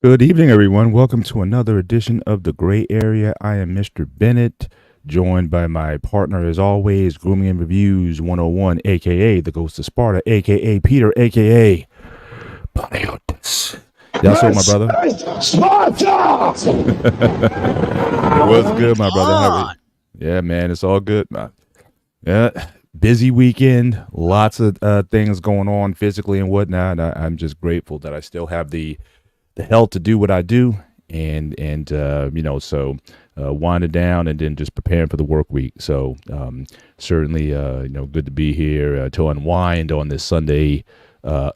Good evening, everyone. Welcome to another edition of The Gray Area. I am Mr. Bennett, joined by my partner, as always, Grooming and Reviews 101, aka The Ghost of Sparta, aka Peter, aka Panayotis. Y'all saw my brother? Sparta! What's good, my brother? How are you? on? Yeah, man, it's all good. Yeah, busy weekend, lots of things going on physically and whatnot. I'm just grateful that I still have the health to do what I do, and winding down and then just preparing for the work week. So certainly, good to be here to unwind on this Sunday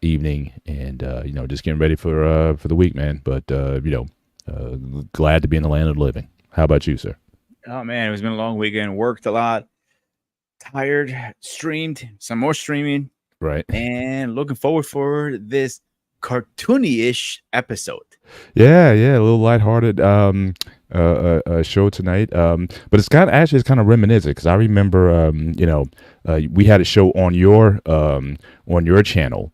evening, and just getting ready for the week, man. But glad to be in the land of the living. How about you, sir? Oh man, it's been a long weekend. Worked a lot, tired, streamed some more streaming, Right. and looking forward for this cartoony-ish episode. Yeah, a little lighthearted show tonight. But it's kind of reminiscent because I remember we had a show on your channel.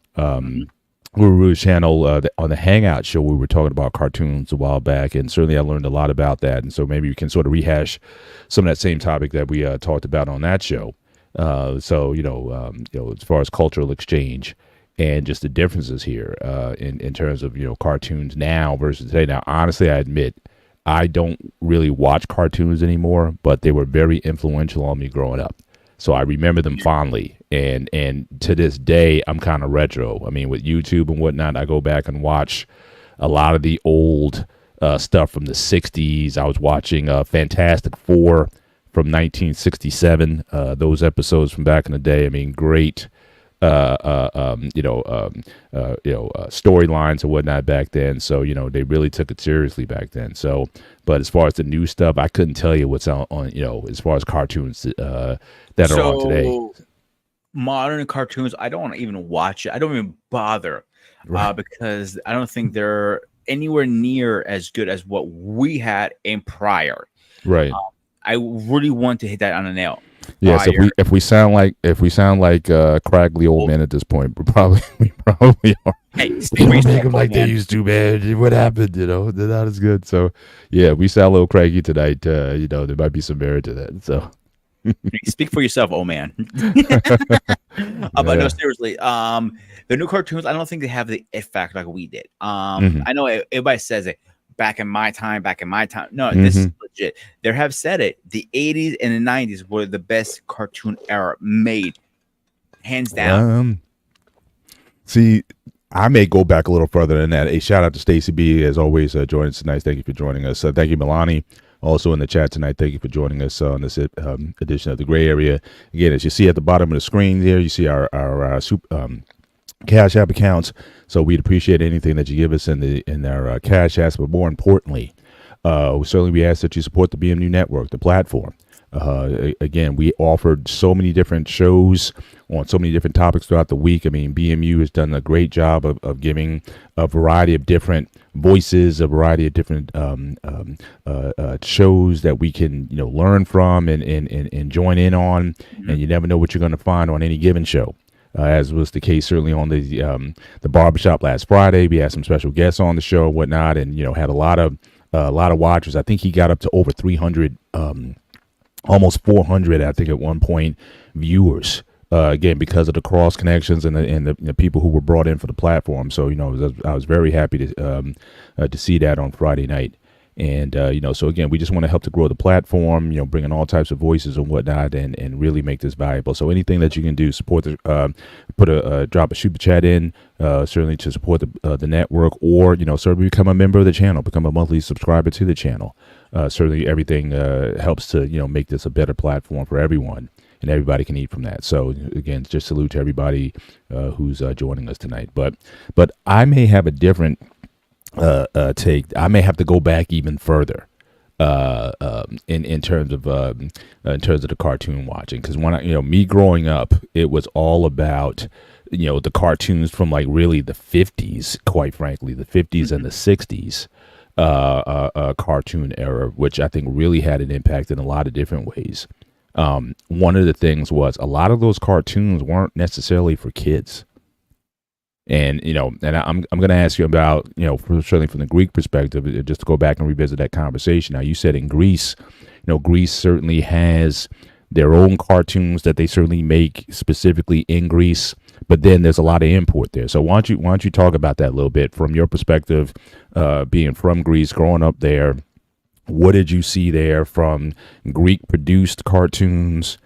Guru's channel on the Hangout show. We were talking about cartoons a while back, and certainly I learned a lot about that. And so maybe we can sort of rehash some of that same topic that we talked about on that show. As far as cultural exchange and just the differences here in terms of cartoons now versus today. Now, honestly, I admit I don't really watch cartoons anymore, but they were very influential on me growing up. So I remember them fondly, and to this day, I'm kind of retro. I mean, with YouTube and whatnot, I go back and watch a lot of the old stuff from the '60s. I was watching Fantastic Four from 1967. Those episodes from back in the day. I mean, great storylines and whatnot back then. So they really took it seriously back then. So, but as far as the new stuff, I couldn't tell you what's on as far as cartoons that are on today. Modern cartoons, I don't even watch it. I don't even bother Right. because I don't think they're anywhere near as good as what we had in prior. Right. I really want to hit that on the nail. Yeah. So Fire. if we sound like craggly old men at this point, we probably are. Hey, speak They for don't make yourself, them like they man. used to, man. What happened? They're not as good. So, yeah, we sound a little craggy tonight. There might be some merit to that. So, Speak for yourself, oh man. But no, yeah. seriously. The new cartoons, I don't think they have the it factor like we did. Mhm. I know everybody says it back in my time, back in my time. No, this is Mhm. legit. They have said it. The 80s and the 90s were the best cartoon era made, hands down. See, I may go back a little further than that. A shout out to Stacy B, as always, joining us tonight. Thank you for joining us. Thank you, Milani, also in the chat tonight. Thank you for joining us on this edition of the Gray Area. Again, as you see at the bottom of the screen there, you see our Cash App accounts. So we'd appreciate anything that you give us in our Cash Apps, but more importantly, we ask that you support the BMU network, the platform. Again, we offered so many different shows on so many different topics throughout the week. I mean, BMU has done a great job of giving a variety of different voices, a variety of different shows that we can learn from and join in on. And you never know what you're going to find on any given show. As was the case certainly on the barbershop last Friday. We had some special guests on the show and whatnot, and had a lot of watchers. I think he got up to over 300, almost 400, I think at one point, viewers. Again, because of the cross connections and the people who were brought in for the platform. So I was very happy to see that on Friday night. And so again, we just want to help to grow the platform, bringing all types of voices and whatnot, and really make this valuable. So anything that you can do, support drop a super chat in, certainly to support the network, or certainly become a member of the channel, become a monthly subscriber to the channel. Certainly, everything helps to make this a better platform for everyone, and everybody can eat from that. So again, just salute to everybody who's joining us tonight. But I may have a different take. I may have to go back even further in terms of the cartoon watching, because when me growing up, it was all about the cartoons from like really the 50s, quite frankly, the 50s and the 60s cartoon era, which I think really had an impact in a lot of different ways. One of the things was a lot of those cartoons weren't necessarily for kids. And and I'm going to ask you about certainly from the Greek perspective, just to go back and revisit that conversation. Now, you said in Greece, Greece certainly has their own cartoons that they certainly make specifically in Greece, but then there's a lot of import there. So why don't you talk about that a little bit from your perspective, being from Greece, growing up there? What did you see there from Greek produced cartoons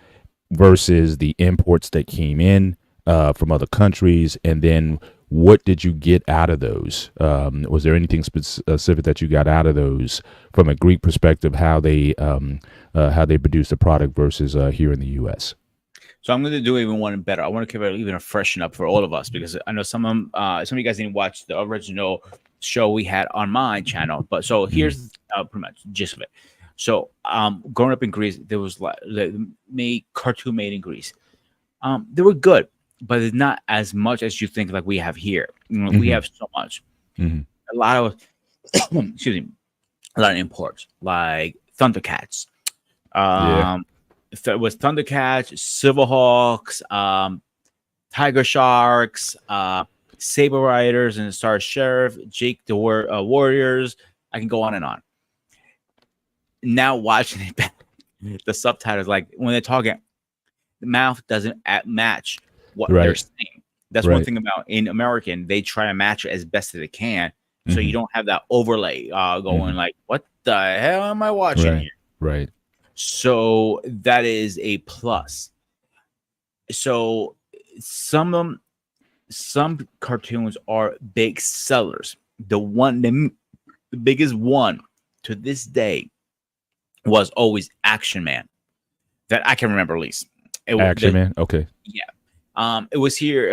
versus the imports that came in from other countries? And then what did you get out of those? Was there anything specific that you got out of those from a Greek perspective, how they produce the product versus here in the U.S.? So I'm going to do even one better. I want to give it even a freshen up for all of us, because I know some of you guys didn't watch the original show we had on my channel. But so here's pretty much the gist of it. So growing up in Greece, there was cartoon made in Greece. They were good, but it's not as much as you think like we have here. We have so much. A lot of excuse me, a lot of imports like Thundercats. With Thundercats, Silverhawks, Tiger Sharks, Saber Riders, and Star Sheriff, Jake the Warriors. I can go on and on. Now watching it back, the subtitles, like when they're talking, the mouth doesn't match what they're saying. That's one thing about in American, they try to match it as best as they can, so you don't have that overlay going like, what the hell am I watching here? Right. So that is a plus. So some cartoons are big sellers. The biggest one to this day was always Action Man, that I can remember at least. Action Man, okay. Yeah. It was here.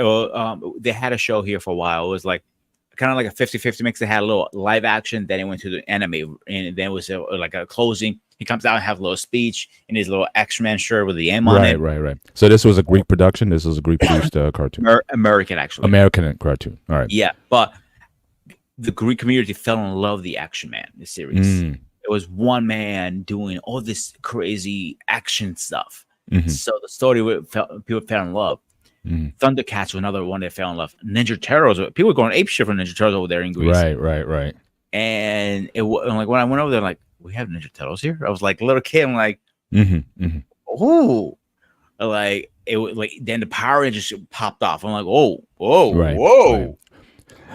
They had a show here for a while. It was like kind of like a 50-50 mix. They had a little live action, then it went to the anime, and then it was like a closing. He comes out and have a little speech in his little Action Man shirt with the M on it. Right. So this was a Greek production. This was a Greek produced cartoon. American, actually. American cartoon. All right. Yeah, but the Greek community fell in love with the Action Man, the series. It was one man doing all this crazy action stuff. So the story people fell in love. Thundercats was another one that fell in love. Ninja Turtles, people were going apeshit for Ninja Turtles over there in Greece. Right. And like when I went over there, like, we have Ninja Turtles here. I was like a little kid. I'm like, oh, like it was like then the Power Rangers popped off. I'm like, whoa. Right.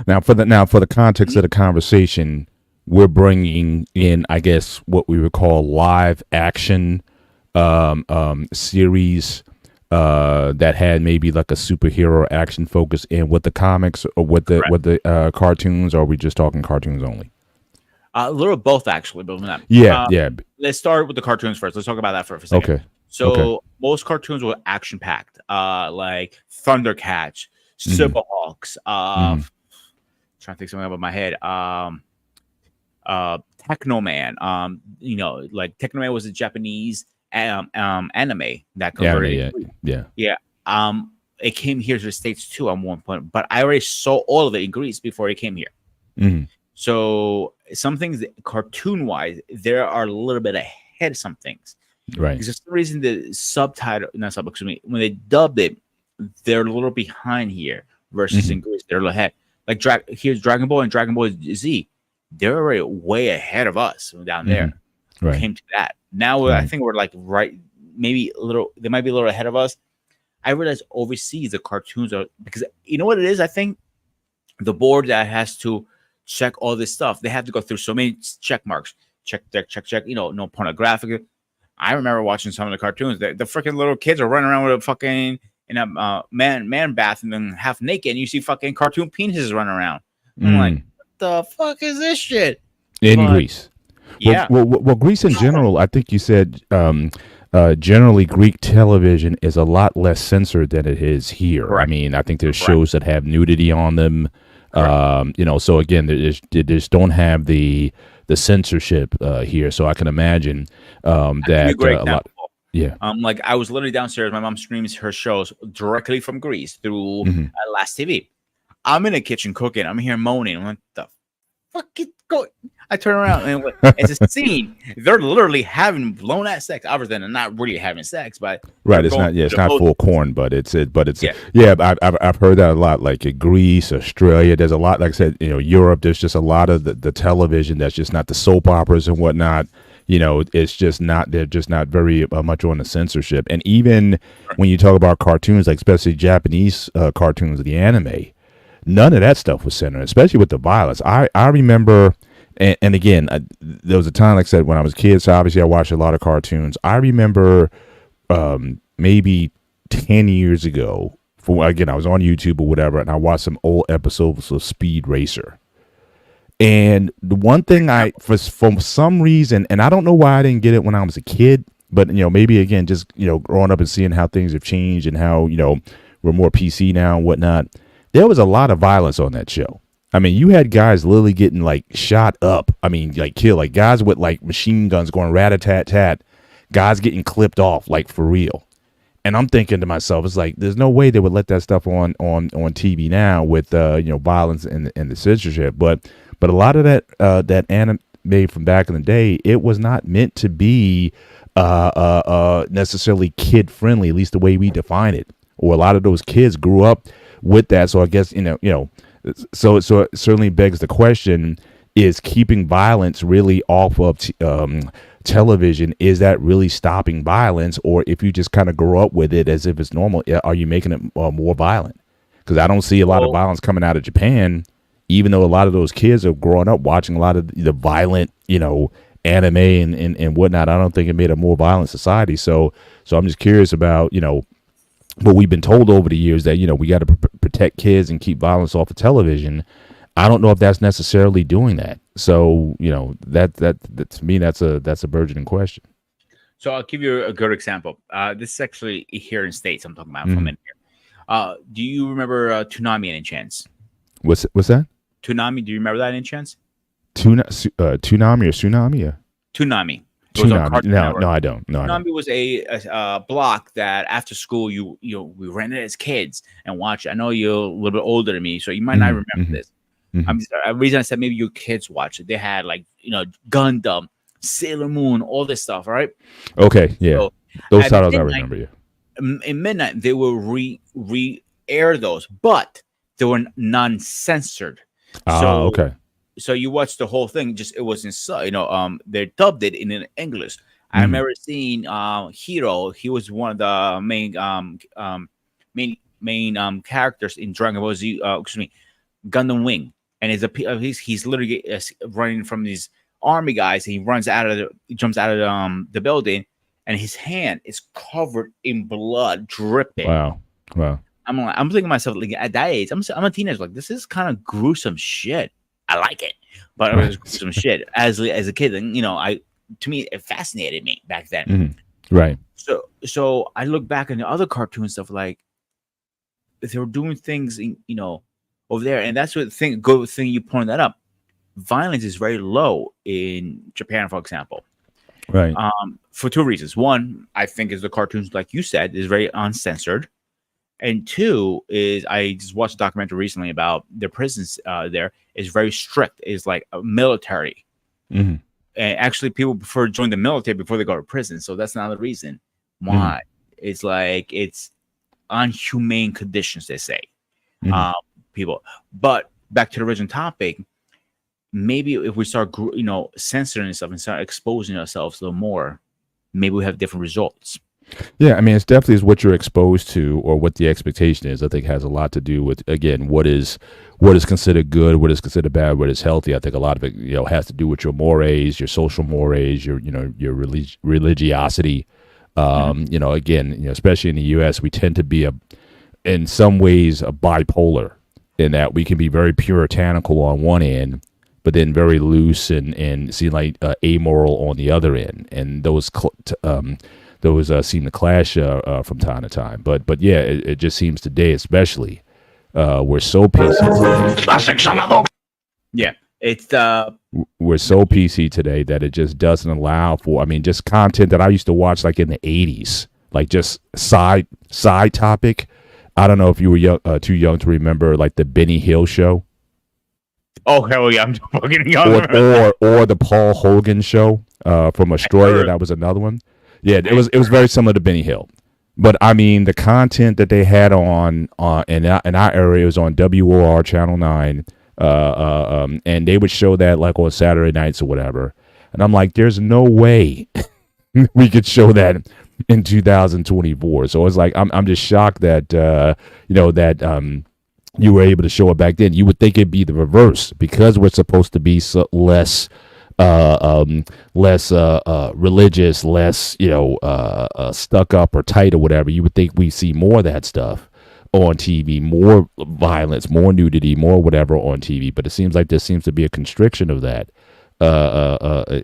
Now for the context of the conversation, we're bringing in, I guess, what we would call live action series that had maybe like a superhero action focus in with the comics or with the cartoons, or are we just talking cartoons only? A little of both, actually, but not. Yeah. Let's start with the cartoons first. Let's talk about that for a second. Okay. So most cartoons were action packed, like Thundercats, Silverhawks. Trying to think something about my head. Technoman. Like Technoman was a Japanese anime that converted. Yeah. It came here to the States too at one point, but I already saw all of it in Greece before it came here. So some things cartoon wise, there are a little bit ahead of some things. Right. Because for some reason when they dubbed it, they're a little behind here versus in Greece, they're a little ahead. Like here's Dragon Ball and Dragon Ball Z. They're already way ahead of us down there. Right. Came to that. Now I think we're like maybe a little. They might be a little ahead of us. I realize overseas the cartoons are, because you know what it is. I think the board that has to check all this stuff, they have to go through so many check marks. Check. No pornographic. I remember watching some of the cartoons. The freaking little kids are running around with a fucking in a man bath and then half naked, and you see fucking cartoon penises running around. I'm like, what the fuck is this shit? In Greece. Yeah. Well, Greece in general, I think you said generally Greek television is a lot less censored than it is here. Right. I mean, I think there's shows that have nudity on them. So again, they just don't have the censorship here. So I can imagine that a lot. Yeah. Like I was literally downstairs. My mom streams her shows directly from Greece through Last TV. I'm in the kitchen cooking. I'm here moaning. I'm like, the fuck is going? I turn around and it's a scene. They're literally having blown ass sex. Other than not really having sex, but Right, it's not. Yeah, it's not full corn, but it's. Yeah. Yeah, I've heard that a lot. Like in Greece, Australia, there's a lot. Like I said, Europe. There's just a lot of the television that's just not the soap operas and whatnot. It's just not. They're just not very much on the censorship. And even when you talk about cartoons, like especially Japanese cartoons, the anime, none of that stuff was censored, especially with the violence. I remember. And again, there was a time, like I said, when I was a kid, so obviously I watched a lot of cartoons. I remember maybe 10 years ago, I was on YouTube or whatever, and I watched some old episodes of Speed Racer. And the one thing for some reason, and I don't know why I didn't get it when I was a kid, but, maybe again, just, growing up and seeing how things have changed and how, we're more PC now and whatnot, there was a lot of violence on that show. I mean, you had guys literally getting like shot up. I mean, like killed, like guys with like machine guns going rat-a-tat-tat, guys getting clipped off, like for real. And I'm thinking to myself, it's like there's no way they would let that stuff on TV now with violence and the censorship. But a lot of that anime from back in the day, it was not meant to be necessarily kid friendly, at least the way we define it. Or a lot of those kids grew up with that. So I guess So it certainly begs the question: is keeping violence really off of television? Is that really stopping violence, or if you just kind of grow up with it as if it's normal, are you making it more violent? Because I don't see a lot of violence coming out of Japan, even though a lot of those kids are growing up watching a lot of the violent, anime and whatnot. I don't think it made a more violent society. So I'm just curious about but we've been told over the years that we got to protect kids and keep violence off of television. I don't know if that's necessarily doing that. So that to me that's a burgeoning question. So I'll give you a good example. This is actually here in States. I'm talking about from in here. Do you remember Toonami any chance? What's that? Toonami. Do you remember that any chance? Toonami or Tsunami? Yeah. Toonami. Toonami. No, I don't. No, Toonami was a block that after school we rented as kids and watched. I know you're a little bit older than me, so you might not remember this. The reason I said maybe your kids watch it, they had like Gundam, Sailor Moon, all this stuff, right? Okay, yeah. So, those titles I remember. Yeah. In midnight they will re-air those, but they were non-censored. Okay. So you watch the whole thing. Just it was in they dubbed it in English. I remember seeing Hero. He was one of the main characters in Dragon Ball Z. Gundam Wing, and he's literally running from these army guys. He jumps out of the building, and his hand is covered in blood, dripping. Wow. I'm thinking to myself, like at that age, I'm a teenager. Like this is kind of gruesome shit. I like it, but it was some shit as a kid. And to me, it fascinated me back then. Right. So I look back on the other cartoon stuff, like they were doing things, over there, and that's what good thing you pointed that up. Violence is very low in Japan, for example. Right. For two reasons. One, I think is the cartoons, like you said, is very uncensored. And two is I just watched a documentary recently about the prisons there is very strict. It's like a military. And actually people prefer to join the military before they go to prison. So that's another reason why. It's like it's unhumane conditions, they say. People. But back to the original topic, maybe if we start censoring stuff and start exposing ourselves a little more, maybe we have different results. Yeah, I mean, it's definitely what you're exposed to or what the expectation is. I think has a lot to do with, again, what is considered good, what is considered bad, what is healthy. I think a lot of it, has to do with your mores, your social mores, your religiosity. Again, especially in the U.S., we tend to be in some ways a bipolar in that we can be very puritanical on one end, but then very loose and seem like amoral on the other end, and those seem to clash from time to time. But yeah, it just seems today, especially, we're so PC. Yeah, it's we're so PC today that it just doesn't allow for. I mean, just content that I used to watch like in the 80s, like just side topic. I don't know if you were too young to remember like the Benny Hill show. Oh hell yeah, I'm fucking young. or the Paul Hogan show from Australia. That was another one. Yeah, it was very similar to Benny Hill. But I mean, the content that they had on in our area was on WOR Channel 9, and they would show that like on Saturday nights or whatever. And I'm like, there's no way we could show that in 2024. So it's like I'm just shocked that you were able to show it back then. You would think it'd be the reverse because we're supposed to be less religious, less stuck up or tight or whatever. You would think we see more of that stuff on TV, more violence, more nudity, more whatever on TV. But it seems like there seems to be a constriction of that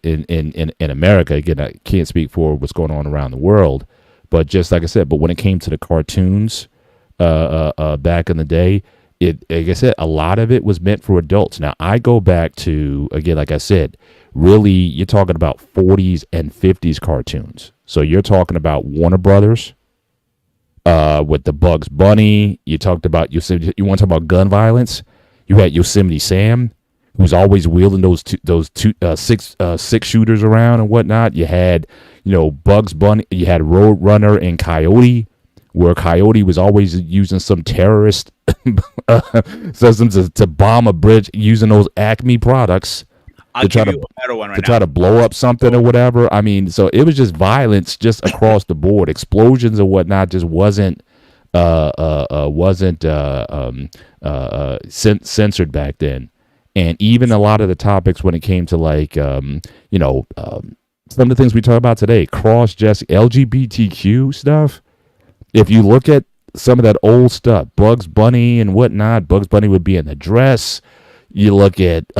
in America. Again, I can't speak for what's going on around the world, but just like I said, but when it came to the cartoons back in the day, like I said, a lot of it was meant for adults. Now, I go back to, again, like I said, really, you're talking about 40s and 50s cartoons. So you're talking about Warner Brothers with the Bugs Bunny. You talked about, you want to talk about gun violence? You had Yosemite Sam, who's always wheeling those six shooters around and whatnot. You had, Bugs Bunny. You had Roadrunner and Coyote, where Coyote was always using some terrorist systems to bomb a bridge using those Acme products to try to blow up something or whatever. I mean, so it was just violence just across the board, explosions and whatnot. Just wasn't censored back then. And even a lot of the topics when it came to like some of the things we talk about today, cross-dressing, LGBTQ stuff. If you look at some of that old stuff, Bugs Bunny and whatnot, Bugs Bunny would be in the dress. You look at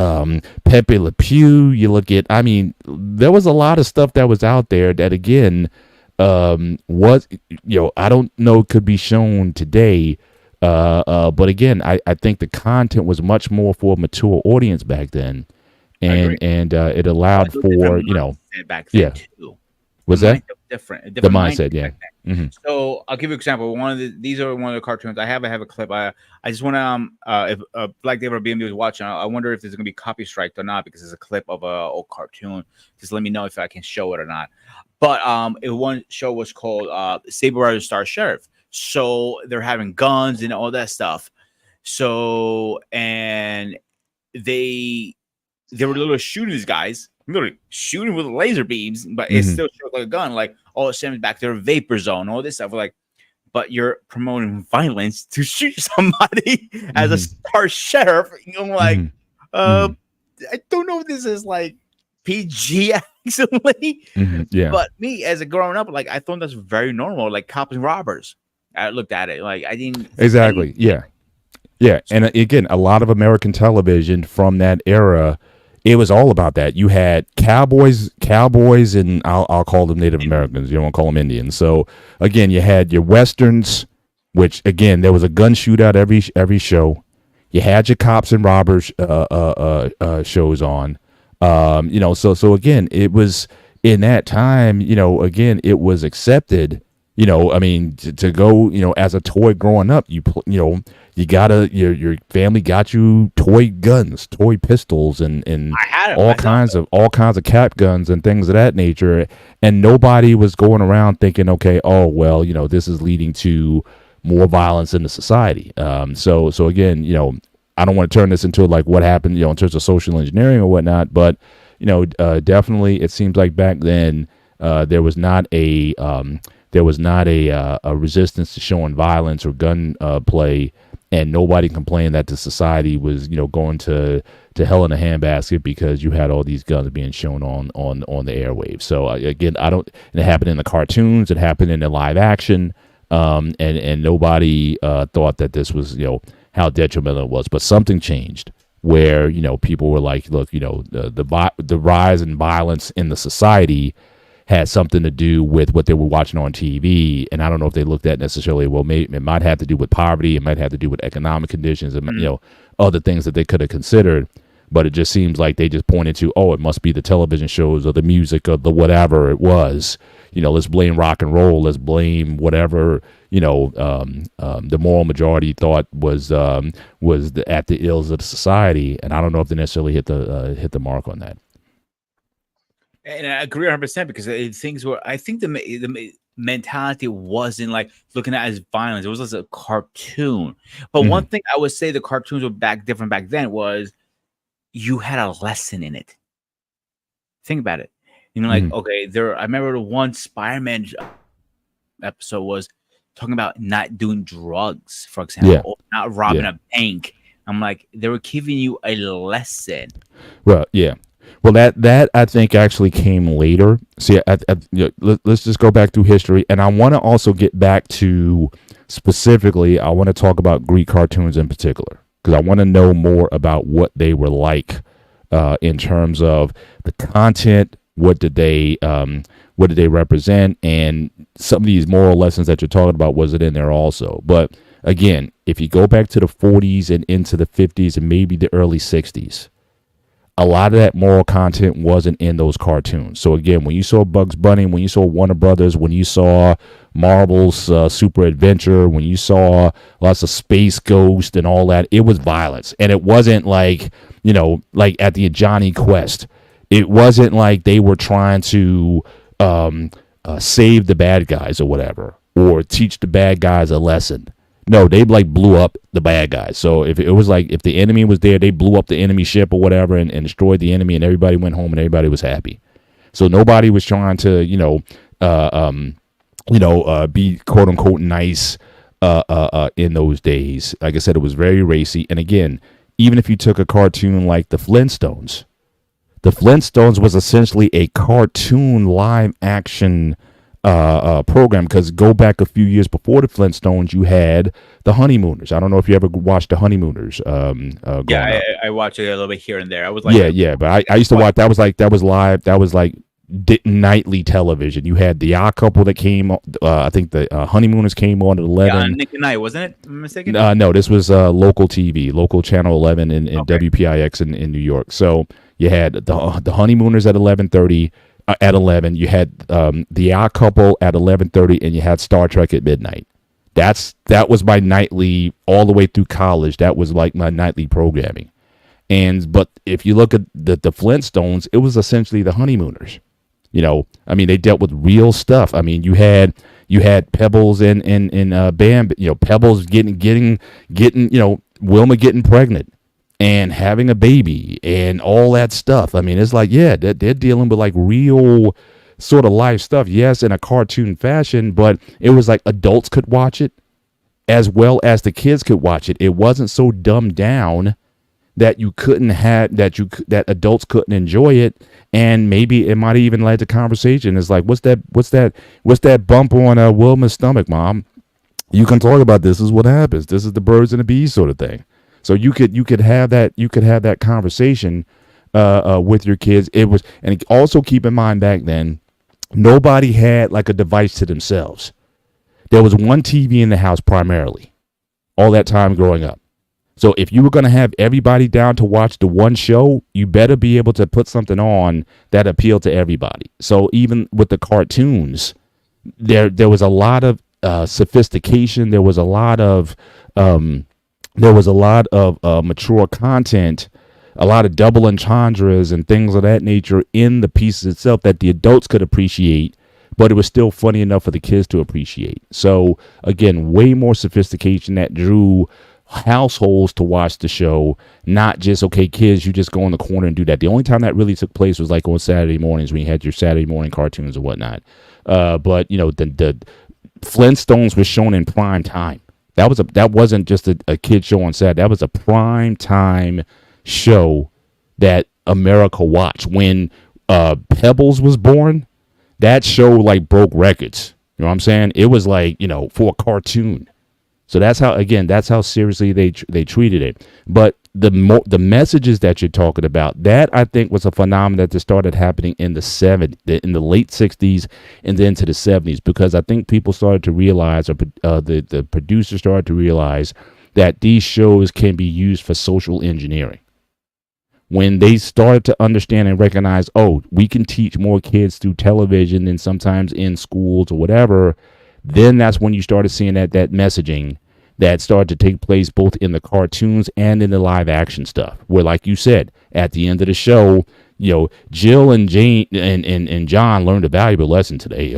Pepe Le Pew. You look at, I mean, there was a lot of stuff that was out there that, again, was, I don't know, could be shown today. But again, I think the content was much more for a mature audience back then. And it allowed for, back then too. Was that? Different the mindset, yeah. Mm-hmm. So I'll give you an example. These are one of the cartoons I have a clip. I just want to if Black David or BMB was watching, I wonder if there's gonna be copy striked or not because it's a clip of a old cartoon. Just let me know if I can show it or not. But one show was called Saber Rider Star Sheriff. So they're having guns and all that stuff. So and they were literally shooting these guys. Literally shooting with laser beams, but it still shows like a gun. Like, oh, it sends back to their vapor zone, all this stuff. We're like, but you're promoting violence to shoot somebody as a star sheriff. I'm like, I don't know if this is like PG actually. Yeah. But me as a growing up, like I thought that's very normal, like cops and robbers. I looked at it like I didn't exactly. Yeah. And again, a lot of American television from that era, it was all about that. You had cowboys, and I'll call them Native Americans. You don't want to call them Indians. So again, you had your westerns, which again there was a gun shootout every show. You had your cops and robbers shows on. So again, it was in that time. Again, it was accepted. I mean, to go, as a toy growing up, your family got you toy guns, toy pistols, and all kinds of cap guns and things of that nature. And nobody was going around thinking, okay, oh, well, this is leading to more violence in the society. So again, I don't want to turn this into like what happened, in terms of social engineering or whatnot, but, definitely it seems like back then there was not a resistance to showing violence or gun play, and nobody complained that the society was, going to hell in a handbasket because you had all these guns being shown on the airwaves. So again, it happened in the cartoons, it happened in the live action, and nobody thought that this was, how detrimental it was. But something changed where, people were like, look, the rise in violence in the society had something to do with what they were watching on TV. And I don't know if they looked at necessarily, well, maybe it might have to do with poverty. It might have to do with economic conditions and, other things that they could have considered. but it just seems like they just pointed to, oh, it must be the television shows or the music or the whatever it was. Let's blame rock and roll. Let's blame whatever, the moral majority thought was at the ills of the society. And I don't know if they necessarily hit the mark on that. And I agree 100% because things were, I think the mentality wasn't like looking at it as violence. It was just a cartoon. But one thing I would say the cartoons were different back then was you had a lesson in it. Think about it. Okay, I remember the one Spider-Man episode was talking about not doing drugs, for example, or not robbing a bank. I'm like, they were giving you a lesson. Well, yeah. Well, that I think actually came later. See, let's just go back through history, and I want to also get back to specifically. I want to talk about Greek cartoons in particular because I want to know more about what they were like in terms of the content. What did they represent, and some of these moral lessons that you're talking about, was it in there also? But again, if you go back to the 40s and into the 50s and maybe the early 60s. A lot of that moral content wasn't in those cartoons. So again, when you saw Bugs Bunny, when you saw Warner Brothers, when you saw Marvel's Super Adventure, when you saw lots of Space Ghost and all that, it was violence. And it wasn't like, like at the Johnny Quest. It wasn't like they were trying to save the bad guys or whatever, or teach the bad guys a lesson. No, they blew up the bad guys. So if it was like, if the enemy was there, they blew up the enemy ship or whatever and destroyed the enemy, and everybody went home and everybody was happy. So nobody was trying to, be quote unquote nice in those days. Like I said, it was very racy. And again, even if you took a cartoon like the Flintstones was essentially a cartoon live action program, because go back a few years before the Flintstones, you had the Honeymooners. I don't know if you ever watched the Honeymooners. I watch it a little bit here and there. I was like, but I used to watch. That was live. That was like nightly television. You had the Odd Couple that came. I think the Honeymooners came on at 11. Yeah, Nick and Night, wasn't it? Am I mistaken? No, this was local TV, local channel 11 in WPIX in New York. So you had the Honeymooners at 11:30. At 11, you had the Odd Couple at 11:30, and you had Star Trek at midnight. That was my nightly, all the way through college. That was like my nightly programming. But if you look at the Flintstones, it was essentially the Honeymooners. They dealt with real stuff. You had Pebbles and Bam. Pebbles getting Wilma getting pregnant and having a baby and all that stuff. It's like, they're dealing with like real sort of life stuff. Yes, in a cartoon fashion, but it was like adults could watch it as well as the kids could watch it. It wasn't so dumbed down that that adults couldn't enjoy it. And maybe it might even led to conversation. It's like, what's that bump on Wilma's stomach, Mom? You can talk about this. Is what happens. This is the birds and the bees sort of thing. So you could have that conversation with your kids. And also keep in mind back then, nobody had like a device to themselves. There was one TV in the house primarily, all that time growing up. So if you were going to have everybody down to watch the one show, you better be able to put something on that appealed to everybody. So even with the cartoons, there was a lot of sophistication. There was a lot of mature content, a lot of double entendres and things of that nature in the pieces itself that the adults could appreciate, but it was still funny enough for the kids to appreciate. So again, way more sophistication that drew households to watch the show, not just, okay, kids, you just go in the corner and do that. The only time that really took place was like on Saturday mornings when you had your Saturday morning cartoons and whatnot. But the Flintstones was shown in prime time. That wasn't just a kid show on Saturday. That was a prime time show that America watched. When Pebbles was born, that show like broke records. You know what I'm saying? It was like, for a cartoon. So that's how seriously they treated it. But the messages that you're talking about, that I think was a phenomenon that started happening in the late 60s and then to the 70s, because I think people started to realize, or the producers started to realize, that these shows can be used for social engineering, when they started to understand and recognize, oh, we can teach more kids through television than sometimes in schools or whatever, then that's when you started seeing that messaging that started to take place both in the cartoons and in the live action stuff, where, like you said, at the end of the show, Jill and Jane and John learned a valuable lesson today.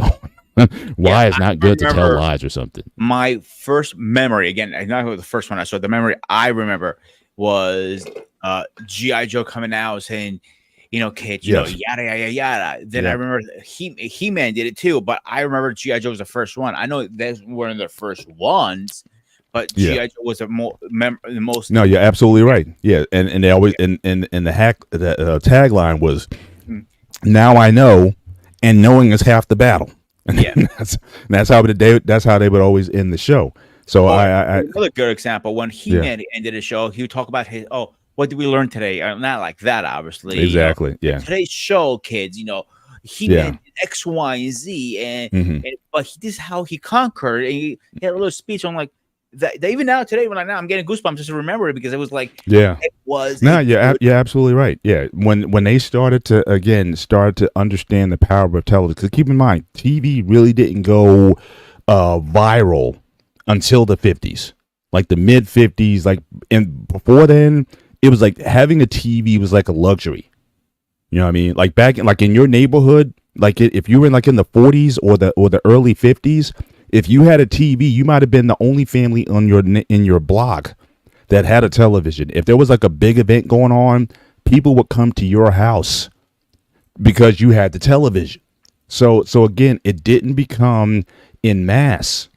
Why it's not good to tell lies or something. My first memory, again, not the first one I saw, the memory I remember was G.I. Joe coming out saying, kids, yada, yada, yada. Then I remember He-Man did it too, but I remember G.I. Joe was the first one. I know that's one of the first ones, but G.I. Joe was the most. No, you're absolutely right. Yeah, and they always the tagline was, "Now I know, and knowing is half the battle." Yeah, that's how they would always end the show. So another good example, when He-Man ended the show, he would talk about what did we learn today? Not like that, obviously. Exactly. Yeah. Today's show, kids, He-Man did X, Y, and Z, but this is how he conquered. And he had a little speech on like that. Even now today, when I'm getting goosebumps just to remember it, because it was like, it was. No, you're absolutely right. Yeah, when they started to understand the power of television, because keep in mind, TV really didn't go viral until the 50s, like the mid 50s. Like, and before then, it was like having a TV was like a luxury. You know what I mean? Like back in your neighborhood, like if you were in the 40s or the early 50s, if you had a TV, you might have been the only family in your block that had a television. If there was like a big event going on, people would come to your house because you had the television. So again, it didn't become in mass.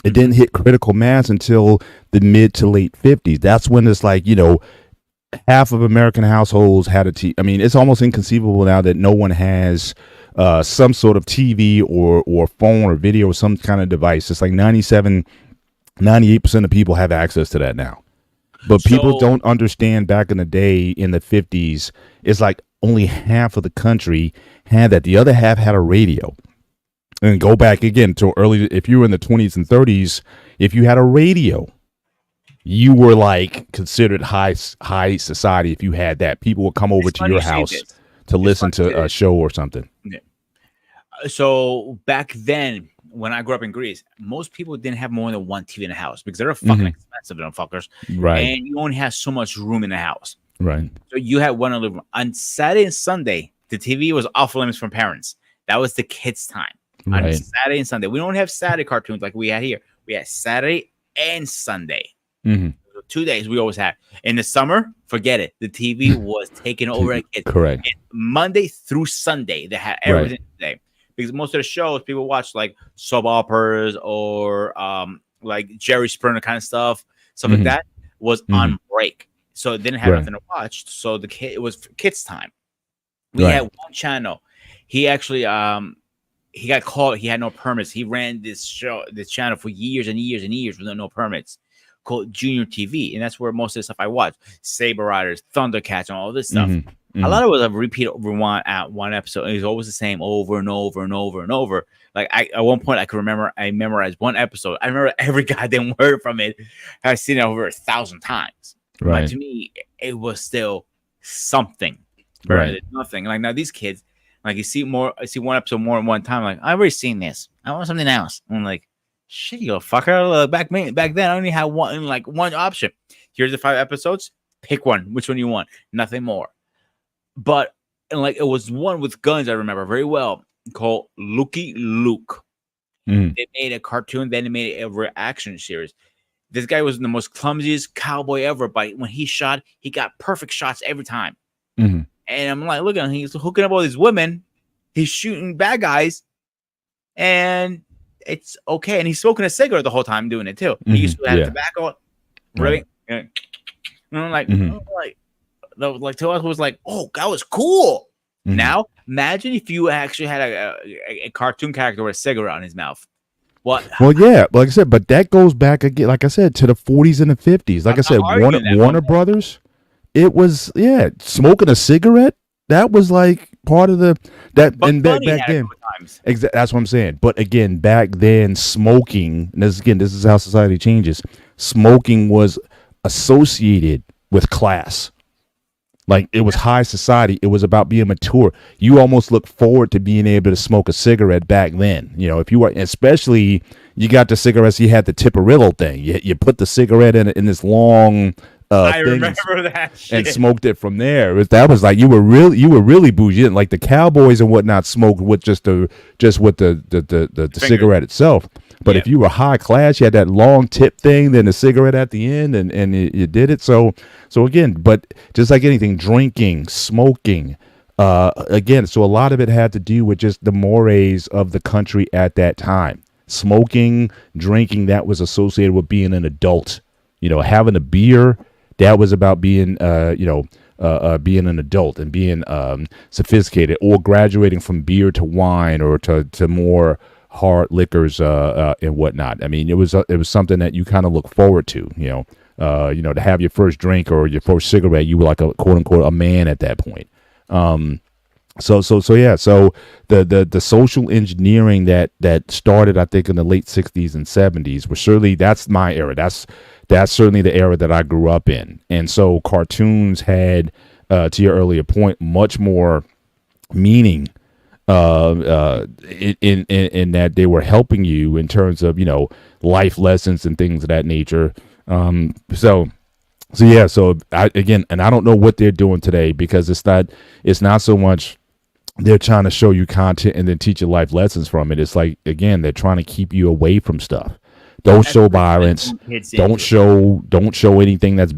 It didn't hit critical mass until the mid to late 50s. That's when it's like, half of American households had a TV. I mean, it's almost inconceivable now that no one has some sort of TV or phone or video or some kind of device. It's like 98% of people have access to that now. But people don't understand back in the day in the 50s, it's like only half of the country had that. The other half had a radio. And go back again to early, if you were in the 20s and 30s, if you had a radio, you were like considered high society. If you had that, people would come over to your house to listen to a show or something. Yeah. So back then, when I grew up in Greece, most people didn't have more than one TV in the house because they're fucking expensive, them fuckers. Right. And you only have so much room in the house. Right. So you had one in the living room. On Saturday and Sunday, the TV was off limits from parents. That was the kids' time. Right. On Saturday and Sunday. We don't have Saturday cartoons like we had here. We had Saturday and Sunday. 2 days we always had. In the summer, forget it. The TV was taking over at kids. Correct. And Monday through Sunday, they had everything today. Because most of the shows people watch like soap operas or like Jerry Springer kind of stuff like that was on break. So it didn't have nothing to watch. So it was kids' time. We had one channel. He actually he got caught. He had no permits. He ran this channel for years and years and years with no permits, called Junior TV, and that's where most of the stuff I watch: Saber Riders, Thundercats, and all this stuff. A lot of it was a repeat rewind at one episode. It was always the same over and over and over and over. Like at one point, I memorized one episode. I remember every goddamn word from it. I've seen it over 1,000 times. Right. But to me, it was still something. Right. Nothing. Like now, these kids. Like I see one episode more than one time. Like I've already seen this. I want something else. I'm like, shit, you fucker. Back then, I only had one option. Here's the 5 episodes. Pick one. Which one you want? Nothing more. But it was one with guns. I remember very well called Lucky Luke. They made a cartoon. Then they made a reaction series. This guy was the most clumsiest cowboy ever. But when he shot, he got perfect shots every time. And I'm like, look at him. He's hooking up all these women. He's shooting bad guys. And it's okay. And he's smoking a cigarette the whole time doing it, too. He used to have tobacco. Really? Yeah. And I'm like, to us was like, oh, that was cool. Now, imagine if you actually had a cartoon character with a cigarette on his mouth. What? Well, yeah. Like I said, but that goes back again, like I said, to the 40s and the 50s. Like I said, Warner Brothers. It was, smoking a cigarette. That was like part of back then. That's what I'm saying. But again, back then, smoking, and this is how society changes. Smoking was associated with class. Like it was high society. It was about being mature. You almost look forward to being able to smoke a cigarette back then. You know, if you were, especially you got the cigarettes, you had the Tipperillo thing. You put the cigarette in this long I thing remember that shit. and smoked it from there. That was like you were really bougie. You didn't, like the cowboys and whatnot smoked with just with the cigarette itself. But Yeah. if you were high class, you had that long tip thing, then the cigarette at the end, and you did it. So again, but just like anything, drinking, smoking, again, so a lot of it had to do with just the mores of the country at that time. Smoking, drinking, that was associated with being an adult. You know, having a beer, that was about being, being an adult and being sophisticated, or graduating from beer to wine or to more hard liquors and whatnot. I mean, it was something that you kind of look forward to. To have your first drink or your first cigarette, you were like a quote unquote a man at that point. So the social engineering that started, I think, in the late 60s and 70s were certainly, that's my era. That's certainly the era that I grew up in. And so cartoons had, to your earlier point, much more meaning in that they were helping you in terms of, life lessons and things of that nature. So I don't know what they're doing today, because it's not so much they're trying to show you content and then teach you life lessons from it. It's like, again, they're trying to keep you away from stuff. Don't show violence. Don't show anything that's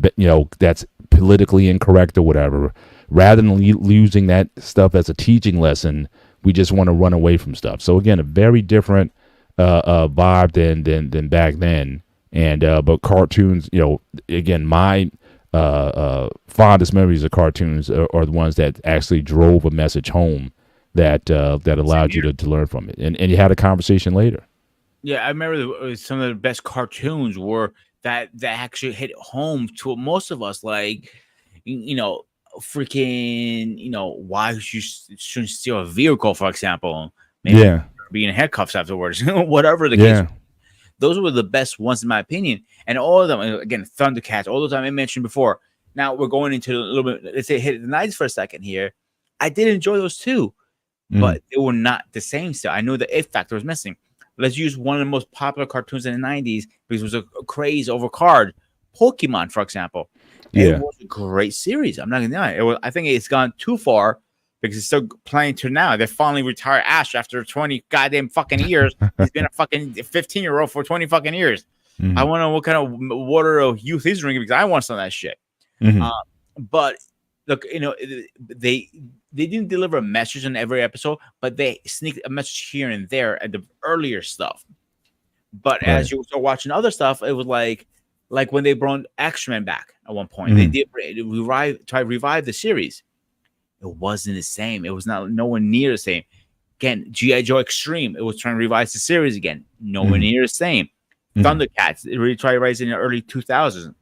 politically incorrect or whatever. Rather than using that stuff as a teaching lesson, we just want to run away from stuff. So again, a very different vibe than back then. And but cartoons, again, my fondest memories of cartoons are the ones that actually drove a message home that allowed you to learn from it, and you had a conversation later. Yeah, I remember some of the best cartoons were that actually hit home to most of us. Like, freaking, why you shouldn't steal a vehicle, for example. Maybe be in handcuffs afterwards, whatever the case. Those were the best ones, in my opinion. And all of them, again, Thundercats, all those I mentioned before. Now we're going into a little bit, let's say, hit the 90s for a second here. I did enjoy those too, but they were not the same still. I knew the it factor was missing. Let's use one of the most popular cartoons in the 90s because it was a craze over card. Pokemon, for example. It was a great series. I'm not going to deny it. I think it's gone too far because it's still playing to now. They finally retired Ash after 20 goddamn fucking years. He's been a fucking 15-year-old for 20 fucking years. I want to know what kind of water of youth he's drinking because I want some of that shit. But look, they didn't deliver a message in every episode, but they sneaked a message here and there at the earlier stuff. But as you start watching other stuff, it was like when they brought X-Men back at one point, they did try to revive the series. It wasn't the same. It was nowhere near the same. Again, G.I. Joe Extreme, it was trying to revise the series again. Nowhere near the same. Thundercats, it really tried to rise in the early 2000s.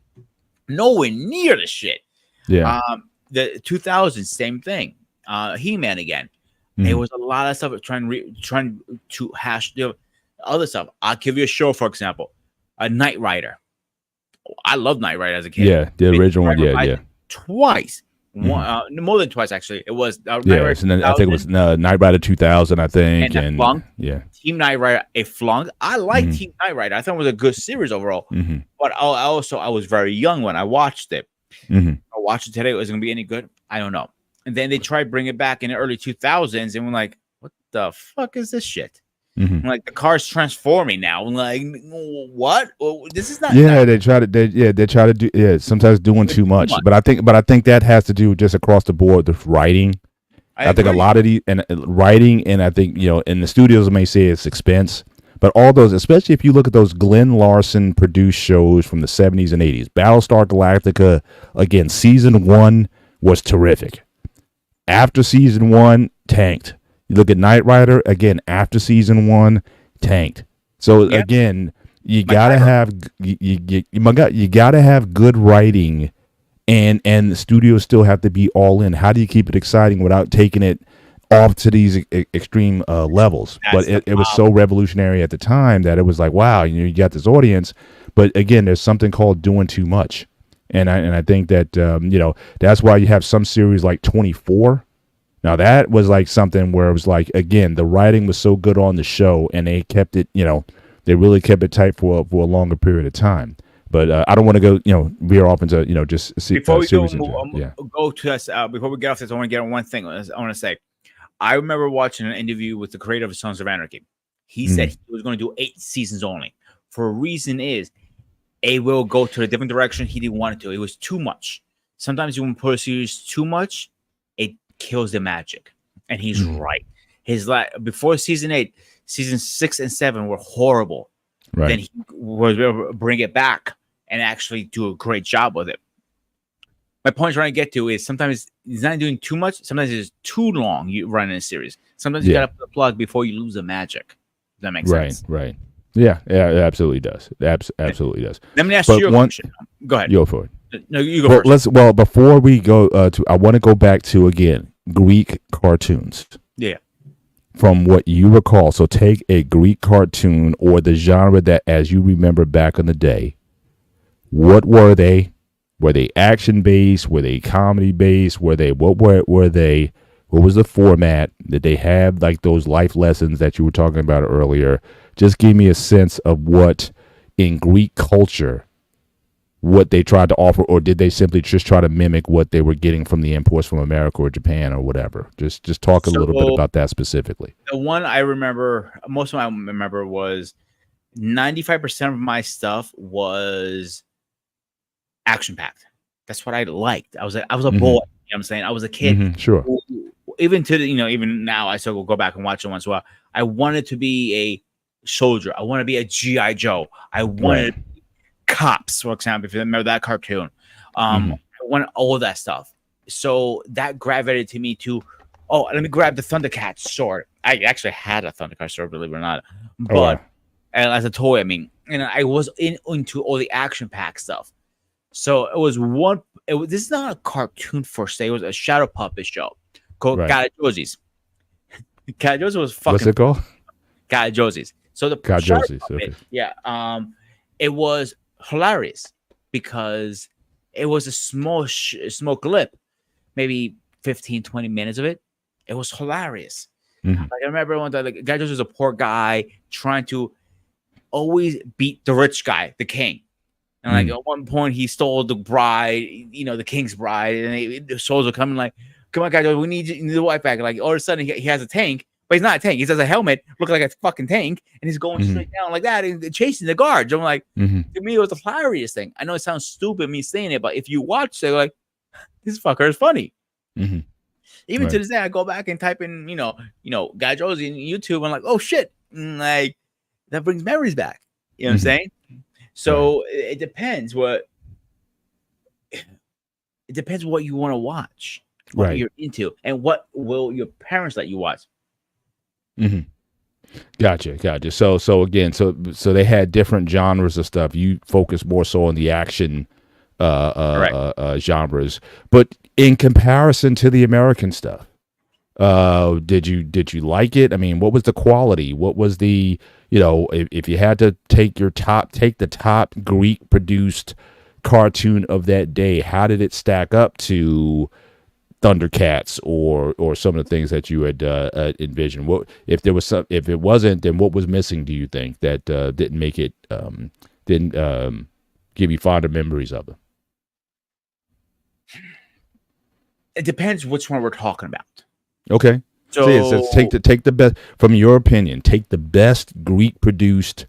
Nowhere near the shit. Yeah. The 2000s, same thing. He-Man again. There was a lot of stuff trying to hash the other stuff. I'll give you a show, for example, a Knight Rider. I love Knight Rider as a kid. Yeah, the original one. Yeah. Twice. More than twice, actually. It was and then I think it was Knight Rider 2000. I think, and Flunk. Team Knight Rider, a flunk. I like Team Knight Rider. I thought it was a good series overall. But I was very young when I watched it. I watched it today. Was it gonna be any good? I don't know. And then they tried to bring it back in the early 2000s, and we're like, "What the fuck is this shit?" Like the car's transforming now. I'm like, what? This is not. Yeah, they try to do. Sometimes doing too much. But I think that has to do just across the board with writing. I think a lot of these and writing, and I think in the studios may say it's expense, but all those, especially if you look at those Glenn Larson produced shows from the 70s and 80s, Battlestar Galactica, again, season 1 was terrific. After season 1, tanked. You look at Knight Rider, again, after season 1, tanked. So again, you gotta have you gotta have good writing, and the studios still have to be all in. How do you keep it exciting without taking it off to these extreme levels? But it was so revolutionary at the time that it was like, wow, you got this audience. But again, there's something called doing too much. And I think that that's why you have some series like 24. Now that was like something where it was like, again, the writing was so good on the show, and they kept it, they really kept it tight for a longer period of time. But I don't want to go, veer off into just Before we series. go to us, before we get off this, I want to get on one thing. I want to say, I remember watching an interview with the creator of Sons of Anarchy. He said he was going to do 8 seasons only. For a reason is, it will go to a different direction he didn't want it to. It was too much. Sometimes you put a series too much, it kills the magic. And he's right. His before season 8, season 6 and 7 were horrible. Right. Then he was able to bring it back and actually do a great job with it. My point I'm trying to get to is sometimes he's not doing too much. Sometimes it's too long. You run in a series. Sometimes you got to put a plug before you lose the magic. Does that make sense? Right. Yeah, it absolutely does. Absolutely does. Let me ask you a question. Go ahead. Go for it. No, you go first. Before we go I want to go back to, again, Greek cartoons. Yeah. From what you recall. So take a Greek cartoon or the genre that, as you remember back in the day, what were they? Were they action based? Were they comedy based? What were they? What was the format? Did they have like those life lessons that you were talking about earlier? Just give me a sense of what in Greek culture, what they tried to offer, or did they simply just try to mimic what they were getting from the imports from America or Japan or whatever? Just talk a little bit about that specifically. The one I remember, most of my remember was 95% of my stuff was action packed. That's what I liked. I was a boy. You know what I'm saying? I was a kid. Sure. Even to the, even now I still go back and watch it once in a while. I wanted to be a soldier. I want to be a G.I. Joe. I wanted cops, for example, if you remember that cartoon. I wanted all of that stuff. So that gravitated to me to, let me grab the Thundercats sword. I actually had a Thundercats sword, believe it or not. But as a toy, and I was into all the action pack stuff. So it was this is not a cartoon per se. It was a shadow puppet show called Galajozis. Galajozis was fucking. What's it called? Galajozis. So the Galajozis. Okay. Yeah. It was hilarious because it was a small clip, maybe 15, 20 minutes of it. It was hilarious. Like, I remember one time, like, Galajozis was a poor guy trying to always beat the rich guy, the king. And like at one point, he stole the bride, the king's bride, and the soldiers are coming like, "Come on, guys, we need the wife back." Like all of a sudden, he has a tank, but he's not a tank. He has a helmet, looking like a fucking tank, and he's going straight down like that, and chasing the guards. I'm like, to me, it was the hilarious thing. I know it sounds stupid me saying it, but if you watch it, like, this fucker is funny. Even to this day, I go back and type in, Guy Josie in YouTube, and like, oh shit, like that brings memories back. You know what I'm saying? So it depends what you want to watch, what you're into, and what will your parents let you watch. Gotcha. So again, so they had different genres of stuff. You focus more so on the action genres, but in comparison to the American stuff, did you like it? I mean, what was the quality? What was the, if you had to take the top Greek produced cartoon of that day, how did it stack up to Thundercats or some of the things that you had envisioned? What if it wasn't, then what was missing, do you think, that didn't make it didn't give you fonder memories of it? It depends which one we're talking about. Okay. So take the best, from your opinion, take the best Greek produced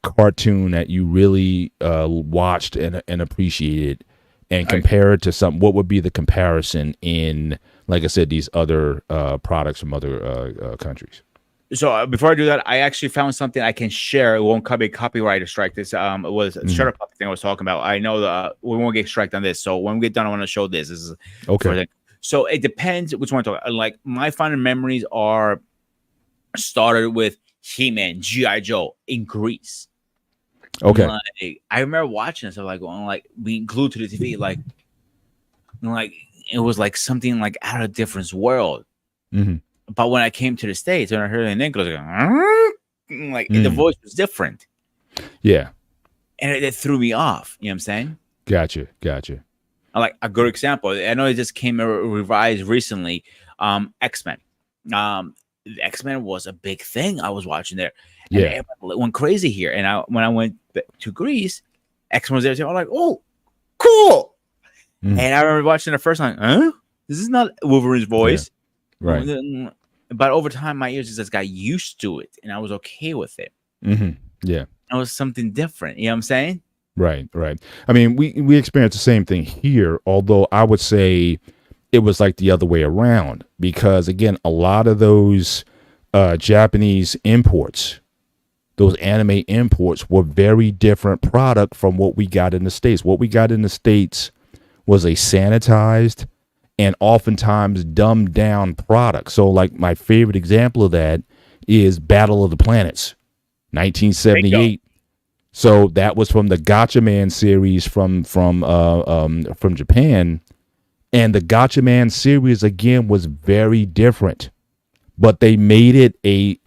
cartoon that you really watched and appreciated, and compare it to something. What would be the comparison in, like I said, these other products from other countries? So before I do that, I actually found something I can share. It won't be copyright strike. This it was a Shredder Puppet thing I was talking about. I know we won't get striked on this. So when we get done, I want to show this. This is okay. So it depends which one to talk. Like, my fond memories are started with He-Man, G.I. Joe in Greece. Okay. Like, I remember watching this. Like being glued to the TV. Like it was like something like out of a different world. But when I came to the States and I heard it in English, the voice was different. Yeah. And it threw me off. You know what I'm saying? Gotcha. Like a good example, I know it just came revised recently. X-Men. X-Men was a big thing. I was watching there, and Yeah. it went crazy here. And when I went to Greece, X-Men was there too. I'm like, oh, cool. Mm. And I remember watching the first time. Huh? This is not Wolverine's voice. Right. But over time, my ears just got used to it, and I was okay with it. Mm-hmm. Yeah. It was something different. You know what I'm saying? Right. I mean, we experienced the same thing here, although I would say it was like the other way around because, again, a lot of those Japanese imports, those anime imports, were very different product from what we got in the States. What we got in the States was a sanitized and oftentimes dumbed down product. So, like, my favorite example of that is Battle of the Planets, 1978. So that was from the Gotcha Man series from Japan, and the Gotcha Man series again was very different, but they made it they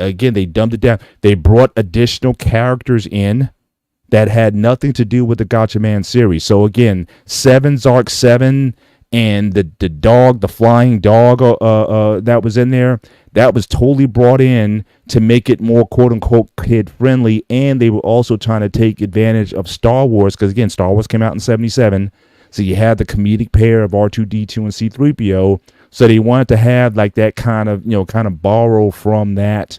dumbed it down. They brought additional characters in that had nothing to do with the Gotcha Man series. So again, Zark 7 and the flying dog that was in there, that was totally brought in to make it more quote unquote kid friendly. And they were also trying to take advantage of Star Wars because, again, Star Wars came out in 77. So you had the comedic pair of R2D2 and C3PO. So they wanted to have like that kind of borrow from that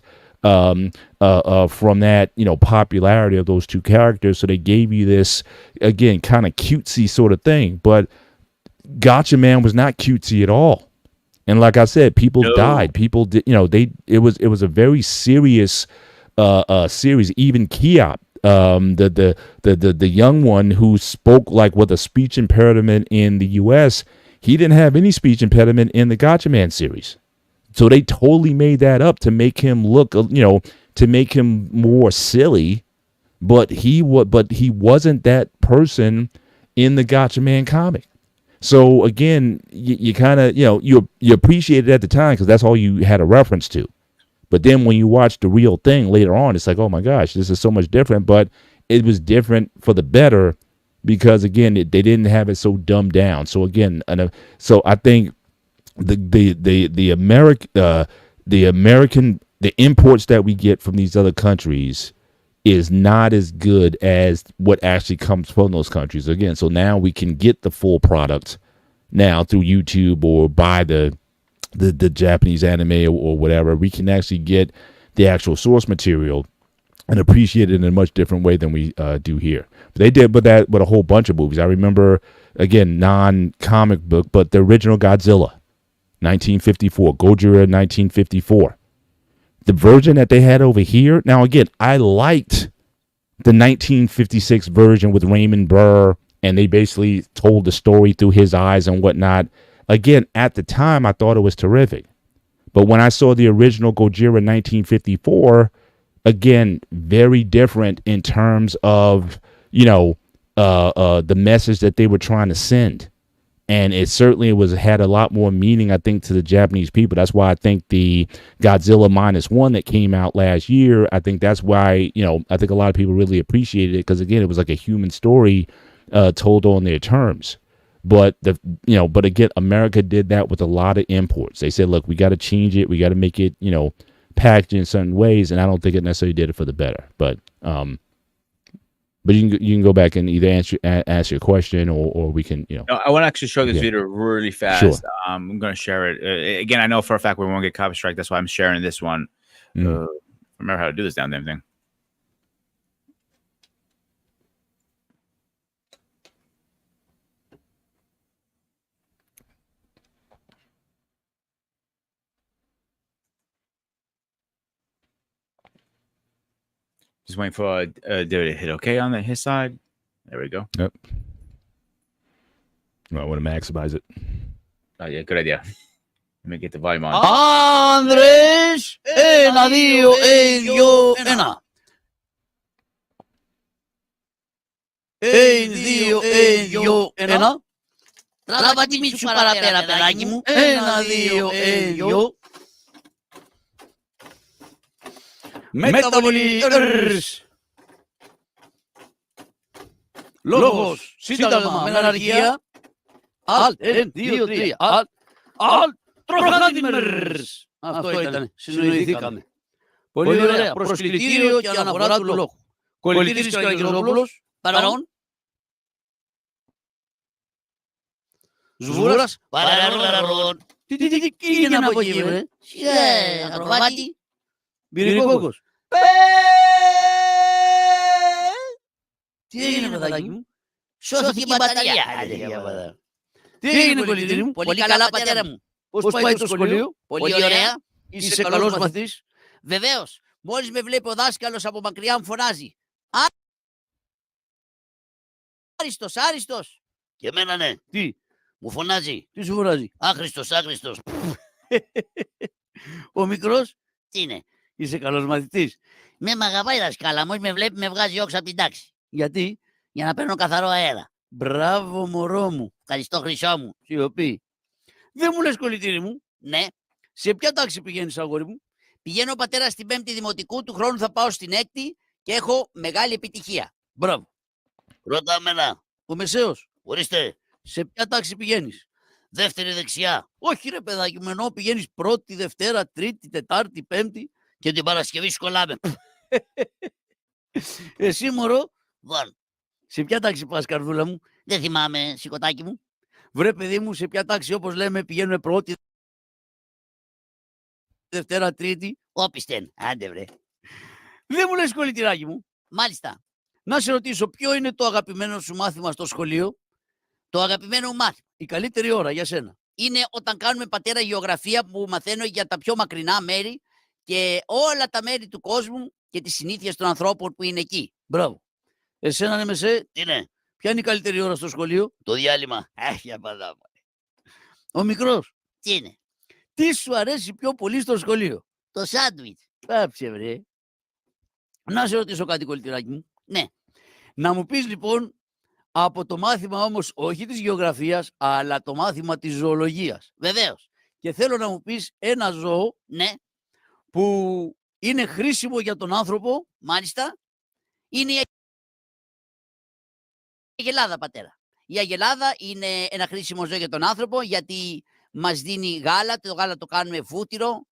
popularity of those two characters. So they gave you this, again, kind of cutesy sort of thing. But Gotcha Man was not cutesy at all. And like I said, people died. People did, it was a very serious series. Even Kiop, the young one who spoke like with a speech impediment in the US, he didn't have any speech impediment in the Gotcha Man series. So they totally made that up to make him look, to make him more silly, but he wasn't that person in the Gotcha Man comic. So again, you kind of, you appreciate it at the time because that's all you had a reference to. But then when you watch the real thing later on, it's like, oh my gosh, this is so much different. But it was different for the better because, again, they didn't have it so dumbed down. So again, so I think the imports that we get from these other countries is not as good as what actually comes from those countries. Again, so now we can get the full product now through YouTube or buy the Japanese anime or whatever. We can actually get the actual source material and appreciate it in a much different way than we do here. But they did that with a whole bunch of movies. I remember, again, non-comic book, but the original Godzilla, 1954, Gojira, 1954. The version that they had over here, now again, I liked the 1956 version with Raymond Burr, and they basically told the story through his eyes and whatnot. Again, at the time, I thought it was terrific. But when I saw the original Gojira 1954, again, very different in terms of, the message that they were trying to send. And it certainly had a lot more meaning, I think, to the Japanese people. That's why I think the Godzilla -1 that came out last year, I think that's why, I think a lot of people really appreciated it because, again, it was like a human story told on their terms. But but again, America did that with a lot of imports. They said, look, we got to change it. We got to make it, packaged in certain ways. And I don't think it necessarily did it for the better. But you can go back and either answer your question or we can, No, I want to actually show this video really fast. Sure. I'm going to share it. Again, I know for a fact we won't get copy strike. That's why I'm sharing this one. Remember how to do this damn thing. Just waiting for David to hit OK on his side. There we go. Yep. I want to maximize it. Oh, yeah, good idea. Let me get the volume on. Andres Enadio Elio Ena. Elio Elio Ena. Trabati mi para pera peragimu. Enadio Elio. Metaboli Λόγος, σύνταγμα με αναρχία. Αλ, 1, 2, 3. Αλ, τροχάδημερς. Αυτό ήταν. Συνοηθήκαμε. Πολύ ωραία. Προσκλητήριο και αναφορά του λόγου. Κολλητήρης Καραγγελόπουλος. Παρόν. Ζουβούρας. Παρόν. Τι έγινε από εκεί, βρε. Ακροβάτη. Μπυρικόκος. Τι έγινε, παιδάκι μου. Σώθηκε η μπαταρία. Τι έγινε, κολλητήρη μου. Πολύ καλά, πατέρα μου. Πώς πάει το σχολείο. Πολύ ωραία. Είσαι καλός μαθητής. Βεβαίως. Μόλις με βλέπει ο δάσκαλος από μακριά μου φωνάζει. Άριστος, άριστος. Και εμένα ναι. Τι. Μου φωνάζει. Τι σου φωνάζει. Άχρηστος, άχρηστος. Ο μικρός. Τι είναι. Είσαι καλός μαθητής. Με μ' αγαπάει η δασκάλα. Μόλις με βλέπει με βγάζει όξα από την τάξη. Γιατί. Για να παίρνω καθαρό αέρα. Μπράβο, μωρό μου. Ευχαριστώ, χρυσό μου. Σιωπή. Δεν μου λες, κολλητήρη μου. Ναι. Σε ποια τάξη πηγαίνεις, αγόρι μου. Πηγαίνω πατέρα στην 5η Δημοτικού, του χρόνου θα πάω στην 6η και έχω μεγάλη επιτυχία. Μπράβο. Ρώτα εμένα. Ο μεσαίος. Ορίστε. Σε ποια τάξη πηγαίνεις. Δεύτερη δεξιά. Όχι, ρε παιδάκι μου, ενώ πηγαίνεις πρώτη, Δευτέρα, Τρίτη, Τετάρτη, Πέμπτη. Και την Παρασκευή σκολάμε. Εσύ, μωρό, Βον. σε ποια τάξη πας, καρδούλα μου. Δεν θυμάμαι, σηκωτάκι μου. Βρε, παιδί μου, σε ποια τάξη, όπως λέμε, πηγαίνουμε πρώτη, Δευτέρα, Τρίτη. Όπιστεν. Άντε βρε. Δεν μου λες, κολλητηράκι μου. Μάλιστα. Να σε ρωτήσω, ποιο είναι το αγαπημένο σου μάθημα στο σχολείο. Το αγαπημένο μου μάθημα Η καλύτερη ώρα για σένα. είναι όταν κάνουμε πατέρα γεωγραφία που μαθαίνω για τα πιο μακρινά μέρη και όλα τα μέρη του κόσμου και τις συνήθειες των ανθρώπων που είναι εκεί. Μπράβο. Εσένα, ναι, μεσέ, Τι είναι. ποια είναι η καλύτερη ώρα στο σχολείο. Το διάλειμμα. Για παντά. Ο μικρός. Τι είναι. Τι σου αρέσει πιο πολύ στο σχολείο. Το σάντουιτς. Κάψε, βρε. Να σε ρωτήσω κάτι, κολλητηράκι μου. Ναι. Να μου πεις λοιπόν, από το μάθημα όμως όχι της γεωγραφίας, αλλά το μάθημα της ζωολογίας. Βεβαίως. Και θέλω να μου πεις ένα ζώο Ναι. που είναι χρήσιμο για τον άνθρωπο. Μάλιστα. Είναι η αγελάδα, πατέρα. Η αγελάδα είναι ένα χρήσιμο ζώο για τον άνθρωπο γιατί μας δίνει γάλα. Το γάλα το κάνουμε βούτυρο,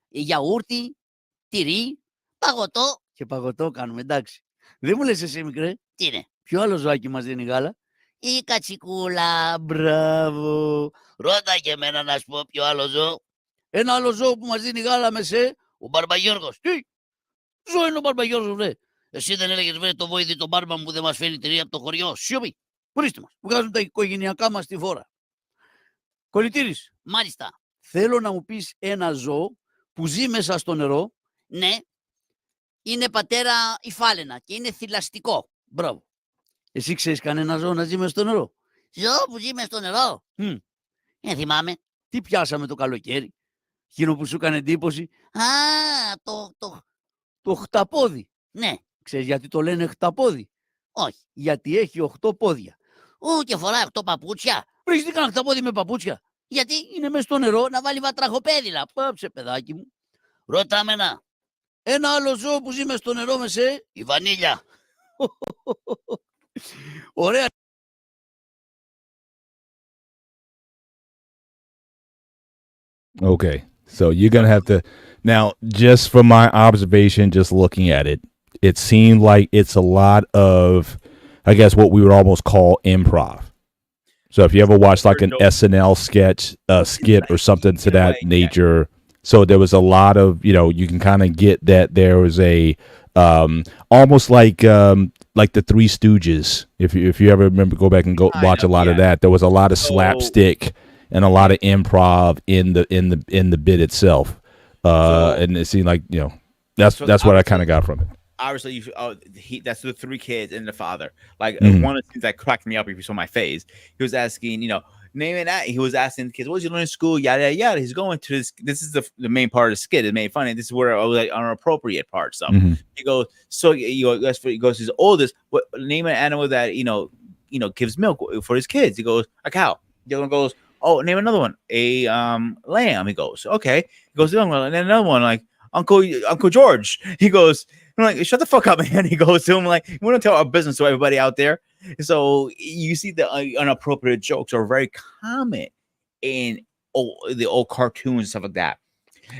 γιαούρτι, τυρί, παγωτό. Και παγωτό κάνουμε, εντάξει. Δεν μου λες εσύ, μικρέ, Τι είναι. ποιο άλλο ζωάκι μας δίνει γάλα. Η κατσικούλα. Μπράβο. Ρώτα και εμένα να σου πω ποιο άλλο ζώο. Ένα άλλο ζώο που μας δίνει γάλα μεσέ. Ο Μπαρμπαγιώργος. Τι. Ζώο είναι ο Μπαρμπαγιώργος, βρε. Εσύ δεν έλεγες βρε το βόηδι τον μπάρμα μου που δεν μας φέρνει τυρί από το χωριό. Σιωπή. Ορίστε μας. Βγάζουν τα οικογενειακά μας στη φόρα. Κολλητήρης, Μάλιστα. θέλω να μου πεις ένα ζώο που ζει μέσα στο νερό. Ναι. Είναι πατέρα η φάλαινα και είναι θηλαστικό. Μπράβο. Εσύ ξέρεις κανένα ζώο να ζει μέσα στο νερό. Ζώο που ζει μες στο νερό. Μμ. Δεν θυμάμαι. Τι πιάσαμε το καλοκαίρι. Εκείνο που σου έκανε εντύπωση. Α, Το χταπόδι. ναι. Ξέρεις γιατί το λένε χταπόδι. Όχι. Γιατί έχει 8 πόδια. Και φοράει 8 παπούτσια. Βρεις τι κάνα χταπόδι με παπούτσια. Γιατί Είναι μέσα στο νερό. να βάλει βατραχοπέδιλα. Πάψε, παιδάκι μου. Ρώτα με ένα. Ένα άλλο ζώο που ζει μέσα στο νερό μεσέ. Η βανίλια. Ωραία. Okay. So you're going to have to now, just from my observation, just looking at it, it seemed like it's a lot of, I guess, what we would almost call improv. So if you ever watched like an SNL sketch, skit or something to that nature, so there was a lot of, you can kind of get that there was a, almost like the Three Stooges. If you ever remember, go back and watch a lot of that. There was a lot of slapstick and a lot of improv in the bit itself. And it seemed like, that's what I kind of got from it. Obviously, that's the three kids and the father. Like Mhm. one of the things that cracked me up if you saw my face. He was asking, name it that. He was asking the kids, "What did you learn in school?" Yada yada yada. He's going to this. This is the main part of the skit. It made funny. This is where like inappropriate part. So Mhm. he goes, he goes his oldest. What name an animal that gives milk for his kids? He goes, a cow. The other one goes, oh, name another one, a lamb. He goes, okay. He goes, the other one, and then another one, like Uncle George. He goes, I'm like, shut the fuck up, man. He goes to him like, we don't tell our business to everybody out there. So you see the inappropriate jokes are very common in the old cartoons and stuff like that.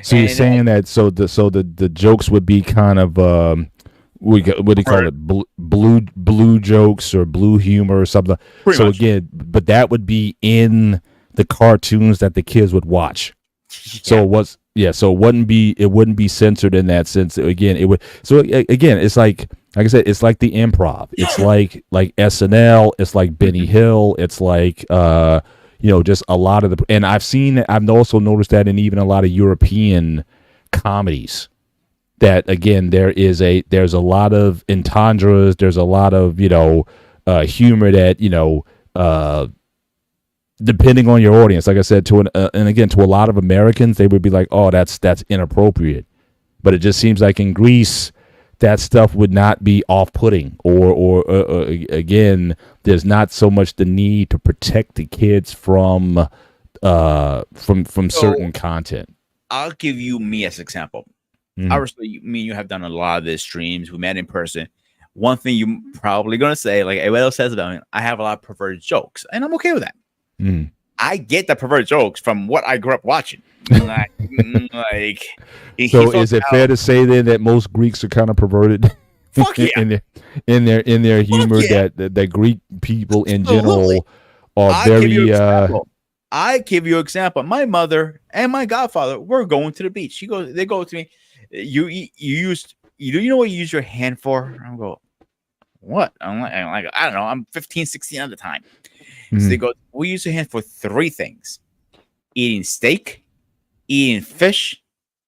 So you're And saying that the jokes would be kind of what do you call it, blue jokes or blue humor or something. Pretty So much. again, but that would be in the cartoons that the kids would watch. So it wouldn't be censored in that sense. Again, it would. So again, it's like I said, it's like the improv. It's like SNL. It's like Benny Hill. It's like just a lot of the. And I've also noticed that in even a lot of European comedies. That again, there's a lot of entendres. There's a lot of humor that depending on your audience, like I said, to a lot of Americans, they would be like, "Oh, that's inappropriate," but it just seems like in Greece, that stuff would not be off-putting, or again, there's not so much the need to protect the kids from certain content. I'll give you me as an example. Obviously, me and you have done a lot of these streams. We met in person. One thing you probably gonna say, like everybody else says about me, I have a lot of perverted jokes, and I'm okay with that. I get the perverted jokes from what I grew up watching. Like, so is it fair to say then that most Greeks are kind of perverted? Fuck yeah. in their humor, yeah. that Greek people in Absolutely. general are I give you an example. My mother and my godfather were going to the beach. They go to me. You know what you use your hand for? I go, what? I'm like, I don't know. I'm 15, 16 at the time. So they go, we use your hand for 3 things: eating steak, eating fish,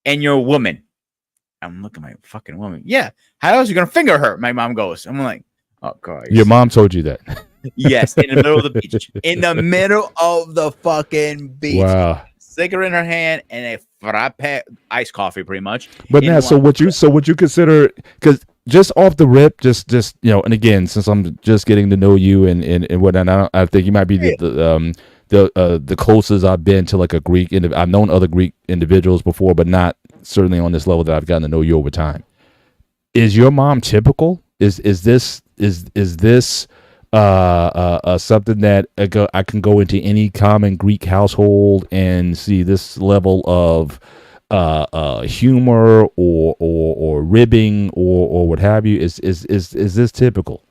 and you're a woman. I'm looking at my fucking woman. Yeah. How else are you gonna finger her? My mom goes. I'm like, oh god. Your mom told you that? Yes, in the middle of the beach. In the middle of the fucking beach. Wow. Cigarette in her hand and a frappe iced coffee, pretty much. But now, so would you consider, because just off the rip, just and again, since I'm just getting to know you and whatnot, I think you might be the closest I've been to like a Greek. I've known other Greek individuals before, but not certainly on this level that I've gotten to know you over time. Is your mom typical? Is this something that I can go into any common Greek household and see this level of humor or ribbing or what have you? Is this typical?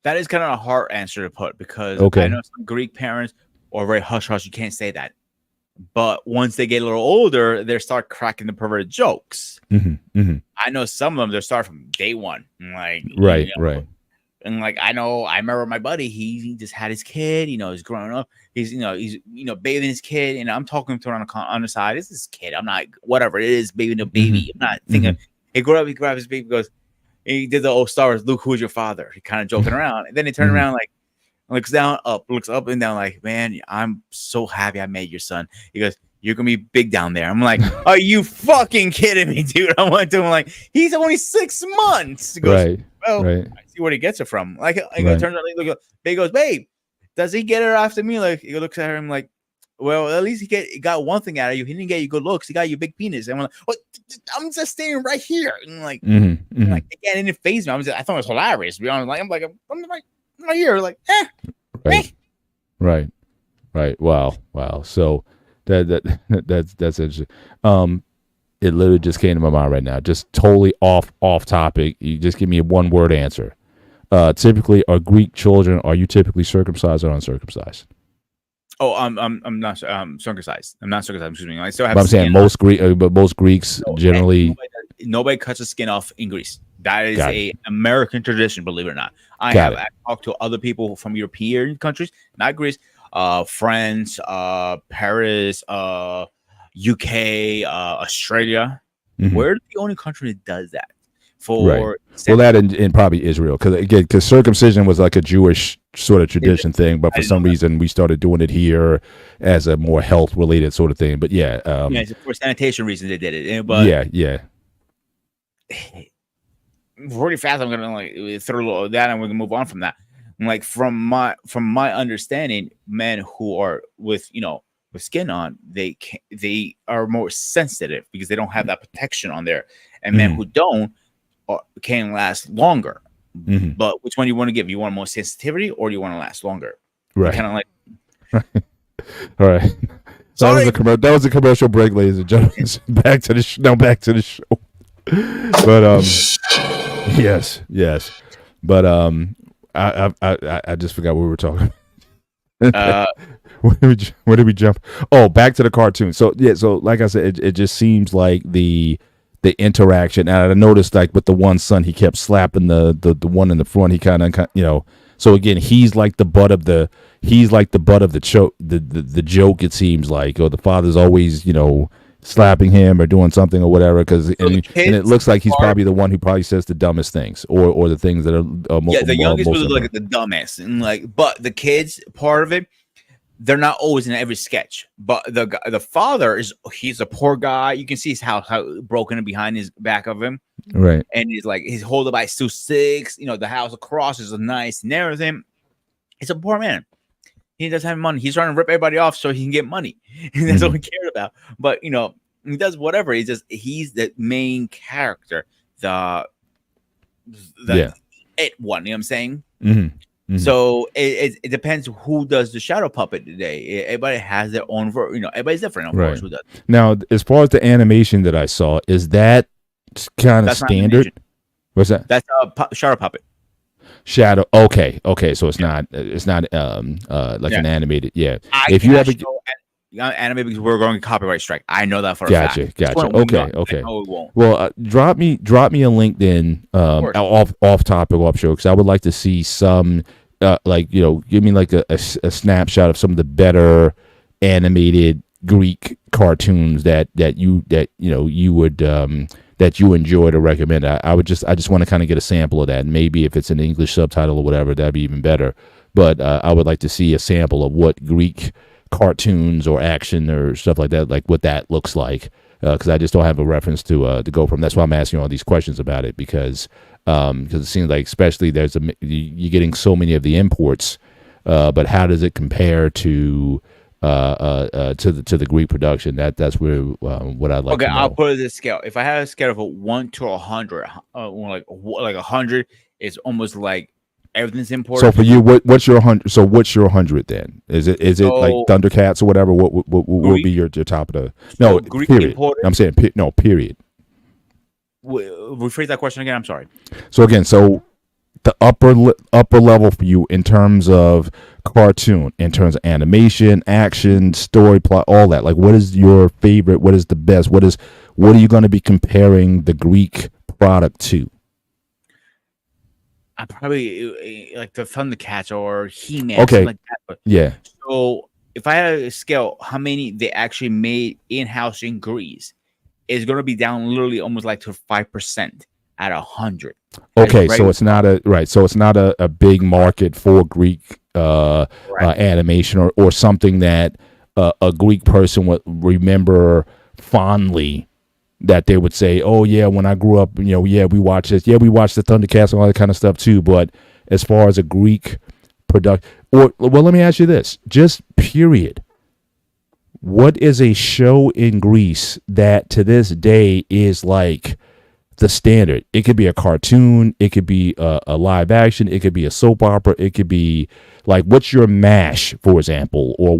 That is kind of a hard answer to put, because Okay. I know some Greek parents are very hush hush. You can't say that. But once they get a little older, they start cracking the perverted jokes. I know some of them, they start from day one. Like, right. And like, I remember my buddy, he just had his kid, he's growing up. He's bathing his kid, and I'm talking to him on the side. This is his kid. I'm not, whatever it is, baby, no baby. I'm not thinking, he grew up, he grabbed his baby, goes, he did the old Star Wars, Luke, who's your father? He kind of joking around. And then he turned around, like, looks up and down, like, man, I'm so happy I made your son. He goes, you're gonna be big down there. I'm like, are you fucking kidding me, dude? I went to him like, he's only 6 months. He goes, well, I see where he gets it from. Like, I turns around, he goes, babe, does he get her after me? Like, he looks at her and like, well, at least he got one thing out of you. He didn't get you good looks. He got you big penis. And I'm like, what? I'm just standing right here. And like, like, again, it didn't phase me. I thought it was hilarious. To be honest, I'm right here. Like, Right. Wow. So that's interesting. It literally just came to my mind right now. Just totally off topic. You just give me a 1-word answer. Typically, are Greek children, are you typically circumcised or uncircumcised? Oh, I'm not circumcised. I'm not circumcised. Excuse me. I still have. But I'm saying most Greeks generally. Nobody cuts the skin off in Greece. That is a American tradition, believe it or not. I talked to other people from European countries, not Greece, France, Paris, UK, Australia. We're the only country that does that. Well, that in probably Israel, because circumcision was like a Jewish sort of tradition thing, but for some reason we started doing it here as a more health related sort of thing. But for sanitation reasons they did it. But really fast, I'm gonna like throw a little that, and we're gonna move on from that. Like from my understanding, men who are with skin on, they are more sensitive because they don't have that protection on there, and men who don't can last longer. Mhm. But which one do you want to give? You want more sensitivity, or do you want to last longer? Right. Kind of like. All right. Sorry. That was a commercial break, ladies and gentlemen. Back to the back to the show. But yes. But I just forgot what we were talking. Where did we jump? Oh, back to the cartoon. So yeah, so like I said, it just seems like the interaction. And I noticed like with the one son, he kept slapping the one in the front. He kind of So again, he's like the butt of the the joke. It seems like, or the father's always slapping him or doing something or whatever. And it looks like he's probably the one who probably says the dumbest things or the things that are the youngest was like the dumbest, and but the kids part of it, they're not always in every sketch. But the father he's a poor guy. You can see how broken behind his back of him. Right. And he's holding by 2-6. The house across is nice and everything. He's a poor man. He doesn't have money. He's trying to rip everybody off so he can get money. And that's all he cared about. But he does whatever. He's the main character. The it one. You know what I'm saying? Mm-hmm. Mm-hmm. So it depends who does the shadow puppet today. Everybody has their own everybody's different, of course, who does. Now, as far as the animation that I saw, is that kind of standard? What's that? That's a shadow puppet. Shadow. Okay. So it's not like an animated. Yeah. If you ever anime, because we're going to copyright strike. I know that for a fact. Gotcha. Okay. Well, drop me a link then, off topic, off show, because I would like to see some, give me like a snapshot of some of the better animated Greek cartoons that you would that you enjoy to recommend. I just want to kind of get a sample of that. Maybe if it's an English subtitle or whatever, that'd be even better. But I would like to see a sample of what Greek cartoons or action or stuff like that, like what that looks like, because I just don't have a reference to go from. That's why I'm asking all these questions about it, because it seems like, especially you're getting so many of the imports, but how does it compare to the Greek production? That's where what I'd like to know. I'll put it this scale. If I had a scale of 1 to 100, like 100 is almost like everything's imported. So for you, what's your 100? So what's your 100 then? Is it like Thundercats or whatever? What would be your top of the Greek period? imported? I'm saying period. Rephrase that question again. I'm sorry. So again, the upper level for you in terms of cartoon, in terms of animation, action, story, plot, all that. Like, what is your favorite? What is the best? What are you going to be comparing the Greek product to? I probably like the Thundercats or He-Man. Okay. Like that. But, yeah. So if I had a scale, how many they actually made in-house in Greece is going to be down literally almost like to 5% at 100. Okay, so it's not a big market for Greek animation or something that a Greek person would remember fondly, that they would say, oh yeah, when I grew up, we watched this. Yeah, we watched the Thundercats and all that kind of stuff too. But as far as a Greek production, let me ask you this, just period. What is a show in Greece that to this day is like the standard? It could be a cartoon, it could be a live action, it could be a soap opera, it could be like, what's your MASH, for example, or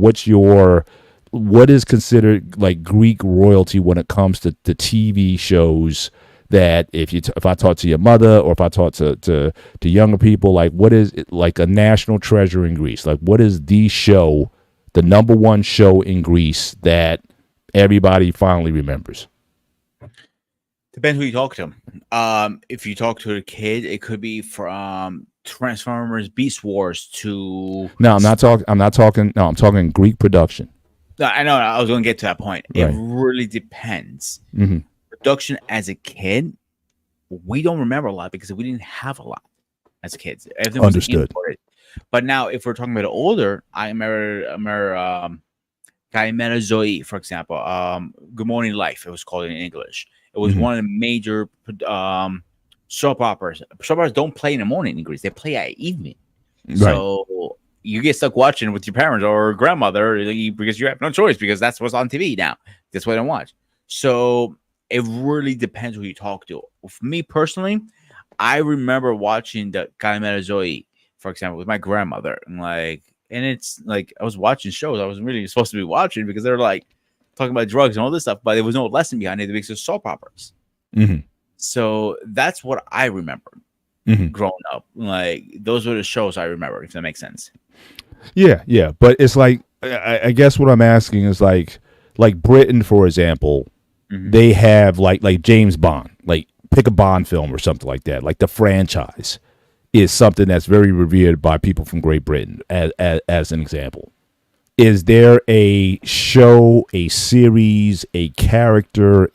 what is considered like Greek royalty when it comes to TV shows that if I talk to your mother or if I talk to younger people, like what is it, like a national treasure in Greece? Like what is the show, the number one show in Greece that everybody finally remembers? Depends who you talk to. If you talk to a kid, it could be from Transformers, Beast Wars to. No, I'm talking Greek production. No, I know. I was going to get to that point. Right. It really depends. Mm-hmm. Production as a kid, we don't remember a lot because we didn't have a lot as kids. Everything was imported. But now, if we're talking about older, I remember Kaimera Zoe, for example. Good Morning Life, it was called in English. It was one of the major soap operas. Soap operas don't play in the morning in Greece; they play at evening. Right. So you get stuck watching with your parents or grandmother because you have no choice, because that's what's on TV now. That's what I watch. So it really depends who you talk to. For me personally, I remember watching the Calimera Zoe, for example, with my grandmother, and it's like I was watching shows I wasn't really supposed to be watching because they're like talking about drugs and all this stuff, but there was no lesson behind it because it's soap operas. Mm-hmm. So that's what I remember growing up. Like those were the shows I remember, if that makes sense. Yeah. But it's like I guess what I'm asking is like Britain, for example, they have like James Bond, like pick a Bond film or something like that. Like the franchise is something that's very revered by people from Great Britain as an example. Is there a show, a series, a character,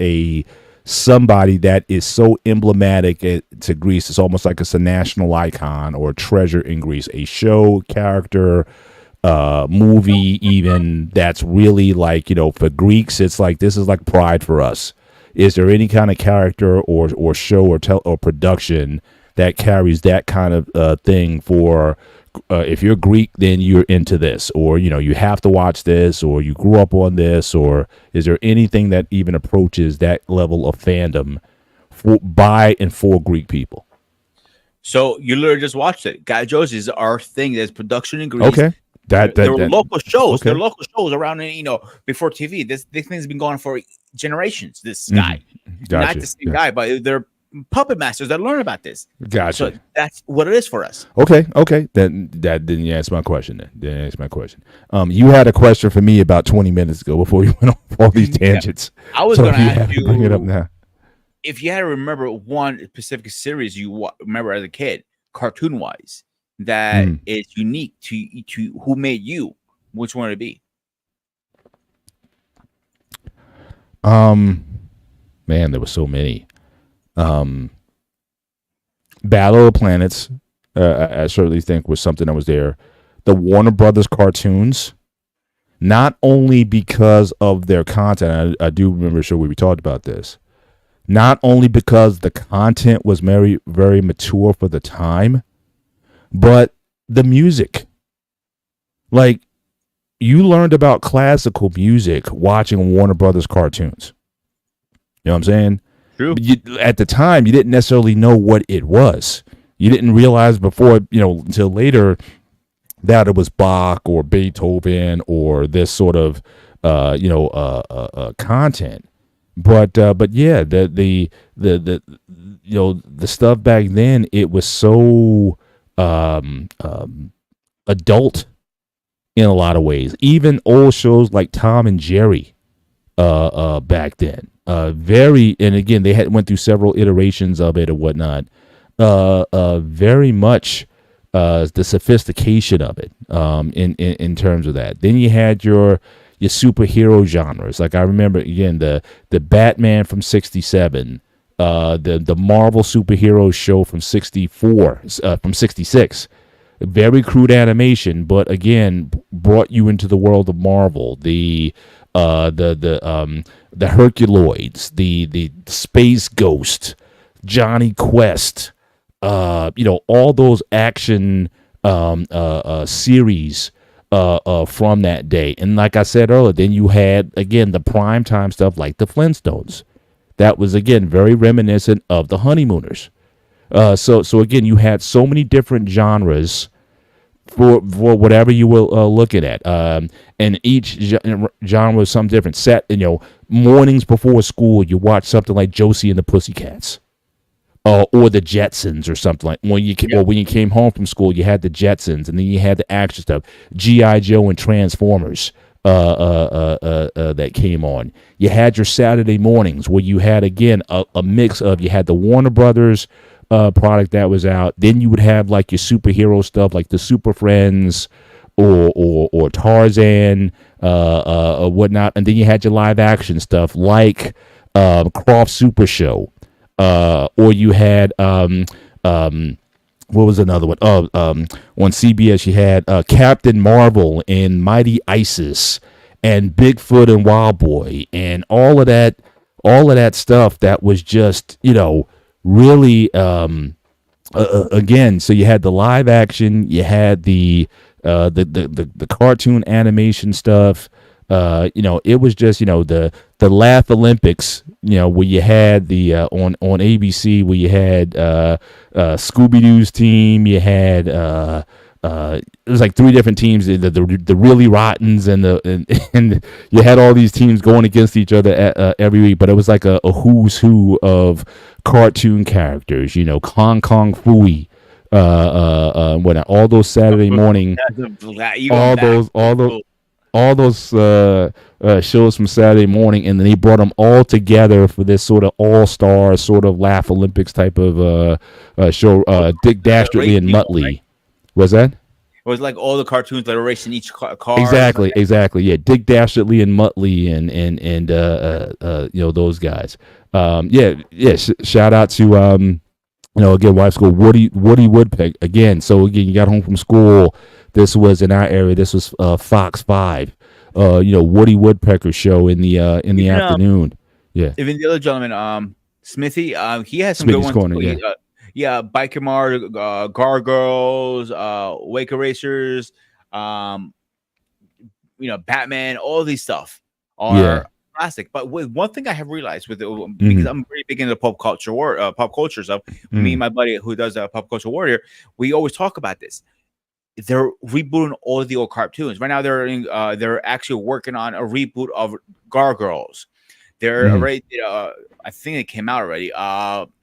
somebody that is so emblematic to Greece? It's almost like it's a national icon or a treasure in Greece. A show, character, movie, even that's really like, for Greeks, it's like this is like pride for us. Is there any kind of character or show or production that carries that kind of thing for? If you're Greek, then you're into this, or you have to watch this, or you grew up on this, or is there anything that even approaches that level of fandom by and for Greek people? So you literally just watched it. Guy Josie is our thing. There's production in Greece. Okay, there were local shows. Okay. There were local shows around, before TV. This thing's been going on for generations. This guy, Gotcha. not the same guy, but they're puppet masters that learn about this. Gotcha. So that's what it is for us. Okay. Then that didn't answer my question. You had a question for me about 20 minutes ago before you went off all these tangents. I was So going to you ask have to you, bring it up now. if you had to remember one specific series you remember as a kid, cartoon wise, that is unique to who made you, which one would it be? Man, there were so many. Battle of the Planets, I certainly think was something that was there. The Warner Brothers cartoons, not only because of their content, I do remember a show where we talked about this, not only because the content was very, very mature for the time, but the music. Like, you learned about classical music watching Warner Brothers cartoons. You know what I'm saying? True. At the time, you didn't necessarily know what it was. You didn't realize before, until later, that it was Bach or Beethoven or this sort of, content. But yeah, the stuff back then, it was so adult in a lot of ways. Even old shows like Tom and Jerry, back then. And again, they went through several iterations of it or whatnot. Very much the sophistication of it in terms of that. Then you had your superhero genres. Like I remember again the Batman from '67, the Marvel superhero show from '64, from '66. Very crude animation, but again brought you into the world of Marvel. The Herculoids, the Space Ghost, Johnny Quest, all those action series from that day. And like I said earlier, then you had again the primetime stuff like the Flintstones. That was again very reminiscent of the Honeymooners. So again, you had so many different genres for whatever you were looking at, and each genre was something different. Set, mornings before school, you watch something like Josie and the Pussycats, or the Jetsons, or something like when you came home from school, you had the Jetsons, and then you had the action stuff, G.I. Joe and Transformers. That came on. You had your Saturday mornings where you had again a mix of, you had the Warner Brothers product that was out. Then you would have like your superhero stuff like the Super Friends or Tarzan or whatnot, and then you had your live action stuff like Croft Super Show, or you had what was another one? On CBS you had Captain Marvel and Mighty Isis and Bigfoot and Wild Boy and all of that stuff that was just really again. So you had the live action, you had the cartoon animation stuff, It was just, the Laugh Olympics, where you had the on ABC, where you had Scooby Doo's team, you had it was like 3 different teams, the Really Rottens, and you had all these teams going against each other every week, but it was like a who's who of cartoon characters, Kong Kong Fooey, when all those Saturday morning, all those shows from Saturday morning, and then they brought them all together for this sort of all-star sort of Laugh Olympics type of show. Dick Dastardly and Muttley. Right? Was that? It was like all the cartoons that were racing each car. Exactly. Yeah, Dick Dastardly and Muttley and those guys. Shout out to again, wife school, Woody Woodpecker again. So again, you got home from school. This was in our area. This was Fox 5. Woody Woodpecker show in the afternoon. Yeah. Even the other gentleman, Smithy, he has some Smithy's good ones. Corner, Biker Mart, Gargoyles, Wake Racers, Batman. All these stuff are classic. But one thing I have realized because I'm very big into pop culture stuff. Me and my buddy who does Pop Culture Warrior, we always talk about this. They're rebooting all of the old cartoons right now. They're actually working on a reboot of Gargoyles. They're already. I think it came out already.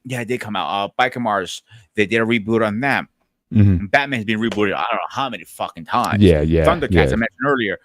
It did come out. Biker Mars. They did a reboot on them. Batman has been rebooted. I don't know how many fucking times. Thundercats I mentioned earlier.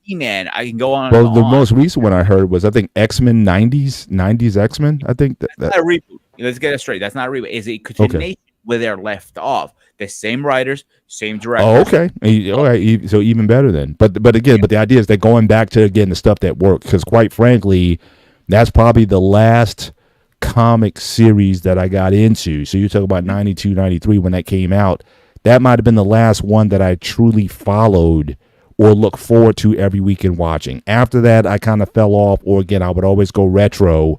He-Man. I can go on. Well, the most recent one I heard was, I think, X-Men 90s X-Men. I think that's not a reboot. Let's get it straight. That's not a reboot. It's a continuation where they're left off. The same writers, same directors. Oh, okay. All right. So even better then. But again, but the idea is they're going back to, again, the stuff that worked. Because quite frankly, that's probably the last comic series that I got into. So you talk about 92, 93 when that came out. That might have been the last one that I truly followed or look forward to every weekend watching. After that, I kind of fell off. Or again, I would always go retro,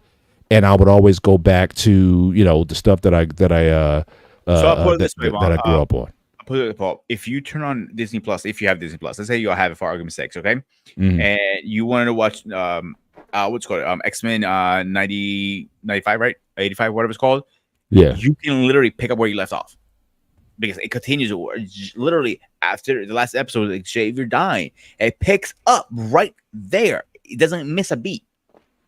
and I would always go back to the stuff that I I'll put it this way, that I grew up on. I'll put it up. If you turn on Disney Plus, if you have Disney Plus, let's say you have it for argument's sake, okay? And you wanted to watch what's called X-Men 90, 95, right? 85, whatever it's called. Yeah. You can literally pick up where you left off. Because it continues literally after the last episode, like Xavier dying. It picks up right there. It doesn't miss a beat.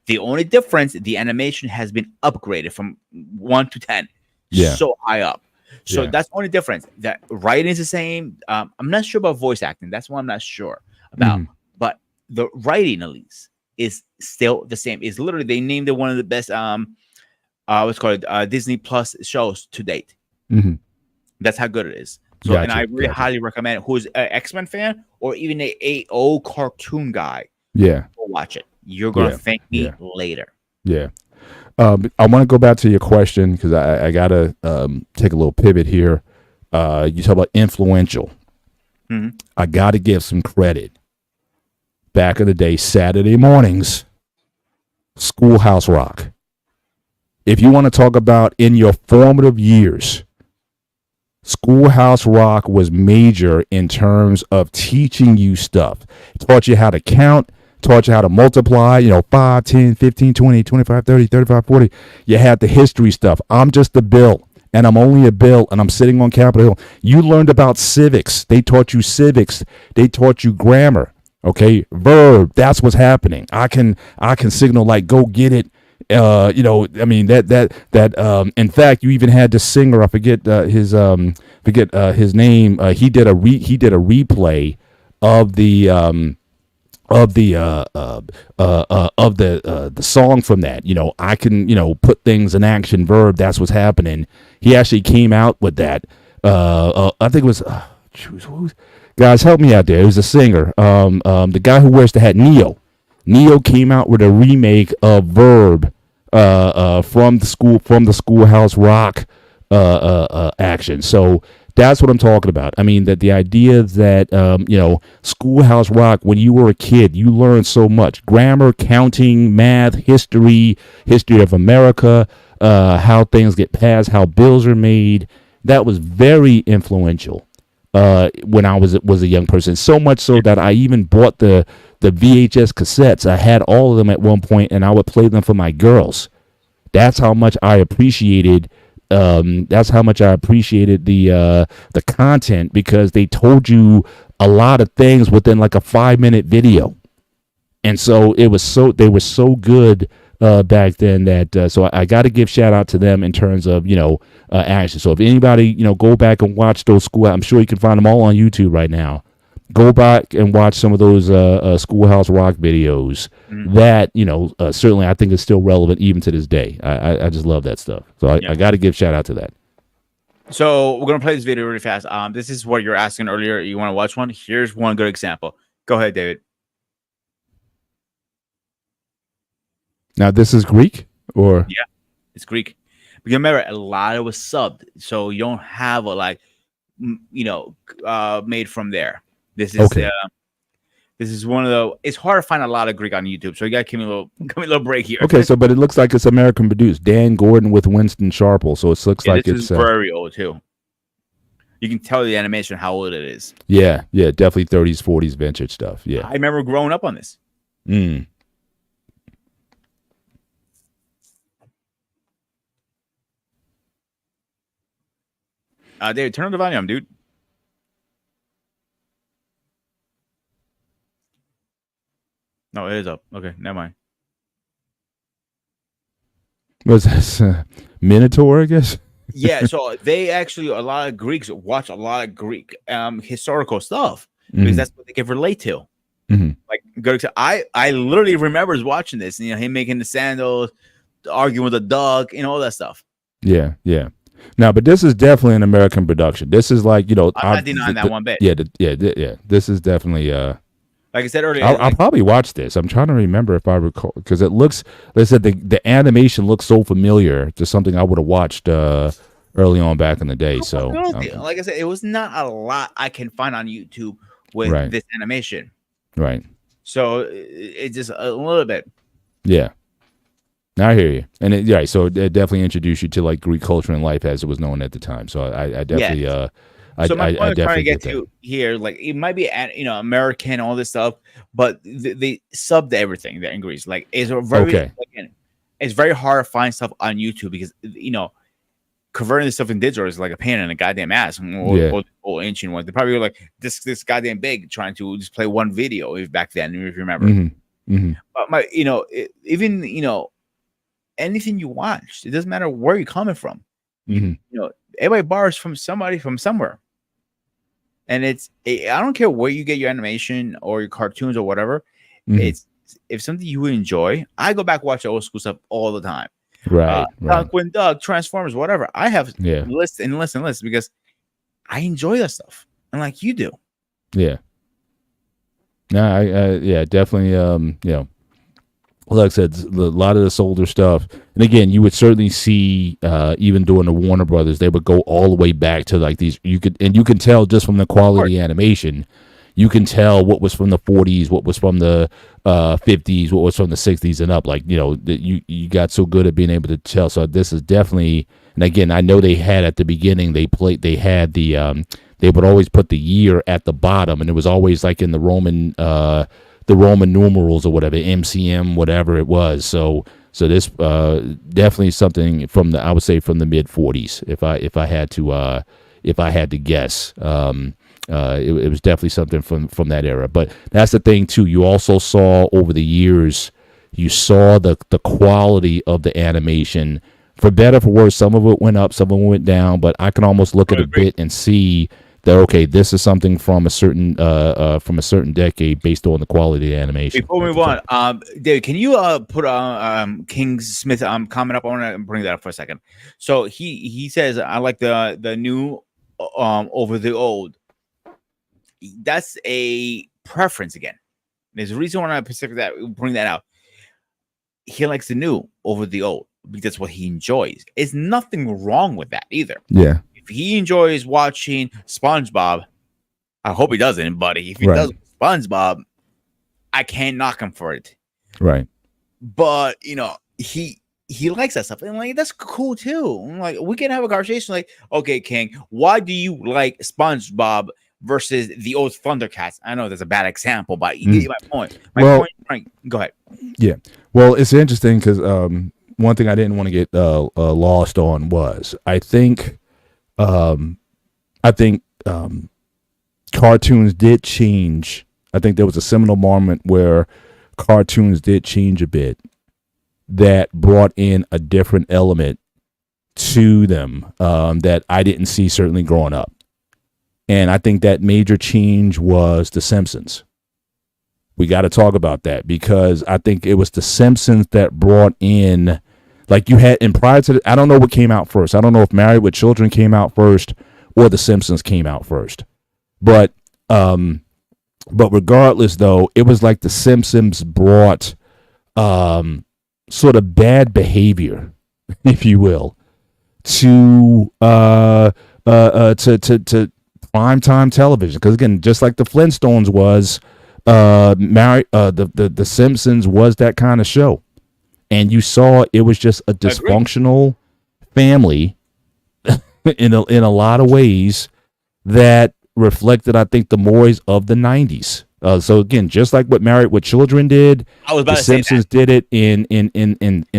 The only difference, the animation has been upgraded from 1 to 10. So high up. So that's the only difference. That writing is the same. I'm not sure about voice acting. That's what I'm not sure about. But the writing, at least, is still the same. It's literally, they named it one of the best what's called Disney Plus shows to date. That's how good it is. So, and I really highly recommend who's an X-Men fan or even a old cartoon guy. Go watch it. You're gonna thank me later. I want to go back to your question because I gotta take a little pivot here. You talk about influential. I gotta give some credit. Back in the day, Saturday mornings, Schoolhouse Rock. If you want to talk about in your formative years, Schoolhouse Rock was major in terms of teaching you stuff. It taught you how to count, taught you how to multiply, 5, 10, 15, 20, 25, 30, 35, 40. You had the history stuff. I'm just a Bill, and I'm only a Bill, and I'm sitting on Capitol Hill. You learned about civics. They taught you civics. They taught you grammar. Okay, verb. That's what's happening. I can signal like go get it. In fact, you even had the singer. I forget his name. He did a replay of the song from that. I can put things in action, verb. That's what's happening. He actually came out with that. I think it was. Guys, help me out there. It was a singer. The guy who wears the hat, Neo. Neo came out with a remake of Verb from the Schoolhouse Rock action. So that's what I'm talking about. I mean, that the idea that Schoolhouse Rock, when you were a kid, you learned so much: grammar, counting, math, history of America, how things get passed, how bills are made. That was very influential when I was a young person. So much so that I even bought the the VHS cassettes. I had all of them at one point, and I would play them for my girls. That's how much I appreciated. That's how much I appreciated the content, because they told you a lot of things within like a 5-minute video, and so they were so good back then that so I got to give shout out to them in terms of action. So if anybody go back and watch those I'm sure you can find them all on YouTube right now. Go back and watch some of those Schoolhouse Rock videos. That certainly I think is still relevant even to this day. I just love that stuff. So I got to give shout out to that. So we're gonna play this video really fast. This is what you're asking earlier. You want to watch one? Here's one good example. Go ahead, David. Now this is Greek, or It's Greek. But remember, a lot of it was subbed, so you don't have a made from there. This is Okay. This is one of the. It's hard to find a lot of Greek on YouTube, so you gotta give me a little break here. Okay, so but it looks like it's American produced. Dan Gordon with Winston Sharple, so it looks like this it's is very old too. You can tell the animation how old it is. yeah, definitely 30s, 40s vintage stuff. Yeah. I remember growing up on this. Mm. David, turn on the volume, dude. No, it is up. Okay, never mind. Was this Minotaur, I guess? Yeah, so they actually, a lot of Greeks watch a lot of Greek historical stuff because that's what they can relate to. Mhm. Like, I literally remember watching this, him making the sandals, arguing with a dog, all that stuff. Yeah. Now, but this is definitely an American production. This is like, I'm not denying that one bit. Yeah. This is definitely Like I said earlier, I'll probably watch this. I'm trying to remember if I recall, because it looks. They said the animation looks so familiar to something I would have watched early on back in the day. So, like I said, it was not a lot I can find on YouTube with Right. this animation. right, So it's just a little bit. yeah. Now I hear you, and so it definitely introduced you to like Greek culture and life as it was known at the time. So I definitely So my point I I'm trying to definitely get that. to here, like it might be American, all this stuff, but they subbed everything there in Greece. Like it's a very Okay. again, it's very hard to find stuff on YouTube because converting this stuff in digital is like a pain in the goddamn ass. Or ancient ones, they probably were like this goddamn big trying to just play one video back then, if you remember. Mhm. But even anything you watch, it doesn't matter where you're coming from. Mhm. Everybody borrows from somebody from somewhere. And I don't care where you get your animation or your cartoons or whatever. Mhm. It's if something you enjoy. I go back watch old school stuff all the time. Right. Quinn, Doug, Transformers, whatever. I have Yeah. lists and lists and lists because I enjoy that stuff, and like you do. Yeah. No, I definitely. Like I said, a lot of this older stuff, and again, you would certainly see, even during the Warner Brothers, they would go all the way back to like these. You can tell just from the quality animation, you can tell what was from the 40s, what was from the 50s, what was from the 60s and up. Like you got so good at being able to tell. So this is definitely, and again, I know they had at the beginning they had the they would always put the year at the bottom, and it was always like in the Roman numerals or whatever, MCM, whatever it was. So this definitely something from the, I would say from the mid 40s, if I had to guess. It was definitely something from that era. But that's the thing too. You also saw over the years, you saw the quality of the animation, for better for worse. Some of it went up, some of it went down. But I can almost look at a bit and see that, okay, this is something from a certain decade based on the quality of the animation. Before we move on, David, can you put King Smith comment up? I want to bring that up for a second. So he says, I like the new over the old. That's a preference again. There's a reason why I bring that out. He likes the new over the old because that's what he enjoys. There's nothing wrong with that either. Yeah. If he enjoys watching SpongeBob, I hope he doesn't, buddy. If he Right. does SpongeBob, I can't knock him for it. Right. But he likes that stuff, and like that's cool too. Like we can have a conversation, like, okay, King, why do you like SpongeBob versus the old Thundercats. I know that's a bad example, but you get my point. Right, go ahead. Yeah. Well, it's interesting because one thing I didn't want to get lost on was I think cartoons did change. I think there was a seminal moment where cartoons did change a bit that brought in a different element to them that I didn't see certainly growing up. And I think that major change was The Simpsons. We got to talk about that because I think it was The Simpsons that brought in, like you had, and prior to I don't know what came out first. I don't know if Married with Children came out first or The Simpsons came out first. But regardless, though, it was like The Simpsons brought sort of bad behavior, if you will, to primetime television. Because again, just like the Flintstones was, the Simpsons was that kind of show, and you saw it was just a dysfunctional family in a lot of ways that reflected, I think, the mores of the 90s. So again, just like what Married with Children did, The Simpsons did it in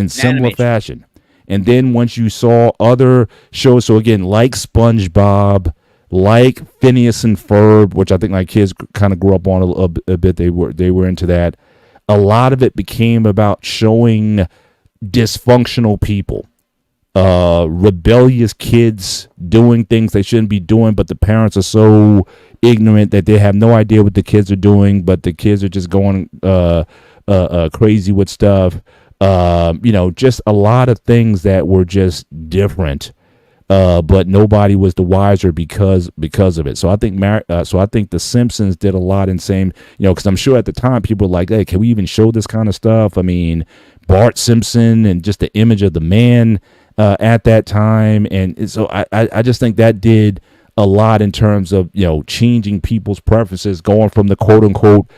similar fashion. And then once you saw other shows, so again, like SpongeBob, like Phineas and Ferb, which I think my kids kind of grew up on a bit. They were into that. A lot of it became about showing dysfunctional people, rebellious kids doing things they shouldn't be doing, but the parents are so ignorant that they have no idea what the kids are doing, but the kids are just going crazy with stuff. Just a lot of things that were just different, but nobody was the wiser because of it. So I think The Simpsons did a lot in same, because I'm sure at the time people were like, hey, can we even show this kind of stuff? I mean, Bart Simpson and just the image of the man at that time. And so I just think that did a lot in terms of, changing people's preferences, going from the quote unquote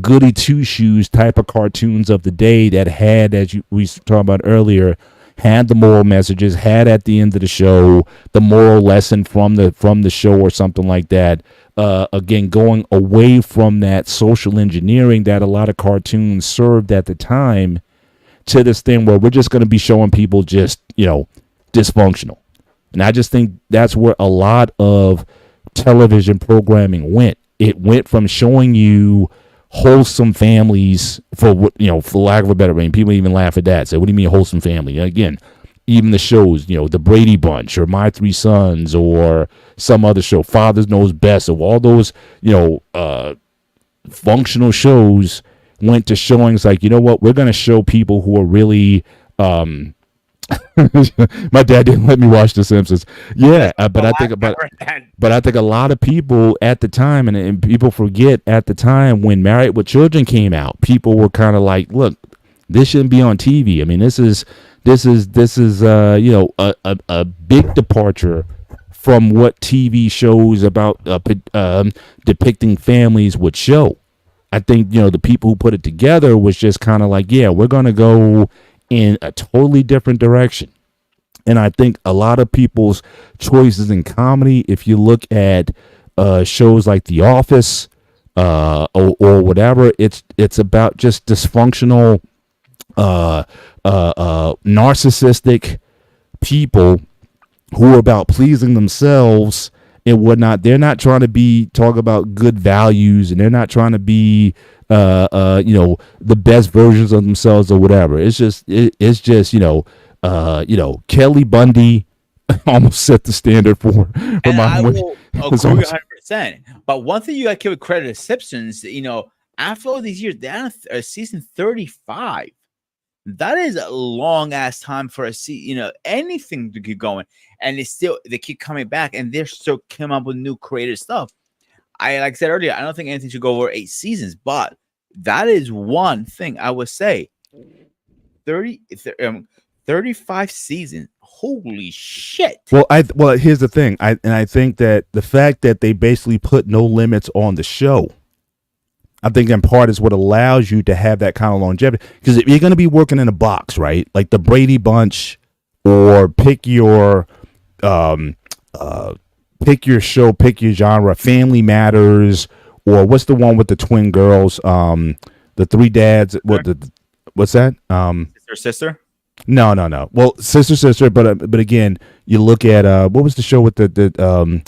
goody two shoes type of cartoons of the day that had, as we talked about earlier, had the moral messages, had at the end of the show the moral lesson from the show or something like that. Again, going away from that social engineering that a lot of cartoons served at the time to this thing where we're just going to be showing people just, dysfunctional. And I just think that's where a lot of television programming went. It went from showing you wholesome families, for lack of a better name. People even laugh at that. Say, what do you mean wholesome family? Again, even the shows, the Brady Bunch or My Three Sons or some other show, Father Knows Best, or all those, functional shows went to showings like, you know what, we're going to show people who are really, my dad didn't let me watch The Simpsons. Yeah, but I think a lot of people at the time, and people forget at the time when Married with Children came out, people were kind of like, look, this shouldn't be on TV. I mean, this is a big departure from what TV shows about depicting families would show. I think, the people who put it together was just kind of like, yeah, we're going to go in a totally different direction. And I think a lot of people's choices in comedy, if you look at shows like The Office or whatever, it's about just dysfunctional, narcissistic people who are about pleasing themselves and whatnot. They're not trying to talk about good values, and they're not trying to be the best versions of themselves or whatever. It's just Kelly Bundy almost set the standard for my. I will agree 100%. But one thing you got to give credit to Simpsons, after all these years, they're on season 35. That is a long ass time for anything to keep going, and they keep coming back, and they're still coming up with new creative stuff. Like I said earlier, I don't think anything should go over 8 seasons, but that is one thing I would say. 35 seasons. Holy shit. Well, here's the thing. I think that the fact that they basically put no limits on the show, I think in part is what allows you to have that kind of longevity. Because if you're going to be working in a box, right, like the Brady Bunch, or pick your pick your show, pick your genre. Family Matters, or what's the one with the twin girls? The three dads. What's that? Sister. No. Well, sister. But again, you look at what was the show with the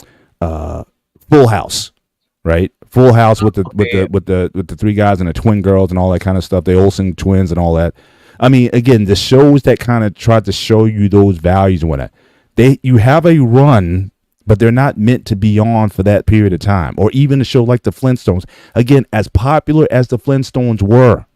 Full House, right? Full House with the three guys and the twin girls and all that kind of stuff. The Olsen twins and all that. I mean, again, the shows that kind of try to show you those values and whatnot. You have a run, but they're not meant to be on for that period of time. Or even a show like the Flintstones. Again, as popular as the Flintstones were,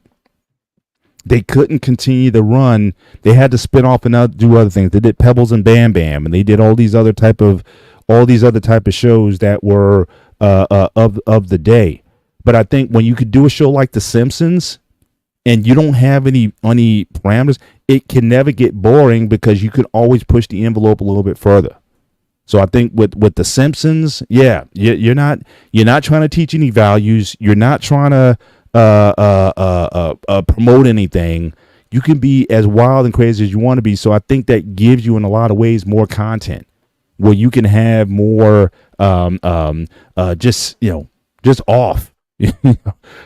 they couldn't continue the run. They had to spin off and do other things. They did Pebbles and Bam Bam, and they did all these other type of shows that were of the day. But I think when you could do a show like The Simpsons, and you don't have any parameters, it can never get boring because you can always push the envelope a little bit further. So I think with The Simpsons, yeah, you're not trying to teach any values. You're not trying to promote anything. You can be as wild and crazy as you want to be. So I think that gives you in a lot of ways more content where you can have more just off.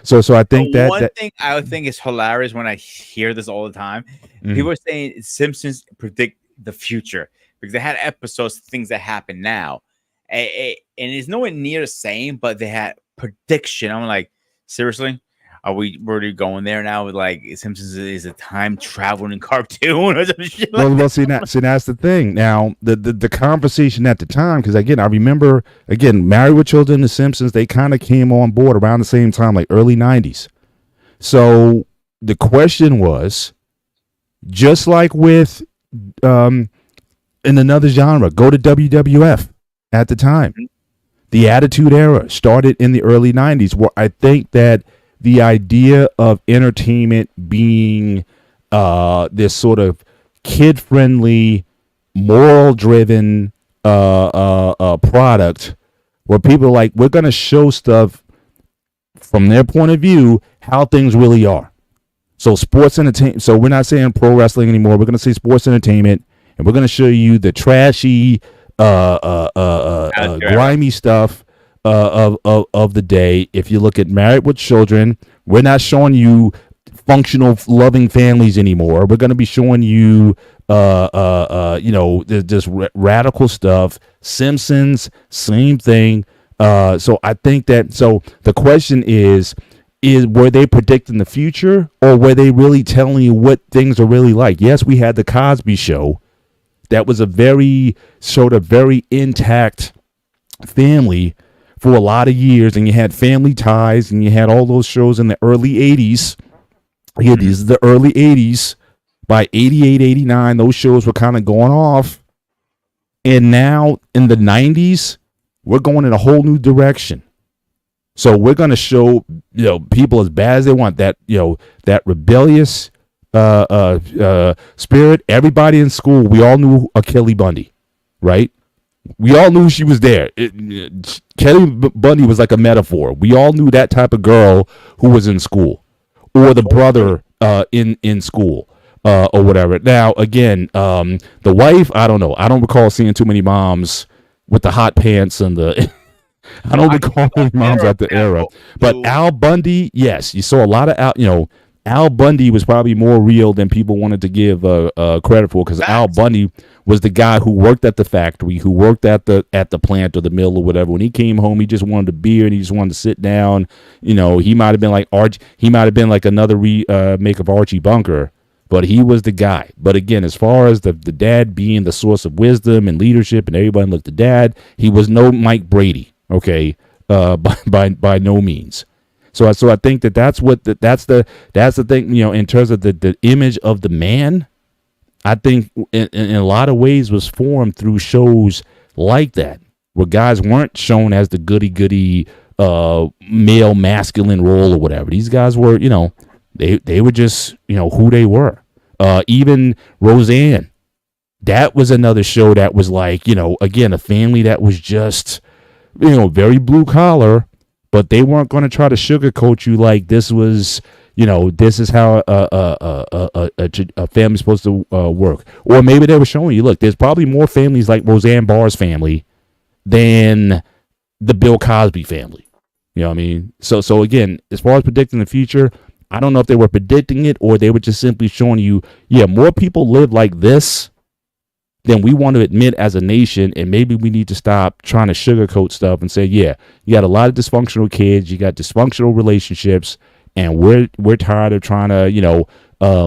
So I think one thing I would think is hilarious when I hear this all the time. People are saying Simpsons predict the future because they had episodes, things that happen now, and it's nowhere near the same, but they had prediction. I'm like, seriously, are we already going there now? With like Simpsons is a time traveling cartoon or some shit? Well, see, that's the thing. Now, the conversation at the time, because again, I remember Married with Children, The Simpsons, they kind of came on board around the same time, like early '90s. So the question was, just like with in another genre, go to WWF at the time. The Attitude Era started in the early '90s, where I think that the idea of entertainment being this sort of kid-friendly, moral-driven product, where people are like, we're going to show stuff from their point of view, how things really are. So sports entertainment. So we're not saying pro wrestling anymore. We're going to say sports entertainment, and we're going to show you the trashy, grimy stuff of the day. If you look at Married with Children, we're not showing you functional, loving families anymore. We're going to be showing you, this radical stuff. Simpsons, same thing. So I think that. So the question is were they predicting the future, or were they really telling you what things are really like? Yes, we had the Cosby Show. That was a very intact family for a lot of years, and you had Family Ties, and you had all those shows in the early 80s. Yeah, these are the early 80s. By 88, 89, those shows were kind of going off. And now in the 90s, we're going in a whole new direction. So we're going to show, people as bad as they want, that, that rebellious spirit. Everybody in school, we all knew Kelly Bundy, right? We all knew she was there. Kelly Bundy was like a metaphor. We all knew that type of girl who was in school, or the brother in school, or whatever. Now, again, the wife, I don't know. I don't recall seeing too many moms with the hot pants and the. I don't recall any moms at the era. But Al Bundy, yes, you saw a lot of Al Bundy was probably more real than people wanted to give credit for, because Al Bundy was the guy who worked at the factory, who worked at the plant or the mill or whatever. When he came home, he just wanted a beer and he just wanted to sit down. He might have been like Archie. He might have been like another remake of Archie Bunker, but he was the guy. But again, as far as the dad being the source of wisdom and leadership, and everybody looked at dad, he was no Mike Brady. Okay, by no means. So I think that's the thing, in terms of the image of the man. I think in a lot of ways was formed through shows like that, where guys weren't shown as the goody male masculine role or whatever. These guys were, they were just, who they were. Even Roseanne, that was another show that was like, again, a family that was just, very blue collar. But they weren't going to try to sugarcoat you like this was, this is how a family's supposed to work. Or maybe they were showing you, look, there's probably more families like Roseanne Barr's family than the Bill Cosby family. You know what I mean? So again, as far as predicting the future, I don't know if they were predicting it or they were just simply showing you, yeah, more people live like this than we want to admit as a nation, and maybe we need to stop trying to sugarcoat stuff and say, yeah, you got a lot of dysfunctional kids, you got dysfunctional relationships, and we're tired of trying to,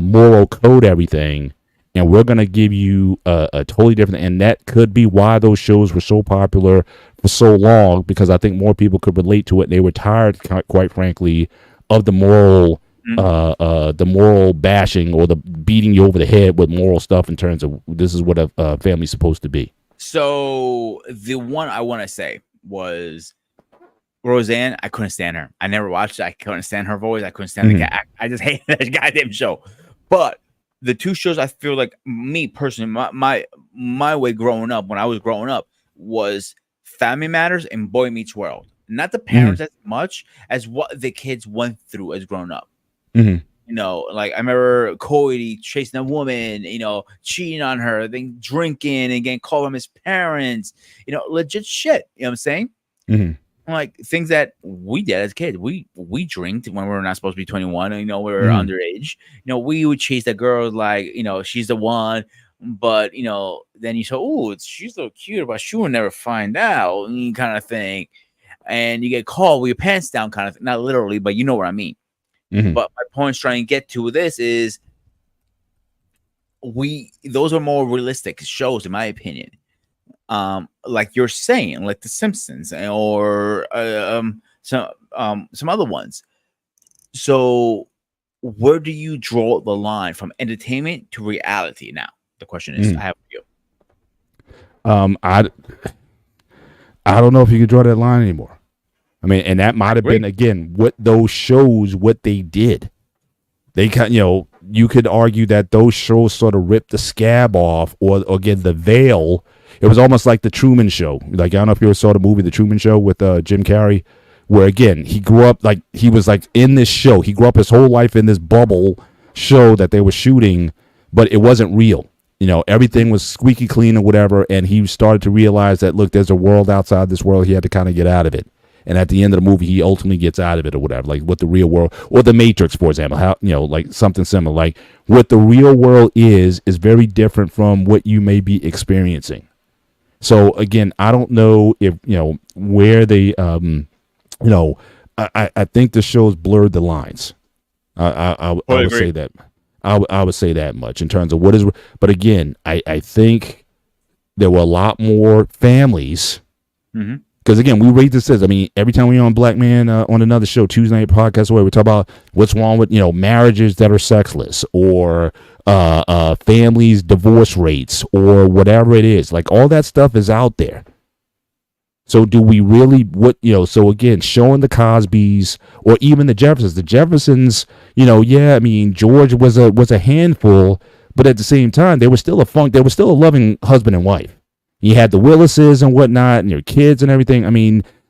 moral code everything, and we're going to give you a totally different, and that could be why those shows were so popular for so long, because I think more people could relate to it. They were tired, quite frankly, of the moral bashing or the beating you over the head with moral stuff in terms of this is what a family's supposed to be. So the one I want to say was Roseanne. I couldn't stand her. I never watched it. I couldn't stand her voice. I couldn't stand the guy. I just hated that goddamn show. But the two shows I feel like, me personally, my way growing up, when I was growing up, was Family Matters and Boy Meets World. Not the parents as much as what the kids went through as growing up. Like I remember Cody chasing a woman, cheating on her, then drinking and getting called from his parents, legit shit. You know what I'm saying? Like things that we did as kids. We drinked when we were not supposed to be 21. We were underage. We would chase that girl like, she's the one. But then you say, oh, she's so cute, but she will never find out, kind of thing. And you get called with your pants down, kind of thing. Not literally, but you know what I mean. But my point trying to get to this is those are more realistic shows, in my opinion. Like you're saying, like The Simpsons or some other ones. So where do you draw the line from entertainment to reality now? The question is, I have for you. I don't know if you can draw that line anymore. I mean, and that might have been, again, what those shows, what they did. They you could argue that those shows sort of ripped the scab off, or again, the veil. It was almost like the Truman Show. Like, I don't know if you ever saw the movie The Truman Show with Jim Carrey, where again, he grew up like he was like in this show. He grew up his whole life in this bubble show that they were shooting, but it wasn't real. Everything was squeaky clean or whatever, and he started to realize that, look, there's a world outside this world. He had to kind of get out of it. And at the end of the movie, he ultimately gets out of it or whatever, like what the real world, or The Matrix, for example, how, like something similar, like what the real world is very different from what you may be experiencing. So again, I don't know if, where they, I think the show's blurred the lines. I would say that. I would say that much in terms of what is, but again, I think there were a lot more families. Because again, we rate this as, every time we're on Black Man on another show, Tuesday night podcast, where we talk about what's wrong with, marriages that are sexless, or families' divorce rates, or whatever it is. Like, all that stuff is out there. So do we really, so again, showing the Cosbys or even the Jeffersons, George was a handful, but at the same time, they were still a loving husband and wife. You had the Willises and whatnot, and your kids and everything.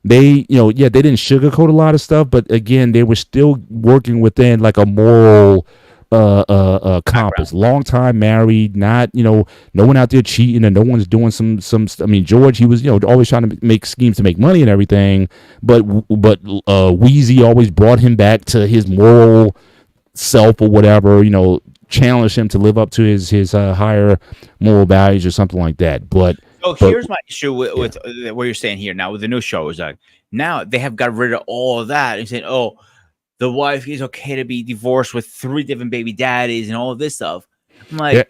They, they didn't sugarcoat a lot of stuff, but again, they were still working within like a moral compass. Long time married, not, no one out there cheating, and no one's doing some. George, he was, always trying to make schemes to make money and everything, but Wheezy always brought him back to his moral self or whatever, challenged him to live up to his higher moral values or something like that. But here's my issue with what you're saying here now with the new show is like, now they have got rid of all of that and said, oh, the wife is okay to be divorced with 3 different baby daddies and all of this stuff. I'm like,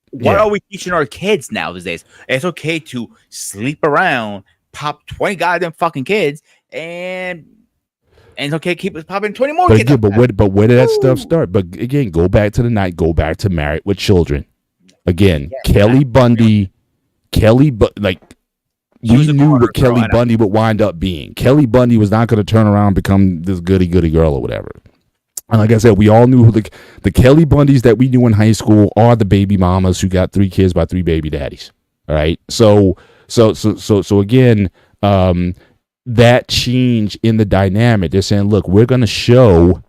what are we teaching our kids now these days? It's okay to sleep around, pop 20 goddamn fucking kids, and it's okay to keep popping 20 more kids. Again, but where did that stuff start? But again, go back to Married with Children. Again, Kelly Bundy, we knew what Kelly Bundy would wind up being. Kelly Bundy was not going to turn around and become this goody girl or whatever. And like I said, we all knew the Kelly Bundys that we knew in high school are the baby mamas who got 3 kids by 3 baby daddies. All right. So again, that change in the dynamic, they're saying, look, we're going to show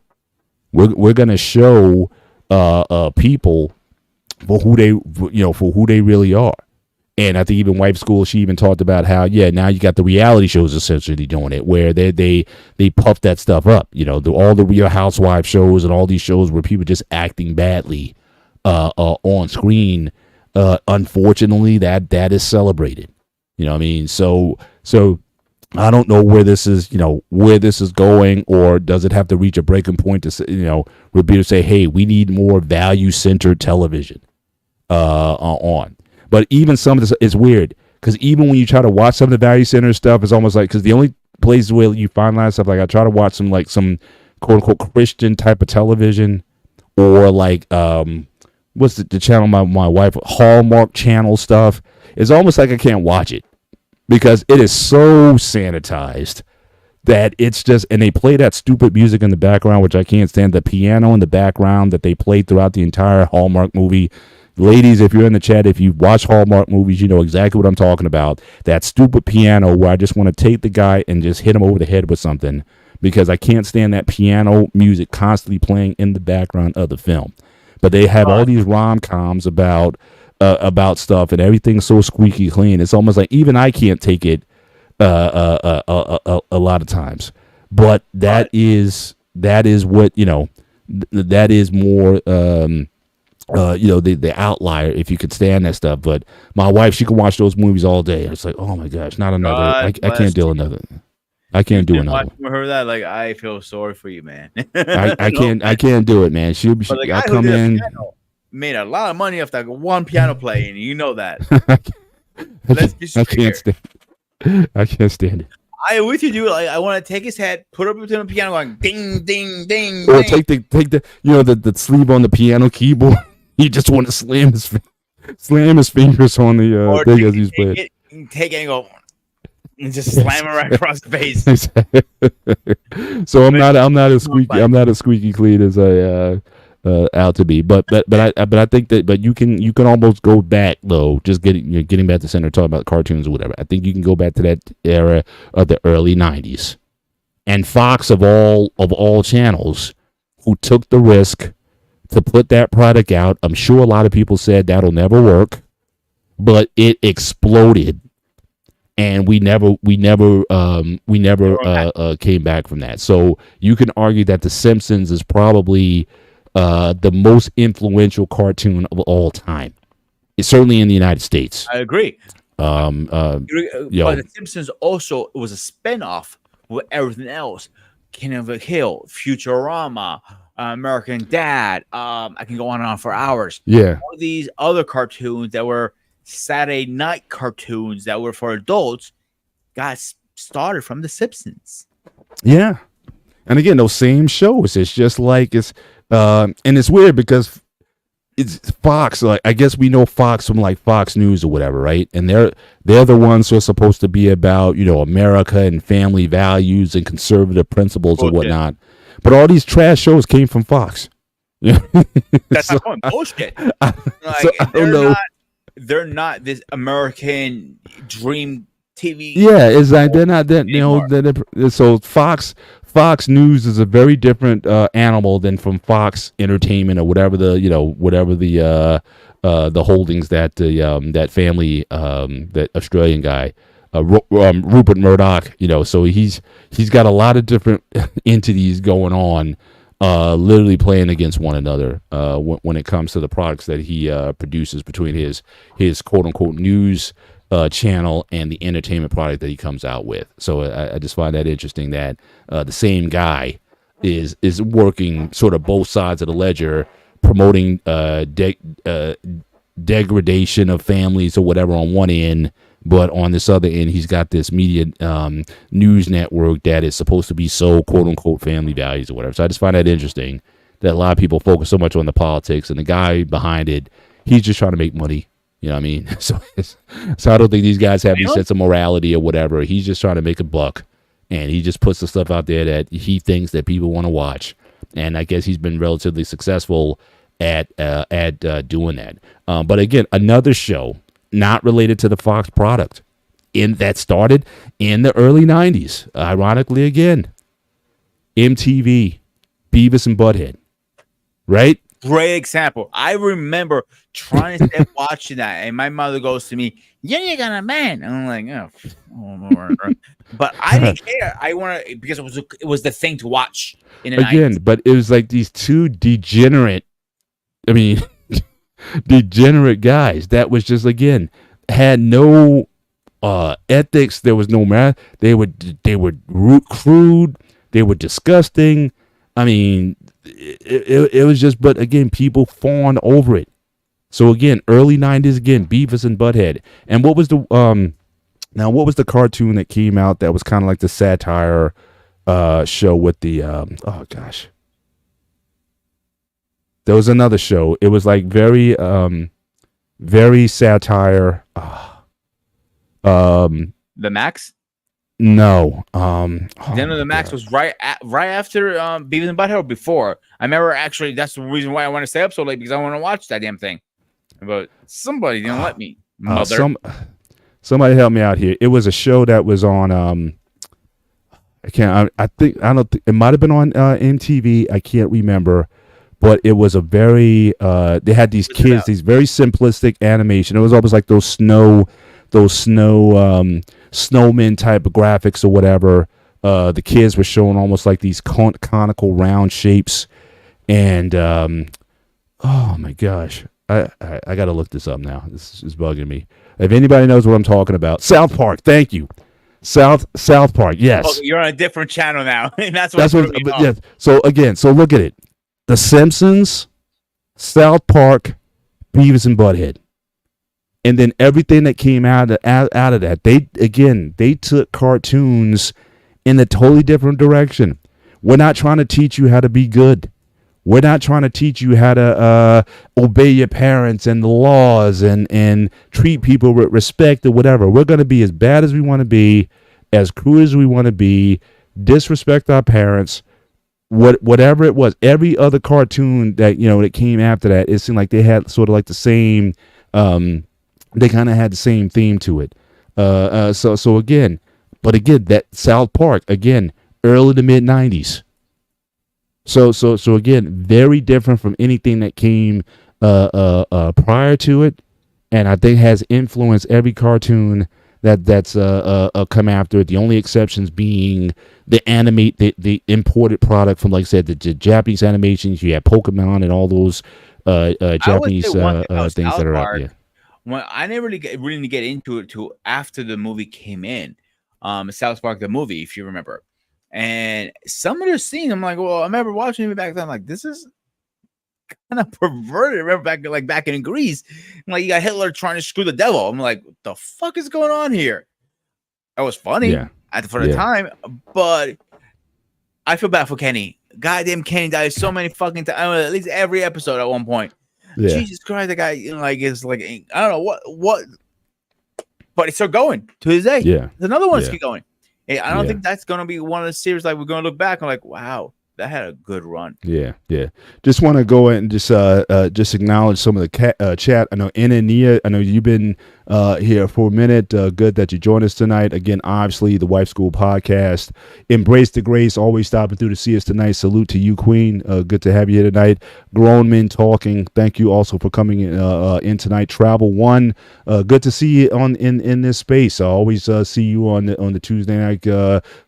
people for who they really are. And I think even Wife School, she even talked about how, now you got the reality shows essentially doing it, where they puff that stuff up. All the Real Housewives shows and all these shows where people just acting badly on screen. Unfortunately, that is celebrated. You know what I mean? So I don't know where this is going, or does it have to reach a breaking point to, Roberto say, hey, we need more value-centered television on. But even some of this is weird, because even when you try to watch some of the value-centered stuff, it's almost like, because the only places where you find a lot of stuff, like I try to watch some quote-unquote Christian type of television, or like, what's the channel my wife, Hallmark Channel stuff, it's almost like I can't watch it, because it is so sanitized that it's just, and they play that stupid music in the background, which I can't stand, the piano in the background that they played throughout the entire Hallmark movie. Ladies, if you're in the chat, if you watch Hallmark movies, you know exactly what I'm talking about. That stupid piano where I just want to take the guy and just hit him over the head with something, because I can't stand that piano music constantly playing in the background of the film. But they have all these rom-coms about stuff, and everything's so squeaky clean. It's almost like even I can't take it a lot of times. But that is what, that is more the outlier, if you could stand that stuff. But my wife, she can watch those movies all day. It's like, oh my gosh, not another. I can't do another. I can't do another. Heard that? Like, I feel sorry for you, man. I can't do it, man. I come in. Made a lot of money off that one piano playing. You know that. Let's be straight here. I can't stand it. I with you, dude. Like, I want to take his head, put it between the piano, going ding, ding, ding. Or ding. take the sleeve on the piano keyboard. You just want to slam his fingers on the thing as he's playing. Take it and go, and just slam it right across the face. So I'm not as squeaky clean as I out to be, but I think that you can almost go back, though, just getting back to center, talking about cartoons or whatever. I think you can go back to that era of the early 90s, and Fox of all channels, who took the risk to put that product out. I'm sure a lot of people said that'll never work, but it exploded, and we never came back from that. So you can argue that The Simpsons is probably the most influential cartoon of all time. It's certainly in the United States. I agree. But The Simpsons also was a spinoff with everything else. King of the Hill, Futurama, American Dad. I can go on and on for hours. Yeah. All these other cartoons that were Saturday night cartoons that were for adults got started from The Simpsons. Yeah. And again, those same shows. It's just like and it's weird because it's Fox. Like, I guess we know Fox from like Fox News or whatever, right? And they're the ones who are supposed to be about, America and family values and conservative principles and whatnot. But all these trash shows came from Fox. That's not bullshit. I don't know. They're not this American dream TV. Yeah, it's like they're not that. So Fox News is a very different animal than from Fox Entertainment or whatever the holdings that that family that Australian guy Rupert Murdoch, so he's got a lot of different entities going on, literally playing against one another when it comes to the products that he produces between his quote unquote news channel and the entertainment product that he comes out with. So I just find that interesting that the same guy is working sort of both sides of the ledger, promoting degradation of families or whatever on one end, but on this other end he's got this media news network that is supposed to be so quote unquote family values or whatever. So I just find that interesting that a lot of people focus so much on the politics, and the guy behind it, he's just trying to make money. You know what I mean? So I don't think these guys have any sense of morality or whatever. He's just trying to make a buck, and he just puts the stuff out there that he thinks that people want to watch. And I guess he's been relatively successful at doing that. But again, another show not related to the Fox product that started in the early 90s. Ironically, again, MTV, Beavis and Butthead, right? great example. I remember trying to start watching that, and my mother goes to me, "Yeah, you got a man." And I'm like, "Oh." But I didn't care. I want to because it was the thing to watch in the 90s. But it was like these two degenerate, degenerate guys that was just, again, had no ethics. There was no math. They were crude. They were disgusting. I mean, it was just, but again, people fawned over it. So again, early 90s, again, Beavis and Butthead. And what was the cartoon that came out that was kind of like the satire show with the oh gosh. There was another show. It was like very satire. The Max? No. The Max was right after Beavis and Butthead or before. I remember actually that's the reason why I want to stay up so late because I want to watch that damn thing. But somebody didn't let me. Mother. Somebody help me out here. It was a show that was on I don't think it might have been on MTV. I can't remember. But it was a very they had these kids, these very simplistic animation. It was almost like those snow snowmen type of graphics or whatever. The kids were showing almost like these conical round shapes, and oh my gosh, I gotta look this up now. This is bugging me. If anybody knows what I'm talking about, South Park. Thank you, South Park. Yes, oh, you're on a different channel now. That's what. Yeah. So look at it: The Simpsons, South Park, Beavis and Butthead. And then everything that came out of that, they took cartoons in a totally different direction. We're not trying to teach you how to be good. We're not trying to teach you how to obey your parents and the laws and treat people with respect or whatever. We're going to be as bad as we want to be, as cruel as we want to be, disrespect our parents, whatever it was. Every other cartoon that that came after that, it seemed like they had sort of like the same. They kind of had the same theme to it. So again, that South Park, again, early to mid 90s. So again, very different from anything that came prior to it, and I think has influenced every cartoon that's come after it. The only exceptions being the imported product from, like I said, the Japanese animations. You have Pokemon and all those Japanese things that are out there. When I never really get into it till after the movie came in, South Park the movie, if you remember, and some of the scenes, I'm like, well, I remember watching it back then. I'm like, this is kind of perverted. I remember back in Greece, like you got Hitler trying to screw the devil. I'm like, what the fuck is going on here? That was funny for the time, but I feel bad for Kenny. Goddamn, Kenny died so many fucking times. At least every episode at one point. Yeah. Jesus Christ, the guy is like I don't know what, but it's still going to his day. Yeah, there's another one that's keep going. Hey, I don't think that's gonna be one of the series like we're gonna look back and like, wow, that had a good run. Yeah. Just want to go and just acknowledge some of the chat. I know Anna and Nia. I know you've been here for a minute. Good that you joined us tonight. Again, obviously the Wife School Podcast. Embrace the Grace. Always stopping through to see us tonight. Salute to you, Queen. Good to have you here tonight. Grown Men Talking. Thank you also for coming in tonight. Travel One. Good to see you in this space. I always see you on the Tuesday night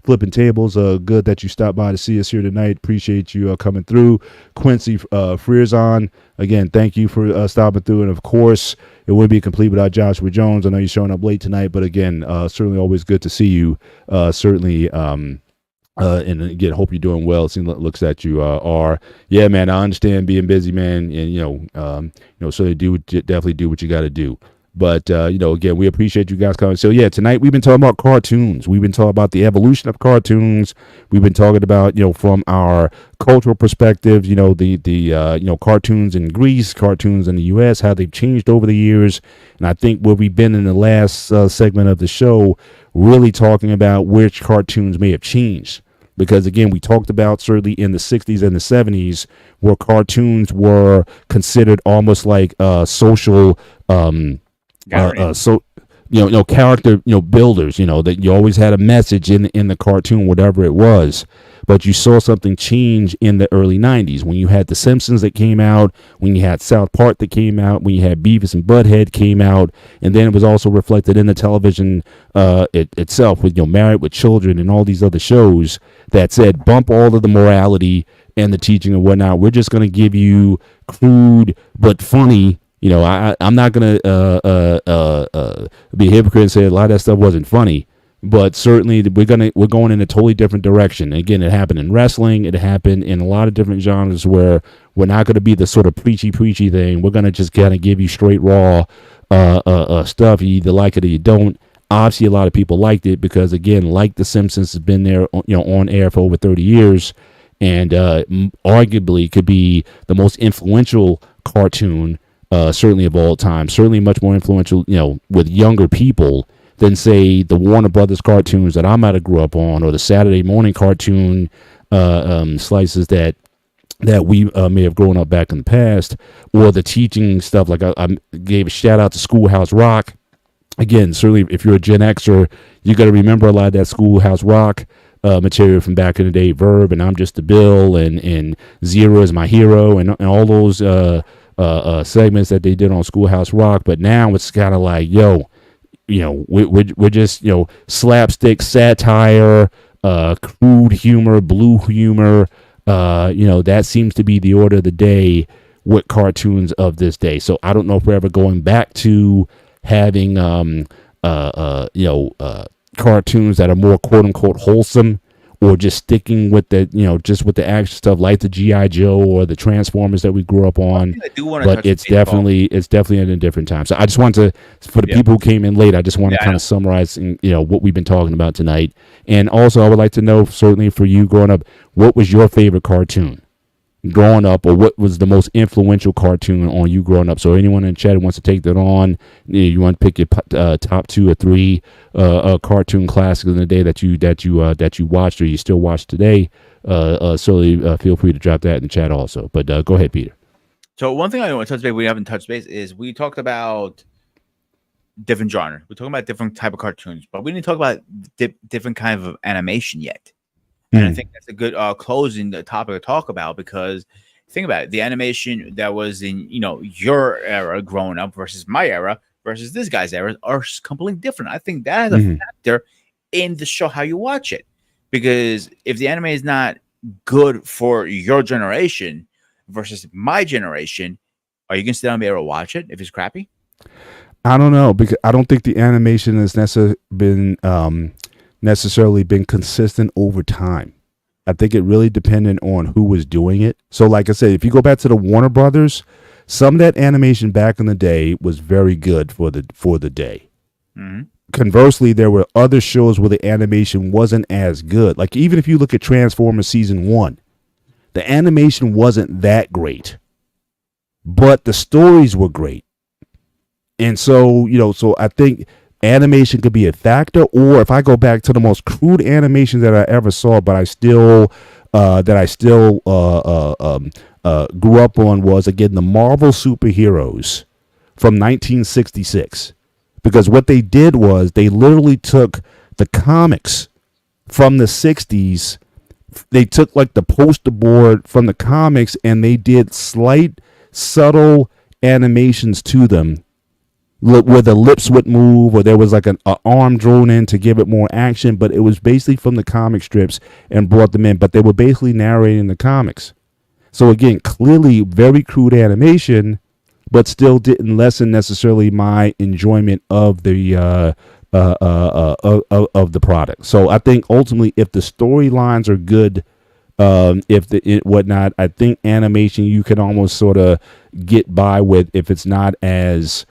flipping tables. Good that you stopped by to see us here tonight. Appreciate you coming through. Quincy Frierzon, again, thank you for stopping through. And of course, it wouldn't be complete without Joshua Jones. I know you're showing up late tonight, but again, certainly always good to see you. And again, hope you're doing well. It looks that you are. Yeah, man, I understand being busy, man, and so definitely do what you got to do. But, again, we appreciate you guys coming. So, yeah, tonight we've been talking about cartoons. We've been talking about the evolution of cartoons. We've been talking about, from our cultural perspective, the cartoons in Greece, cartoons in the U.S., how they've changed over the years. And I think where we've been in the last segment of the show, really talking about which cartoons may have changed. Because, again, we talked about certainly in the 60s and the 70s where cartoons were considered almost like social character, builders, that you always had a message in the cartoon, whatever it was. But you saw something change in the early 90s when you had The Simpsons that came out, when you had South Park that came out, when you had Beavis and Butthead came out, and then it was also reflected in the television itself with Married with Children and all these other shows that said bump all of the morality and the teaching and whatnot. We're just going to give you crude but funny. I'm not going to be a hypocrite and say a lot of that stuff wasn't funny. But certainly we're going in a totally different direction. Again, it happened in wrestling. It happened in a lot of different genres where we're not going to be the sort of preachy thing. We're going to just kind of give you straight raw stuff. You either like it or you don't. Obviously, a lot of people liked it because, again, like The Simpsons has been there, on air for over 30 years, and arguably could be the most influential cartoon, certainly of all time. Certainly much more influential, with younger people than, say, the Warner Brothers cartoons that I might have grew up on, or the Saturday morning cartoon slices that we may have grown up back in the past, or the teaching stuff. Like I gave a shout out to Schoolhouse Rock. Again, certainly if you're a Gen Xer, you got to remember a lot of that Schoolhouse Rock material from back in the day, Verb and I'm Just a Bill and Zero is My Hero and all those segments that they did on Schoolhouse Rock. But now it's kind of like, we're just, slapstick satire, crude humor, blue humor. That seems to be the order of the day with cartoons of this day. So I don't know if we're ever going back to having, cartoons that are more quote unquote wholesome, or just sticking with the, just with the action stuff like the G.I. Joe or the Transformers that we grew up on. But it's definitely in a different time. So I just want to, for the people who came in late, I just want to kind of summarize, what we've been talking about tonight. And also I would like to know, certainly for you growing up, what was your favorite cartoon growing up, or what was the most influential cartoon on you growing up? So anyone in the chat who wants to take that on, you want to pick your top 2 or 3 cartoon classics in the day that you watched or you still watch today, certainly feel free to drop that in the chat also. But go ahead, Peter. So one thing I want to touch base, we haven't touched base, is we talked about different genre. We're talking about different type of cartoons, but we didn't talk about different kind of animation yet. And I think that's a good closing topic to talk about, because think about it, the animation that was in your era growing up versus my era versus this guy's era are completely different. I think that is a factor in the show, how you watch it, because if the anime is not good for your generation versus my generation, are you gonna sit down and be able to watch it if it's crappy? I don't know, because I don't think the animation has necessarily been consistent over time. I think it really depended on who was doing it. So like I said, if you go back to the Warner Brothers, some of that animation back in the day was very good for the day. Conversely, there were other shows where the animation wasn't as good. Like even if you look at Transformers season 1, the animation wasn't that great, but the stories were great. And so, so I think animation could be a factor. Or if I go back to the most crude animation that I ever saw, but I still grew up on, was, again, the Marvel superheroes from 1966. Because what they did was they literally took the comics from the 60s. They took like the poster board from the comics and they did slight, subtle animations to them, where the lips would move, or there was like an arm drawn in to give it more action, but it was basically from the comic strips and brought them in, but they were basically narrating the comics. So again, clearly very crude animation, but still didn't lessen necessarily my enjoyment of the of the product. So I think ultimately, if the storylines are good, whatnot, I think animation you can almost sort of get by with if it's not as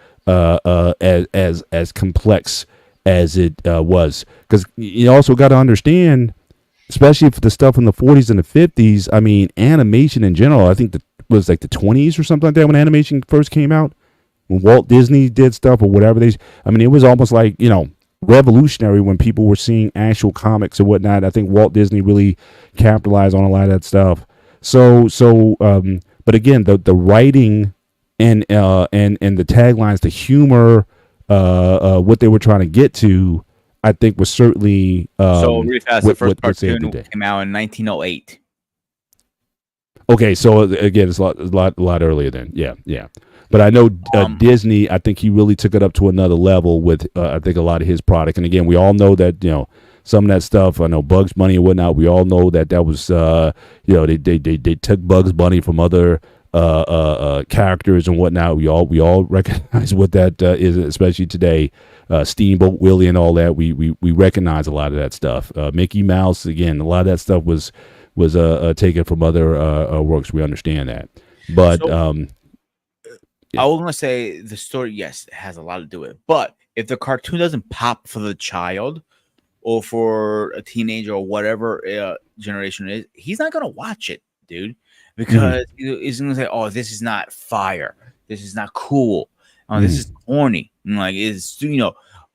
complex as it was. Because you also got to understand, especially for the stuff in the 40s and the 50s, I mean, animation in general, I think was like the 20s or something like that when animation first came out, when Walt Disney did stuff or whatever it was almost like, revolutionary when people were seeing actual comics and whatnot. I think Walt Disney really capitalized on a lot of that stuff. But again, the writing and the taglines, the humor, what they were trying to get to, I think was certainly So really fast, the first what's there cartoon today. came out in 1908. Okay, so again, it's a lot earlier then. Yeah. But I know Disney. I think he really took it up to another level with I think a lot of his product. And again, we all know that some of that stuff. I know Bugs Bunny and whatnot. We all know that was they took Bugs Bunny from other characters and whatnot. We all recognize what that is, especially today. Steamboat Willie and all that. We recognize a lot of that stuff. Mickey Mouse, again, a lot of that stuff was taken from other works. We understand that, but So- I was gonna say the story, yes, it has a lot to do with it. But if the cartoon doesn't pop for the child or for a teenager or whatever generation it is, he's not gonna watch it, dude, because he's gonna say, "Oh, this is not fire. This is not cool. Oh, this is corny." And like is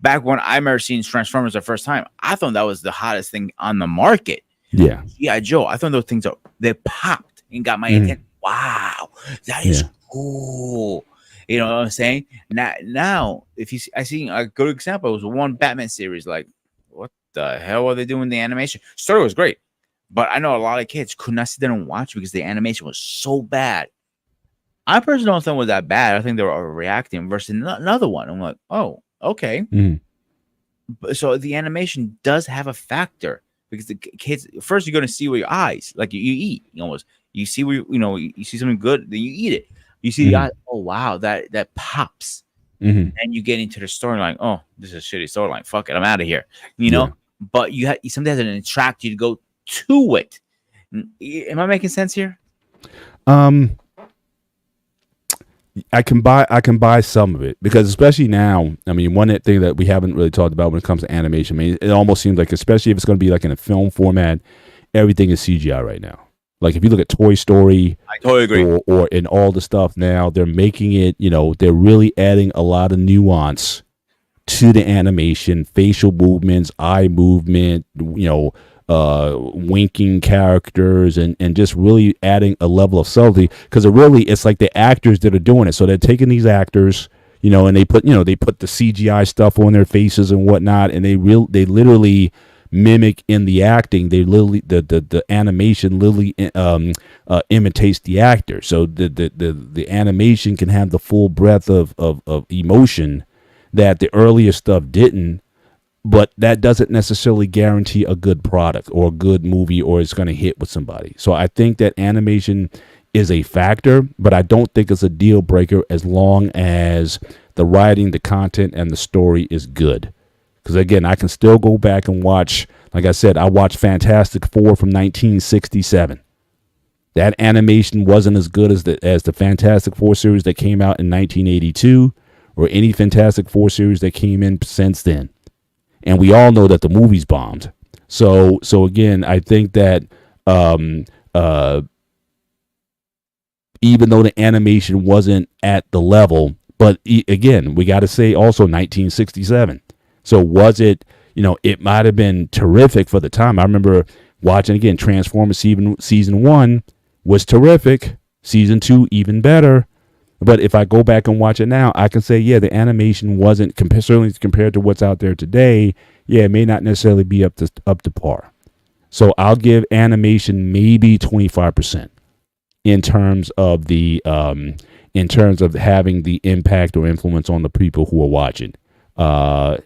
back when I remember seeing Transformers the first time, I thought that was the hottest thing on the market. yeah, Joe, I thought those things they popped and got my attention. Wow, that is cool. You know what I'm saying? Now, if you I see a good example was one Batman series. Like, what the hell are they doing? The animation story was great, but I know a lot of kids could not sit there and watch because the animation was so bad. I personally don't think it was that bad. I think they were overreacting versus another one. I'm like, oh, okay. But so the animation does have a factor because the kids first you're going to see with your eyes, like you eat. You see where you see something good, then you eat it. You see the eyes, oh wow, that pops. And you get into the storyline. Oh, this is a shitty storyline. Fuck it, I'm out of here. But you something has to attract you to go to it. Am I making sense here? I can buy some of it because especially now, I mean, one thing that we haven't really talked about when it comes to animation, I mean, it almost seems like, especially if it's going to be like in a film format, everything is CGI right now. Like if you look at Toy Story, I totally agree. or in all the stuff now, they're making it, they're really adding a lot of nuance to the animation, facial movements, eye movement, winking characters and just really adding a level of subtlety because it's like the actors that are doing it. So they're taking these actors, and they put the CGI stuff on their faces and whatnot, and they literally mimic in the acting. They literally the animation literally imitates the actor. So the animation can have the full breadth of emotion that the earlier stuff didn't. But that doesn't necessarily guarantee a good product or a good movie or it's going to hit with somebody. So I think that animation is a factor, but I don't think it's a deal breaker as long as the writing, the content, and the story is good. Because again, I can still go back and watch, like I said, I watched Fantastic Four from 1967. That animation wasn't as good as the Fantastic Four series that came out in 1982 or any Fantastic Four series that came in since then. And we all know that the movie's bombed. So again, I think that even though the animation wasn't at the level, but again, we got to say also 1967. So was it, it might have been terrific for the time. I remember watching again, Transformers season 1 was terrific. Season 2 even better. But if I go back and watch it now, I can say, yeah, the animation wasn't certainly compared to what's out there today. Yeah, it may not necessarily be up to par. So I'll give animation maybe 25% in terms of having the impact or influence on the people who are watching.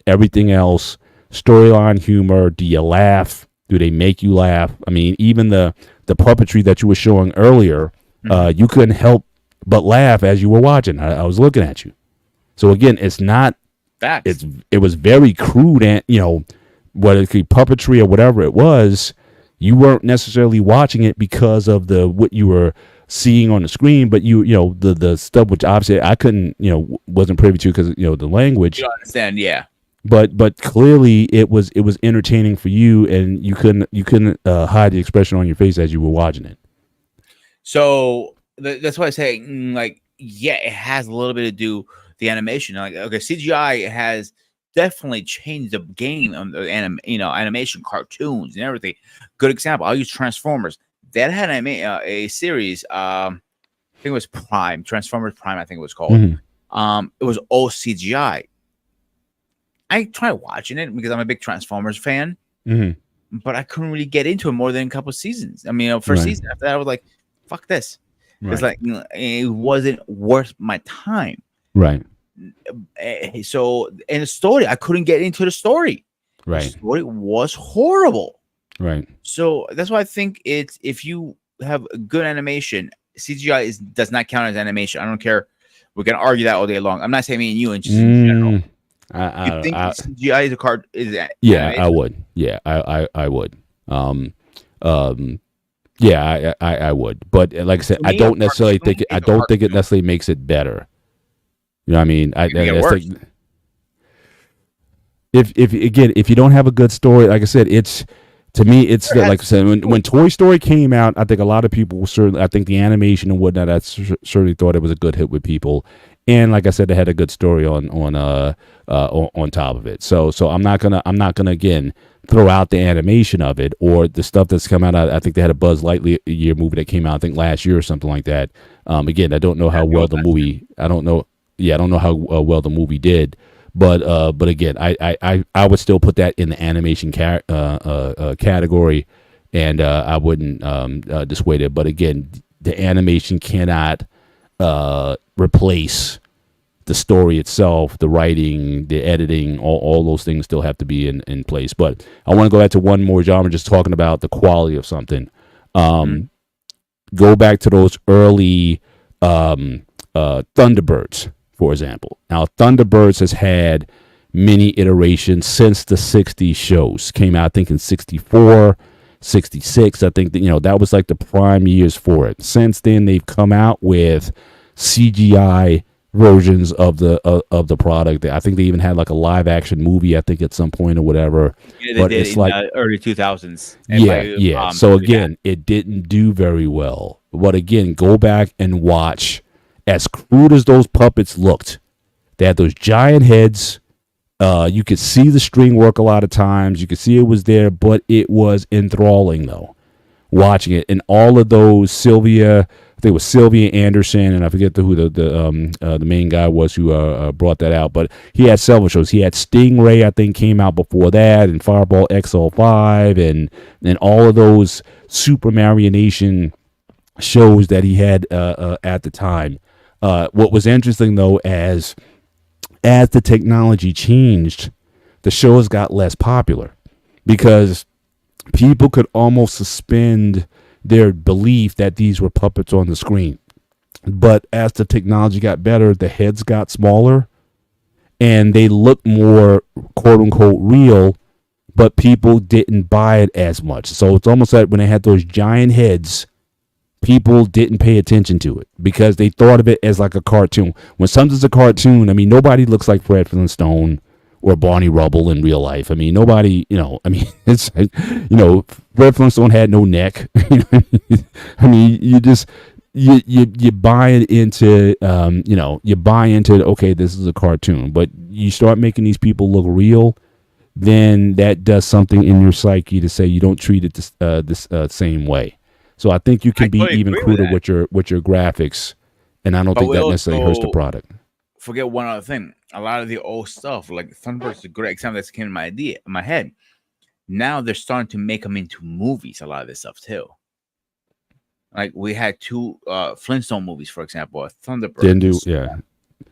Everything else, storyline, humor. Do you laugh? Do they make you laugh? I mean, even the puppetry that you were showing earlier, you couldn't help but laugh as you were watching. I was looking at you. So again, it's not Facts. It was very crude and whether it could be puppetry or whatever it was, you weren't necessarily watching it because of what you were seeing on the screen, but the stuff which obviously I couldn't wasn't privy to because the language. You don't understand, yeah. But clearly it was entertaining for you, and you couldn't hide the expression on your face as you were watching it. So that's why I say, yeah, it has a little bit to do the animation. Like, okay, CGI has definitely changed the game of the animation, cartoons, and everything. Good example, I'll use Transformers. That had a series. I think it was Prime, Transformers Prime. I think it was called. It was all CGI. I tried watching it because I'm a big Transformers fan, Mhm. but I couldn't really get into it more than a couple seasons. I mean, first Right. season after that, I was like, "Fuck this." It's Right. like it wasn't worth my time. Right. So, in the story, I couldn't get into the story. The Right. story was horrible. Right. So that's why I think it's if you have good animation, CGI does not count as animation. I don't care. We're gonna argue that all day long. I'm not saying me and you, and just in general. Mm, You think I, CGI is a card? yeah, animation? I would. Yeah, I would. Yeah, I would. But like I said, For I me, don't a necessarily think cartoon it. I is a don't think it cartoon. necessarily makes it better. You know what I mean? It can get that's worse. like- if you don't have a good story, like I said, it's to me, it's Sure, like I said, when Toy Story came out, I think a lot of people were certainly, I think the animation and whatnot, I certainly thought it was a good hit with people, and like I said, they had a good story on top of it. So I'm not gonna again throw out the animation of it or the stuff that's come out. I think they had a Buzz Lightyear movie that came out, I think last year or something like that. Again, I don't know how well the movie. I don't know how well the movie did. But again, I would still put that in the animation category, and I wouldn't dissuade it. But again, the animation cannot replace the story itself, the writing, the editing, all those things still have to be in place. But I want to go back to one more genre, just talking about the quality of something. Go back to those early Thunderbirds, for example. Now, Thunderbirds has had many iterations since the 60s shows. Came out, I think, in 64, 66. I think that, that was like the prime years for it. Since then, they've come out with CGI versions of the product. I think they even had like a live action movie, I think, at some point or whatever. Yeah, they But did it's in like early 2000s. yeah. So again, it didn't do very well. But again, go back and watch. As crude as those puppets looked, they had those giant heads. You could see the string work a lot of times. You could see it was there, but it was enthralling though. Watching it, and all of those I think it was Sylvia Anderson, and I forget who the main guy was who brought that out. But he had several shows. He had Stingray, I think, came out before that, and Fireball XL5, and all of those Super Marionation shows that he had at the time. What was interesting though, as the technology changed, the shows got less popular because people could almost suspend their belief that these were puppets on the screen. But as the technology got better, the heads got smaller and they looked more quote unquote real, but people didn't buy it as much. So it's almost like when they had those giant heads, people didn't pay attention to it because they thought of it as like a cartoon. When something's a cartoon, I mean, nobody looks like Fred Flintstone or Barney Rubble in real life. I mean, nobody, it's, Fred Flintstone had no neck. I mean, you buy it into, okay, this is a cartoon, but you start making these people look real, then that does something in your psyche to say you don't treat it this same way. So I think you can be totally even agree cruder with with your graphics, and I don't But think we that necessarily hurts the also product. forget one other thing. A lot of the old stuff, like Thunderbirds, is a great example that came in my head. Now they're starting to make them into movies. A lot of this stuff too. Like we had two Flintstone movies, for example, Thunderbirds.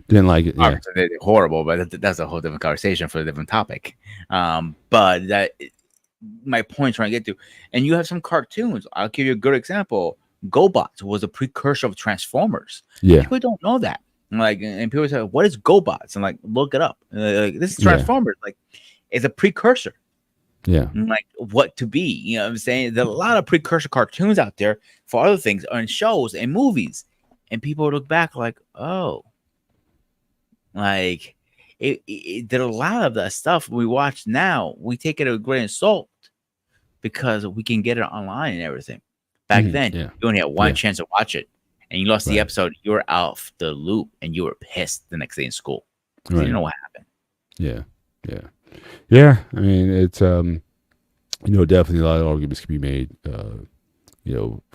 Didn't like it. Yeah. Obviously, they're horrible, but that's a whole different conversation for a different topic. But my point trying to get to, and you have some cartoons. I'll give you a good example. GoBots was a precursor of Transformers. Yeah. People don't know that. And people say, "What is GoBots?" And look it up. Like this is Yeah. Transformers. Like it's a precursor. Yeah. Like what to be. You know what I'm saying? There's a lot of precursor cartoons out there for other things and shows and movies, and people look back like, oh, like there are a lot of that stuff we watch now. We take it with a grain of salt because we can get it online and everything. Back then, yeah. you only had one Yeah. chance to watch it, and you lost the Right. episode. You were off the loop, and you were pissed the next day in school. 'Cause You Right. didn't know what happened. Yeah. I mean, it's definitely a lot of arguments can be made.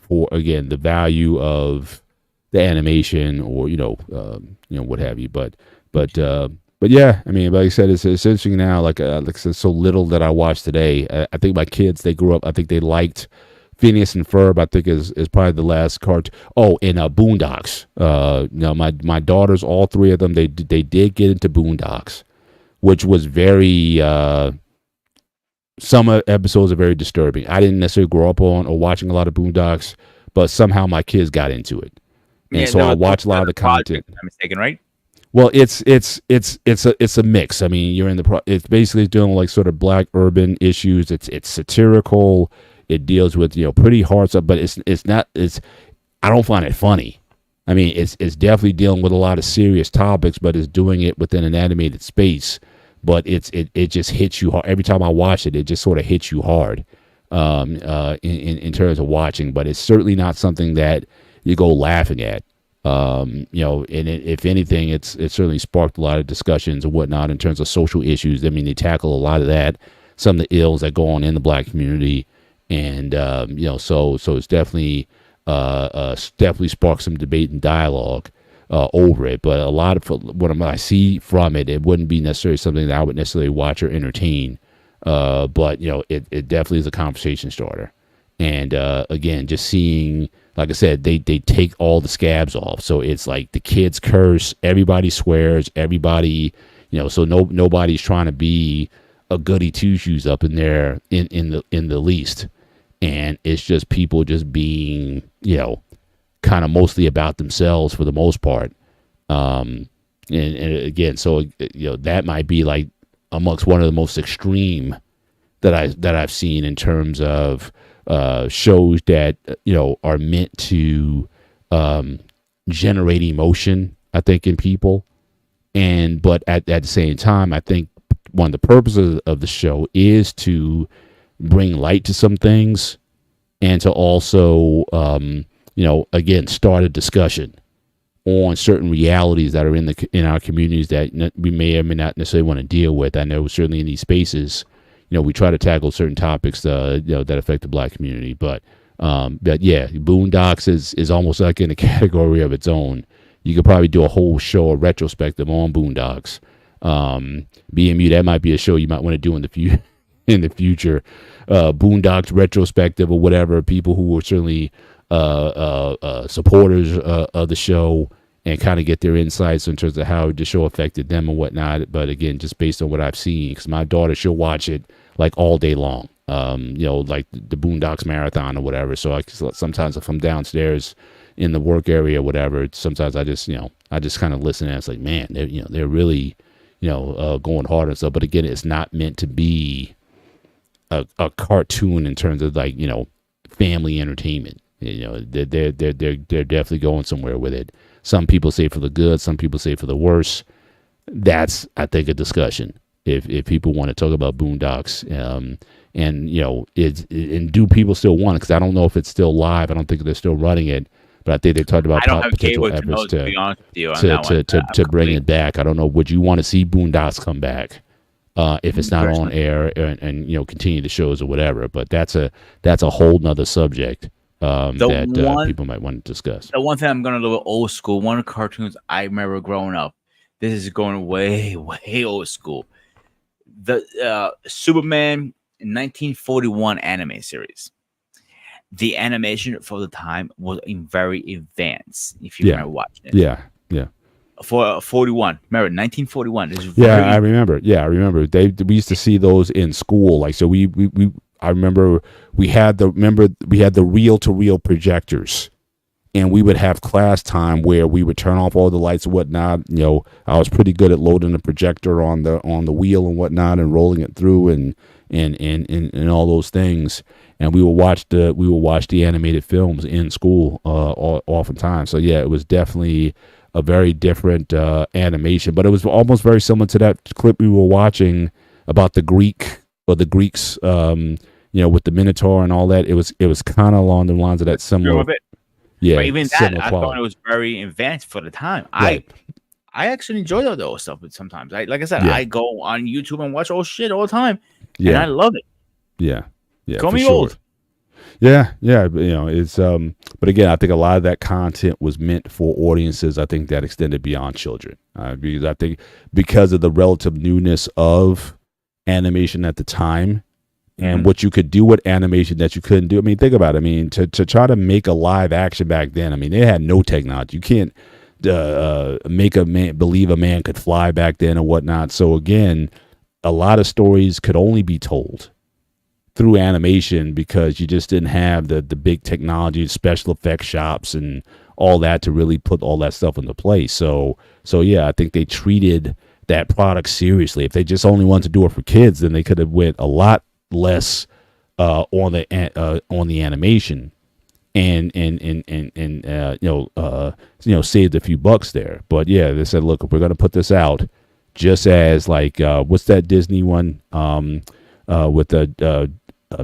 For again the value of the animation or what have you. But But yeah, I mean, like I said, it's interesting now. Like I said, so little that I watched today. I think my kids, they grew up. I think they liked Phineas and Ferb. I think is probably the last cartoon. Oh, and Boondocks. My daughters, all three of them, they did get into Boondocks, which was very. Some episodes are very disturbing. I didn't necessarily grow up on or watching a lot of Boondocks, but somehow my kids got into it, and so I watch a lot of the content. I'm mistaken, right? Well, it's a mix. I mean, you're in the it's basically dealing with like sort of black urban issues. It's satirical. It deals with pretty hard stuff, but it's not. I don't find it funny. I mean, it's definitely dealing with a lot of serious topics, but it's doing it within an animated space. But it just hits you hard every time I watch it. It just sort of hits you hard, in terms of watching. But it's certainly not something that you go laughing at. And if anything, it's certainly sparked a lot of discussions and whatnot in terms of social issues. I mean, they tackle a lot of that, some of the ills that go on in the black community, and so it's definitely sparked some debate and dialogue over it. But a lot of what I see from it, it wouldn't be necessarily something that I would necessarily watch or entertain. But it definitely is a conversation starter. And again, just seeing, like I said, they take all the scabs off. So it's like the kids curse, everybody swears, everybody, so nobody's trying to be a goody two shoes up in there in the least. And it's just people just being, kind of mostly about themselves for the most part. And again, so that might be like amongst one of the most extreme that I've seen in terms of shows that are meant to generate emotion, I think, in people. But at the same time, I think one of the purposes of the show is to bring light to some things, and to also again, start a discussion on certain realities that are in our communities that we may or may not necessarily want to deal with. I know certainly in these spaces, we try to tackle certain topics, that affect the black community. But yeah, Boondocks is almost like in a category of its own. You could probably do a whole show, a retrospective on Boondocks. BMU, that might be a show you might want to do in the future. Boondocks retrospective or whatever. People who were certainly supporters of the show, and kind of get their insights in terms of how the show affected them and whatnot. But again, just based on what I've seen, because my daughter, she'll watch it like all day long, like the Boondocks marathon or whatever. So sometimes if I'm downstairs in the work area or whatever, sometimes I just kind of listen, and it's like, man, they're really, going hard and stuff. But again, it's not meant to be a cartoon in terms of like, family entertainment. They're definitely going somewhere with it. Some people say for the good, some people say for the worse. That's, I think, a discussion. If people want to talk about Boondocks, and do people still want it? Because I don't know if it's still live. I don't think they're still running it, but I think they talked about potential efforts to bring it back. I don't know. Would you want to see Boondocks come back if it's not on air and continue the shows or whatever? But that's a whole nother subject. People might want to discuss. The one thing I'm going to go old school, one of the cartoons I remember growing up, this is going way, way old school. The Superman 1941 anime series. The animation for the time was very advanced, if you remember watching it. Yeah. For 41, remember 1941. I remember. Yeah, I remember. We used to see those in school. Like, so I remember we had the reel-to-reel projectors, and we would have class time where we would turn off all the lights and whatnot. I was pretty good at loading the projector on the wheel and whatnot, and rolling it through and all those things. And we would watch the animated films in school oftentimes. So yeah, it was definitely a very different animation, but it was almost very similar to that clip we were watching about the Greeks, with the Minotaur and all that. It was kind of along the lines of that similar. Yeah, but even that, I thought it was very advanced for the time. Right. I actually enjoy all those stuff, but sometimes, like I said, I go on YouTube and watch old shit all the time, and I love it. Yeah. Call me old. Yeah, yeah, but, it's but again, I think a lot of that content was meant for audiences. I think that extended beyond children, because I think because of the relative newness of animation at the time and what you could do with animation that you couldn't do. I mean, think about it. I mean, to try to make a live action back then, I mean, they had no technology. You can't make a man believe a man could fly back then or whatnot. So again, a lot of stories could only be told through animation because you just didn't have the big technology, special effects shops, and all that to really put all that stuff into place. So yeah, I think they treated that product seriously. If they just only wanted to do it for kids, then they could have went a lot less on the animation and saved a few bucks there. But yeah, they said, look, we're going to put this out just as like what's that Disney one with the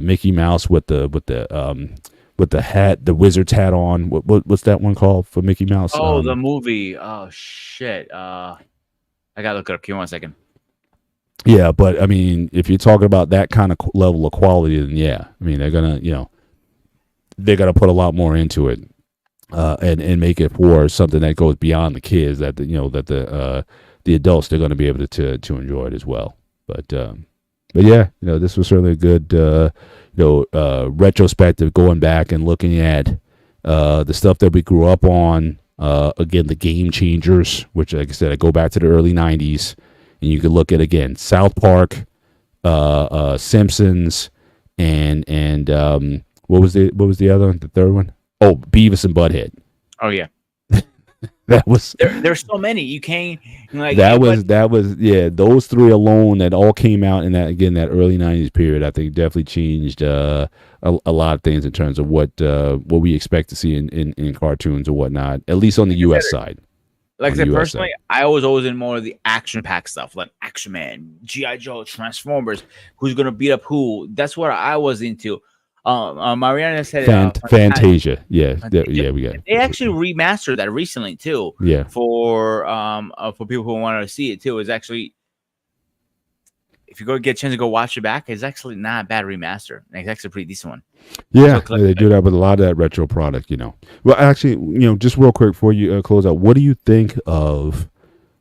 Mickey Mouse with the hat, the wizard's hat on. What's that one called for Mickey Mouse? Oh, the movie. Oh shit. I gotta look it up. Give me 1 second. Yeah, but I mean, if you're talking about that kind of level of quality, then yeah, I mean they're gonna put a lot more into it, and make it for something that goes beyond the kids, that the adults, they're going to be able to enjoy it as well. But yeah, this was certainly a good retrospective, going back and looking at the stuff that we grew up on. Again, the game changers, which, like I said, I go back to the early '90s, and you could look at again South Park, Simpsons, and what was the other one? The third one? Oh, Beavis and Butthead. Oh yeah. That was there's so many you can't like. That was yeah. Those three alone that all came out in that early '90s period, I think definitely changed a lot of things in terms of what we expect to see in cartoons or whatnot. At least on the U.S. side. Like I said, personally, I was always in more of the action-packed stuff, like Action Man, G.I. Joe, Transformers. Who's gonna beat up who? That's what I was into. Mariana said Fantasia. Yeah, we got. They actually remastered that recently too. Yeah. For people who want to see it too, is actually, if you go get a chance to go watch it back, it's actually not a bad remaster. It's actually a pretty decent one. Yeah, they do that with a lot of that retro product. Well, actually, just real quick before you close out, what do you think of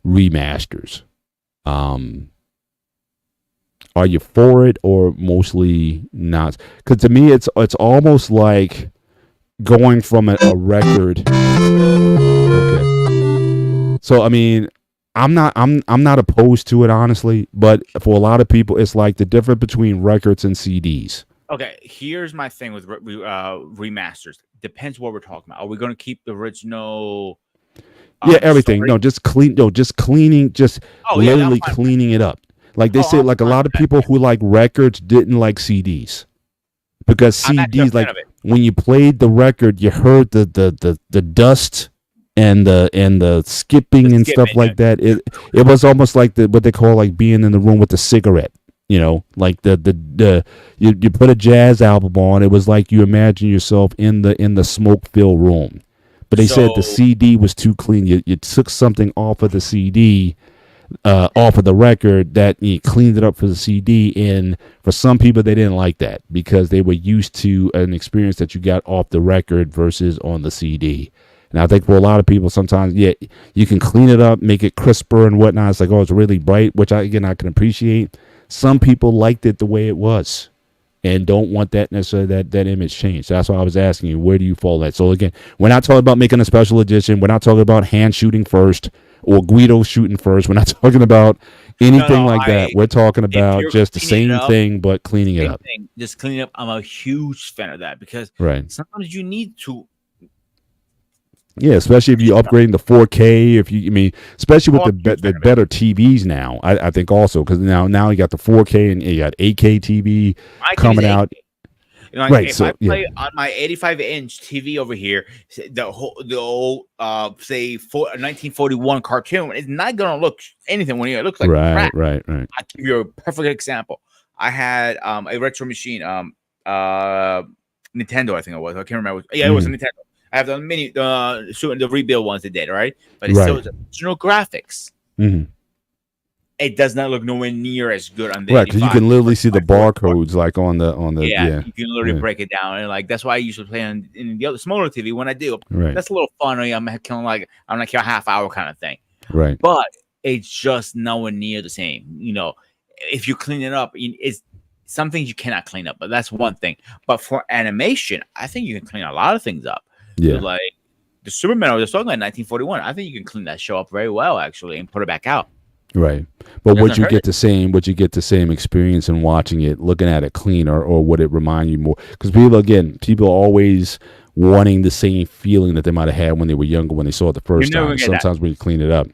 remasters? Are you for it or mostly not? Because to me, it's almost like going from a record. Okay. So I mean, I'm not opposed to it, honestly, but for a lot of people, it's like the difference between records and CDs. Okay, here's my thing with remasters. Depends what we're talking about. Are we going to keep the original? Yeah, everything. Story? No, just cleaning, literally cleaning it up. Like they say, like a lot of people who like records didn't like CDs because CDs, like when you played the record, you heard the dust and the skipping and stuff like that. It was almost like what they call like being in the room with the cigarette. Like you put a jazz album on. It was like you imagine yourself in the smoke filled room. But they said the CD was too clean. You took something off of the CD. Off of the record, that you cleaned it up for the CD, and for some people they didn't like that because they were used to an experience that you got off the record versus on the CD. And I think for a lot of people, sometimes you can clean it up, make it crisper and whatnot. It's like, it's really bright, which I can appreciate. Some people liked it the way it was and don't want that necessarily that image changed. So that's why I was asking you, where do you fall at? So again, we're not talking about making a special edition. We're not talking about hand shooting first or Guido shooting first. We're not talking about anything like that. We're talking about just the same thing, but cleaning it up. Just cleaning up. I'm a huge fan of that because sometimes you need to. Yeah, especially if you're upgrading to 4K. Especially with the better TVs now. I think also because now you got the 4K and you got 8K TV coming out. If I play on my 85-inch TV over here, the old say 1941 cartoon, it's not gonna look anything when it looks like crap. Right. I'll give you a perfect example. I had a retro machine, Nintendo, I think it was. I can't remember. Yeah, it was a Nintendo. I have the mini, the rebuild ones they did, right? But it still was original graphics. Mm-hmm. it does not look nowhere near as good on the Right, because you 85. can literally see the My fourth one. barcodes like on the Yeah, you can literally yeah. break it down, and like that's why I usually play on in the other smaller TV. When I do, Right, that's a little fun. I'm killing like I'm like a half hour kind of thing, right. but it's just nowhere near the same. If you clean it up, it's some things you cannot clean up, but that's one thing. But for animation, I think you can clean a lot of things up. Yeah, Like the Superman I was talking about, 1941. I think you can clean that show up very well, actually, and put it back out. right. But Doesn't hurt would you get the same experience in watching it, looking at it cleaner, or would it remind you more? Because people always wanting the same feeling that they might have had when they were younger when they saw it the first never time. gonna get that. Sometimes when you clean it up,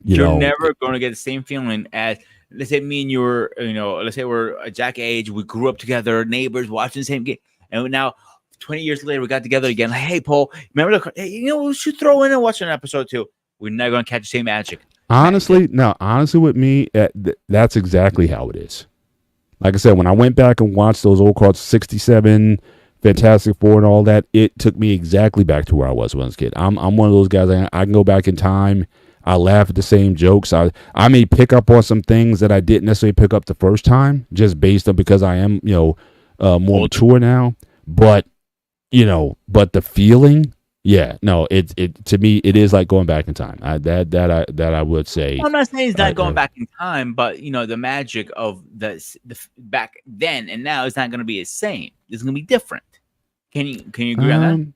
You're never going to get the same feeling as, let's say, me and you were, let's say we're a jack age, we grew up together, neighbors, watching the same game, and now 20 years later we got together again. Like, hey, Paul, remember hey, we should throw in and watch an episode too. We're never going to catch the same magic. honestly with me, that's exactly how it is. Like I said, when I went back and watched those old cards, 67, Fantastic Four, and all that, it took me exactly back to where I was when I was a kid. I'm one of those guys. I can go back in time. I laugh at the same jokes. I may pick up on some things that I didn't necessarily pick up the first time, just based on because I am more mature now. But the feeling, yeah, no, it to me it is like going back in time. That I would say. I'm not saying it's not going back in time, but the magic of the back then and now is not going to be the same. It's going to be different. Can you agree on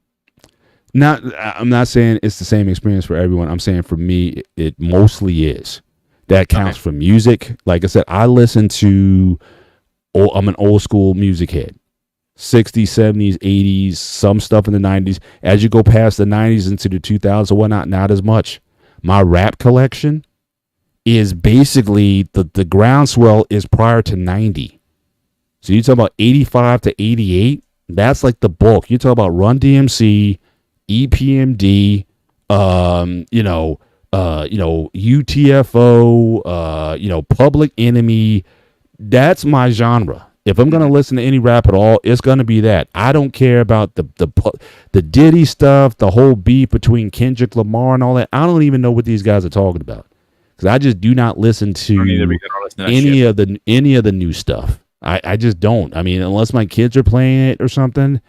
that? I'm not saying it's the same experience for everyone. I'm saying for me, it mostly is. That counts for music. Like I said, I listen to. I'm an old school music head. 60s, 70s, 80s, some stuff in the 90s. As you go past the 90s into the 2000s or whatnot, not as much. My rap collection is basically the groundswell is prior to 90. So you talk about 85 to 88. That's like the bulk. You talk about Run DMC, EPMD, UTFO, Public Enemy. That's my genre. If I'm gonna listen to any rap at all, it's gonna be that. I don't care about the Diddy stuff, the whole beef between Kendrick Lamar and all that. I don't even know what these guys are talking about because I just do not listen to any of the new stuff. I just don't. I mean, unless my kids are playing it or something,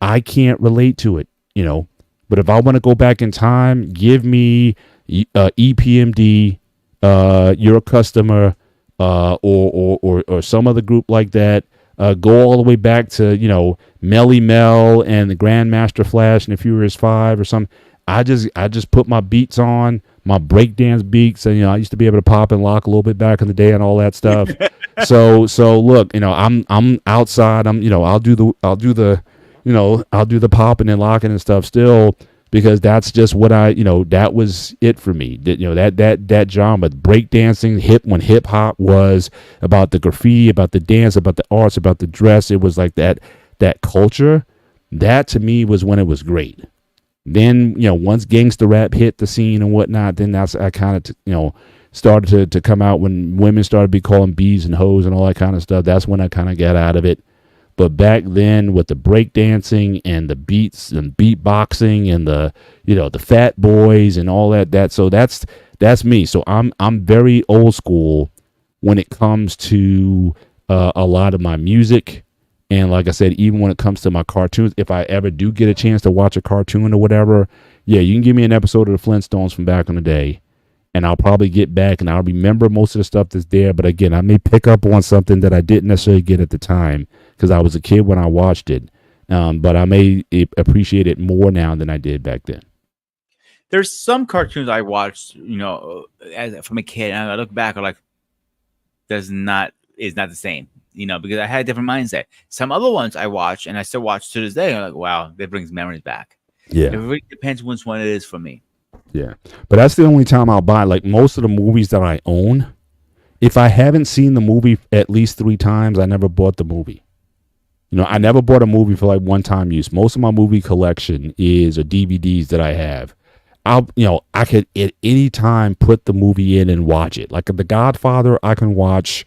I can't relate to it. But if I want to go back in time, give me EPMD, You're a Customer. Or some other group like that. Go all the way back to Melly Mel and the Grandmaster Flash and the Furious 5 or something. I just put my beats on, my breakdance beats, and I used to be able to pop and lock a little bit back in the day and all that stuff. so look, I'm outside. I'll do the popping and locking and stuff still. Because that's just what that was it for me. That genre, breakdancing, when hip hop was about the graffiti, about the dance, about the arts, about the dress. It was like that culture. That to me was when it was great. Then once gangster rap hit the scene and whatnot, then I kind of started to come out when women started to be calling bees and hoes and all that kind of stuff. That's when I kind of got out of it. But back then with the breakdancing and the beats and beatboxing and the Fat Boys and all that so that's me. So I'm very old school when it comes to a lot of my music. And like I said, even when it comes to my cartoons, if I ever do get a chance to watch a cartoon or whatever, yeah, you can give me an episode of the Flintstones from back in the day. And I'll probably get back and I'll remember most of the stuff that's there. But again, I may pick up on something that I didn't necessarily get at the time because I was a kid when I watched it. But I may appreciate it more now than I did back then. There's some cartoons I watched, from a kid, and I look back, I'm like, is not the same, because I had a different mindset. Some other ones I watch and I still watch to this day. I'm like, wow, that brings memories back. Yeah. It really depends which one it is for me. Yeah, but that's the only time I'll buy. Like most of the movies that I own, if I haven't seen the movie at least 3 times, I never bought the movie. I never bought a movie for like one-time use. Most of my movie collection is DVDs that I have. I could at any time put the movie in and watch it. Like The Godfather, I can watch.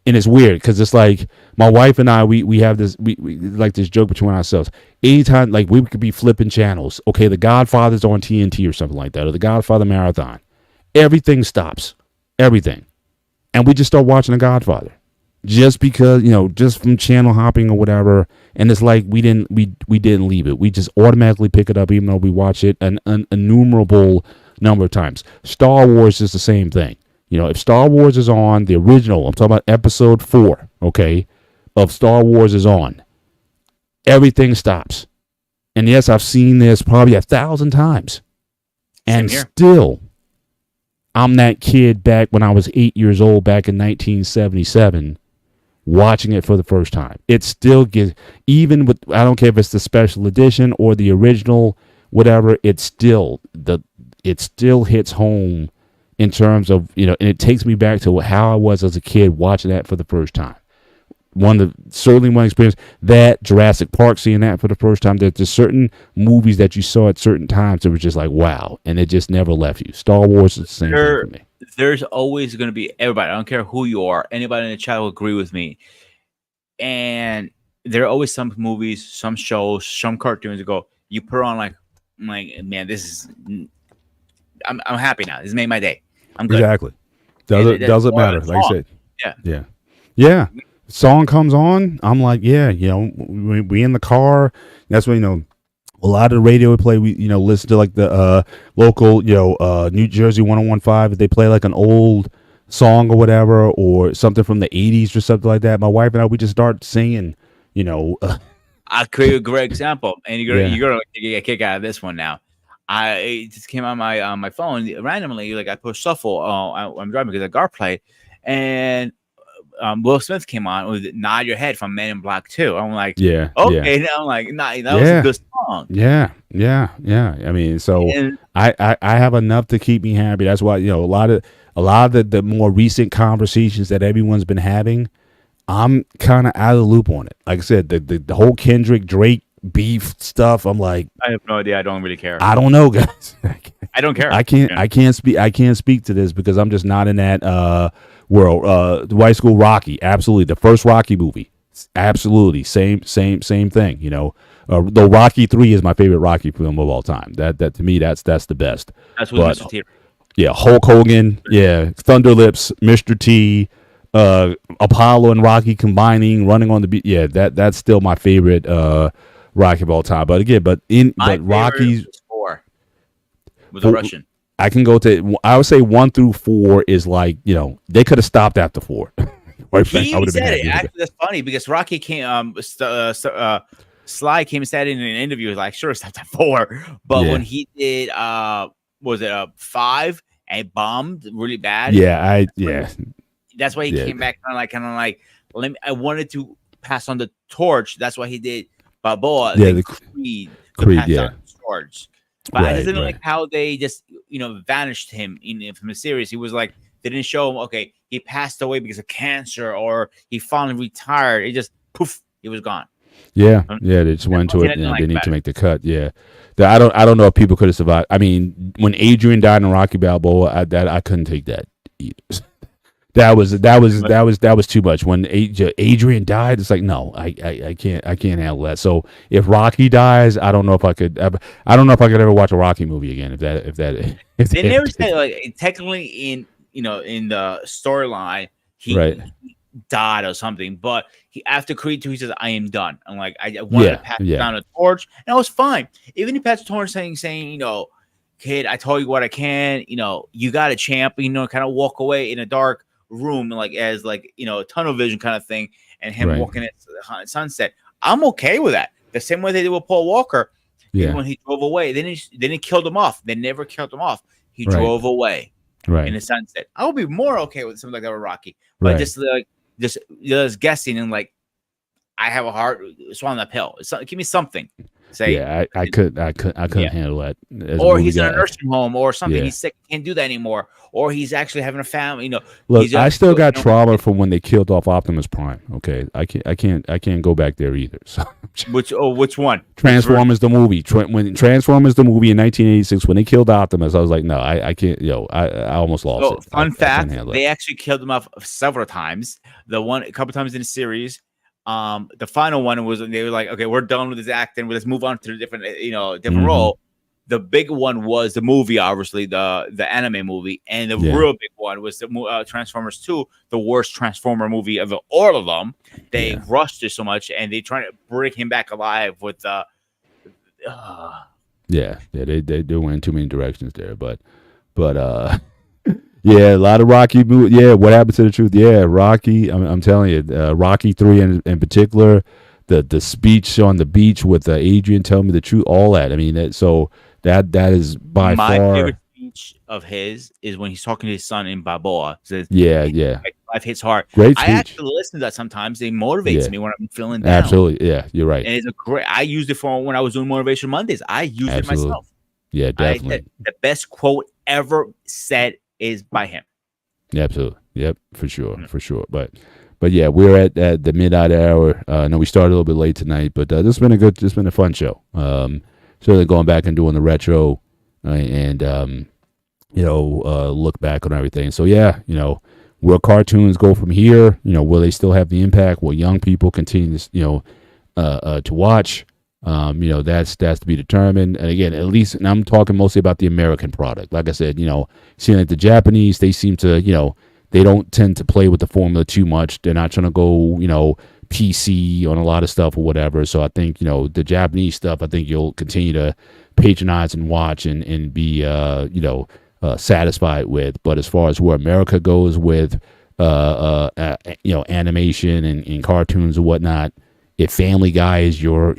And it's weird because it's like my wife and I, we have this, we like this joke between ourselves. Anytime, like we could be flipping channels. Okay, The Godfather's on TNT or something like that, or The Godfather Marathon. Everything stops. Everything. and we just start watching The Godfather, just because just from channel hopping or whatever. And it's like we didn't leave it. We just automatically pick it up, even though we watch it an innumerable number of times. Star Wars is the same thing. If Star Wars is on, the original, I'm talking about episode 4, okay, of Star Wars is on, everything stops. And yes, I've seen this probably 1,000 times. And still, I'm that kid back when I was 8 years old back in 1977, watching it for the first time. It still gets, even with, I don't care if it's the special edition or the original, whatever, it still hits home in terms of, and it takes me back to how I was as a kid watching that for the first time. Certainly one experience, that Jurassic Park, seeing that for the first time. There's certain movies that you saw at certain times that were just like, wow, and it just never left you. Star Wars is the same thing for me. There's always going to be everybody. I don't care who you are. Anybody in the chat will agree with me. And there are always some movies, some shows, some cartoons that go, you put on like, man, this is, I'm happy now. This made my day. I'm good. Exactly. Doesn't matter. Like I said. Yeah. Song comes on. I'm like, we in the car. That's when, a lot of the radio we play, we, listen to like the local, New Jersey 101.5. If they play like an old song or whatever, or something from the 80s or something like that, my wife and I, we just start singing, I'll create a great example. And you're going to get a kick out of this one now. It just came on my phone randomly. Like I put shuffle. I'm driving because I CarPlay, and Will Smith came on with "Nod Your Head" from Men in Black 2. I'm like, okay. Now I'm like, nah, that was a good song. Yeah. I mean, so I have enough to keep me happy. That's why a lot of the more recent conversations that everyone's been having, I'm kind of out of the loop on it. Like I said, the whole Kendrick Drake beef stuff, I'm like, I have no idea. I don't really care. I don't know, guys. I don't care. I can't speak to this because I'm just not in that world. High School Rocky, absolutely. The first Rocky movie, absolutely same thing. Though Rocky 3 is my favorite Rocky film of all time. That to me, that's the best. That's what Mr. T. Yeah, Hulk Hogan, Thunder Lips, Mr. T, Apollo and Rocky combining, running on the beat. Yeah, that's still my favorite Rocky of all time. But again, Rocky's was a Russian. I can go to, I would say 1 through 4 is like, they could have stopped after 4. He even said it. Actually, that's funny because Rocky came, Sly came and said in an interview, like, sure, stopped at 4. But when he did, was it 5 and bombed really bad? That's why he came back kind of like, I wanted to pass on the torch. That's why he did Balboa. The Creed, on the torch. But I didn't like how they just, vanished him from the series. He was like, they didn't show him, okay, he passed away because of cancer or he finally retired. It just, poof, he was gone. Yeah, they just went to it and they need to make the cut. Yeah. I don't know if people could have survived. I mean, when Adrian died in Rocky Balboa, I couldn't take that either. That was too much. When Adrian died, it's like, no, I can't handle that. So if Rocky dies, I don't know if I could ever watch a Rocky movie again. If they never said, like, technically in the storyline he died or something, but after Creed 2 he says, I am done. I'm like, I wanted to pass down a torch, and I was fine. Even if passed the torch saying, kid, I told you what I can, you got a champ, kind of walk away in a dark room, like as like tunnel vision kind of thing, and him walking at sunset. I'm okay with that. The same way they did with Paul Walker. When he drove away, then he killed him off. They never killed him off. He drove away in the sunset. I would be more okay with something like that with Rocky. But just guessing and like, I have a heart, swallow that pill. Give me something. I couldn't handle that. Or he's in a nursing home or something. He's sick, can't do that anymore. Or he's actually having a family. Look, I still got trauma from when they killed off Optimus Prime. Okay, I can't go back there either. So which one? Transformers the movie. When Transformers the movie in 1986, when they killed Optimus, I was like, no, I can't. I almost lost it. Fun fact: they actually killed him off several times. A couple times in the series. The final one was they were like, okay, we're done with this acting. Let's move on to a different, different role. the big one was the movie, obviously the anime movie, and the real big one was the Transformers 2, the worst Transformer movie of all of them. They rushed it so much, and they trying to bring him back alive with they went too many directions there, but yeah, a lot of Rocky movies. Yeah, what happened to the truth? Yeah, Rocky. I'm telling you, Rocky 3 in particular, the speech on the beach with Adrian telling me the truth, all that. I mean, that is by my far favorite speech of his is when he's talking to his son in Balboa. Says, yeah. Life hits hard. Great speech. I actually listen to that sometimes. It motivates me when I'm feeling down. Absolutely, yeah, you're right. And it's a great. I used it for when I was doing Motivation Mondays. I used it myself. Yeah, definitely. The best quote ever said is by him. Yeah, absolutely. Yep, for sure. But yeah, we're at the midnight hour. I know we started a little bit late tonight, but this has been a fun show. Certainly going back and doing the retro and look back on everything. So yeah, will cartoons go from here? Will they still have the impact? Will young people continue to watch? That's to be determined. And again, at least, and I'm talking mostly about the American product. Like I said, seeing like the Japanese, they seem to, they don't tend to play with the formula too much. They're not trying to go, PC on a lot of stuff or whatever. So I think, the Japanese stuff, I think you'll continue to patronize and watch and be, satisfied with. But as far as where America goes with, animation and cartoons and whatnot, if Family Guy is your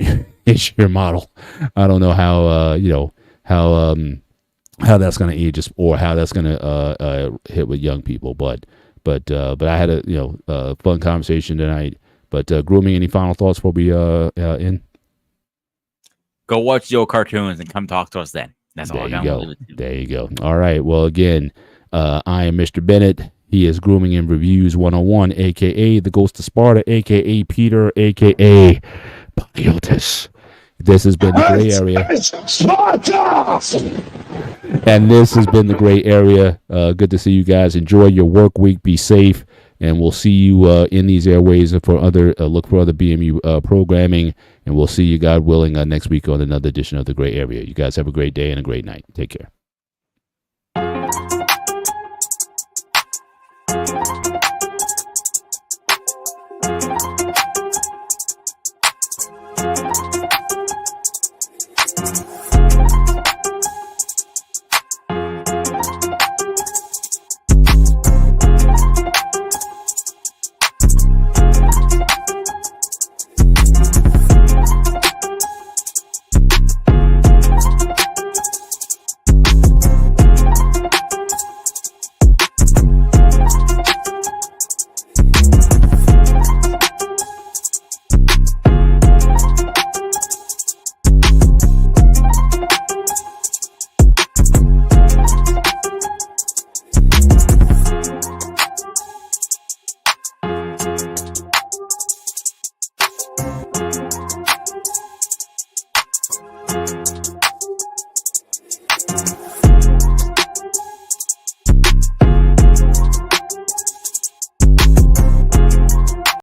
is your model, I don't know how how that's going to age or how that's going to hit with young people. But I had a fun conversation tonight. But grooming, any final thoughts before we in? Go watch your cartoons and come talk to us then. That's all. There you go. All right. Well, again, I am Mr. Bennett. He is Grooming and Reviews 101, a.k.a. the Ghost of Sparta, a.k.a. Peter, a.k.a. Pagiotis. This has been the Gray Area. And this has been the Gray Area. Good to see you guys. Enjoy your work week. Be safe. And we'll see you in these airways for other look for other BMU programming. And we'll see you, God willing, next week on another edition of the Gray Area. You guys have a great day and a great night. Take care.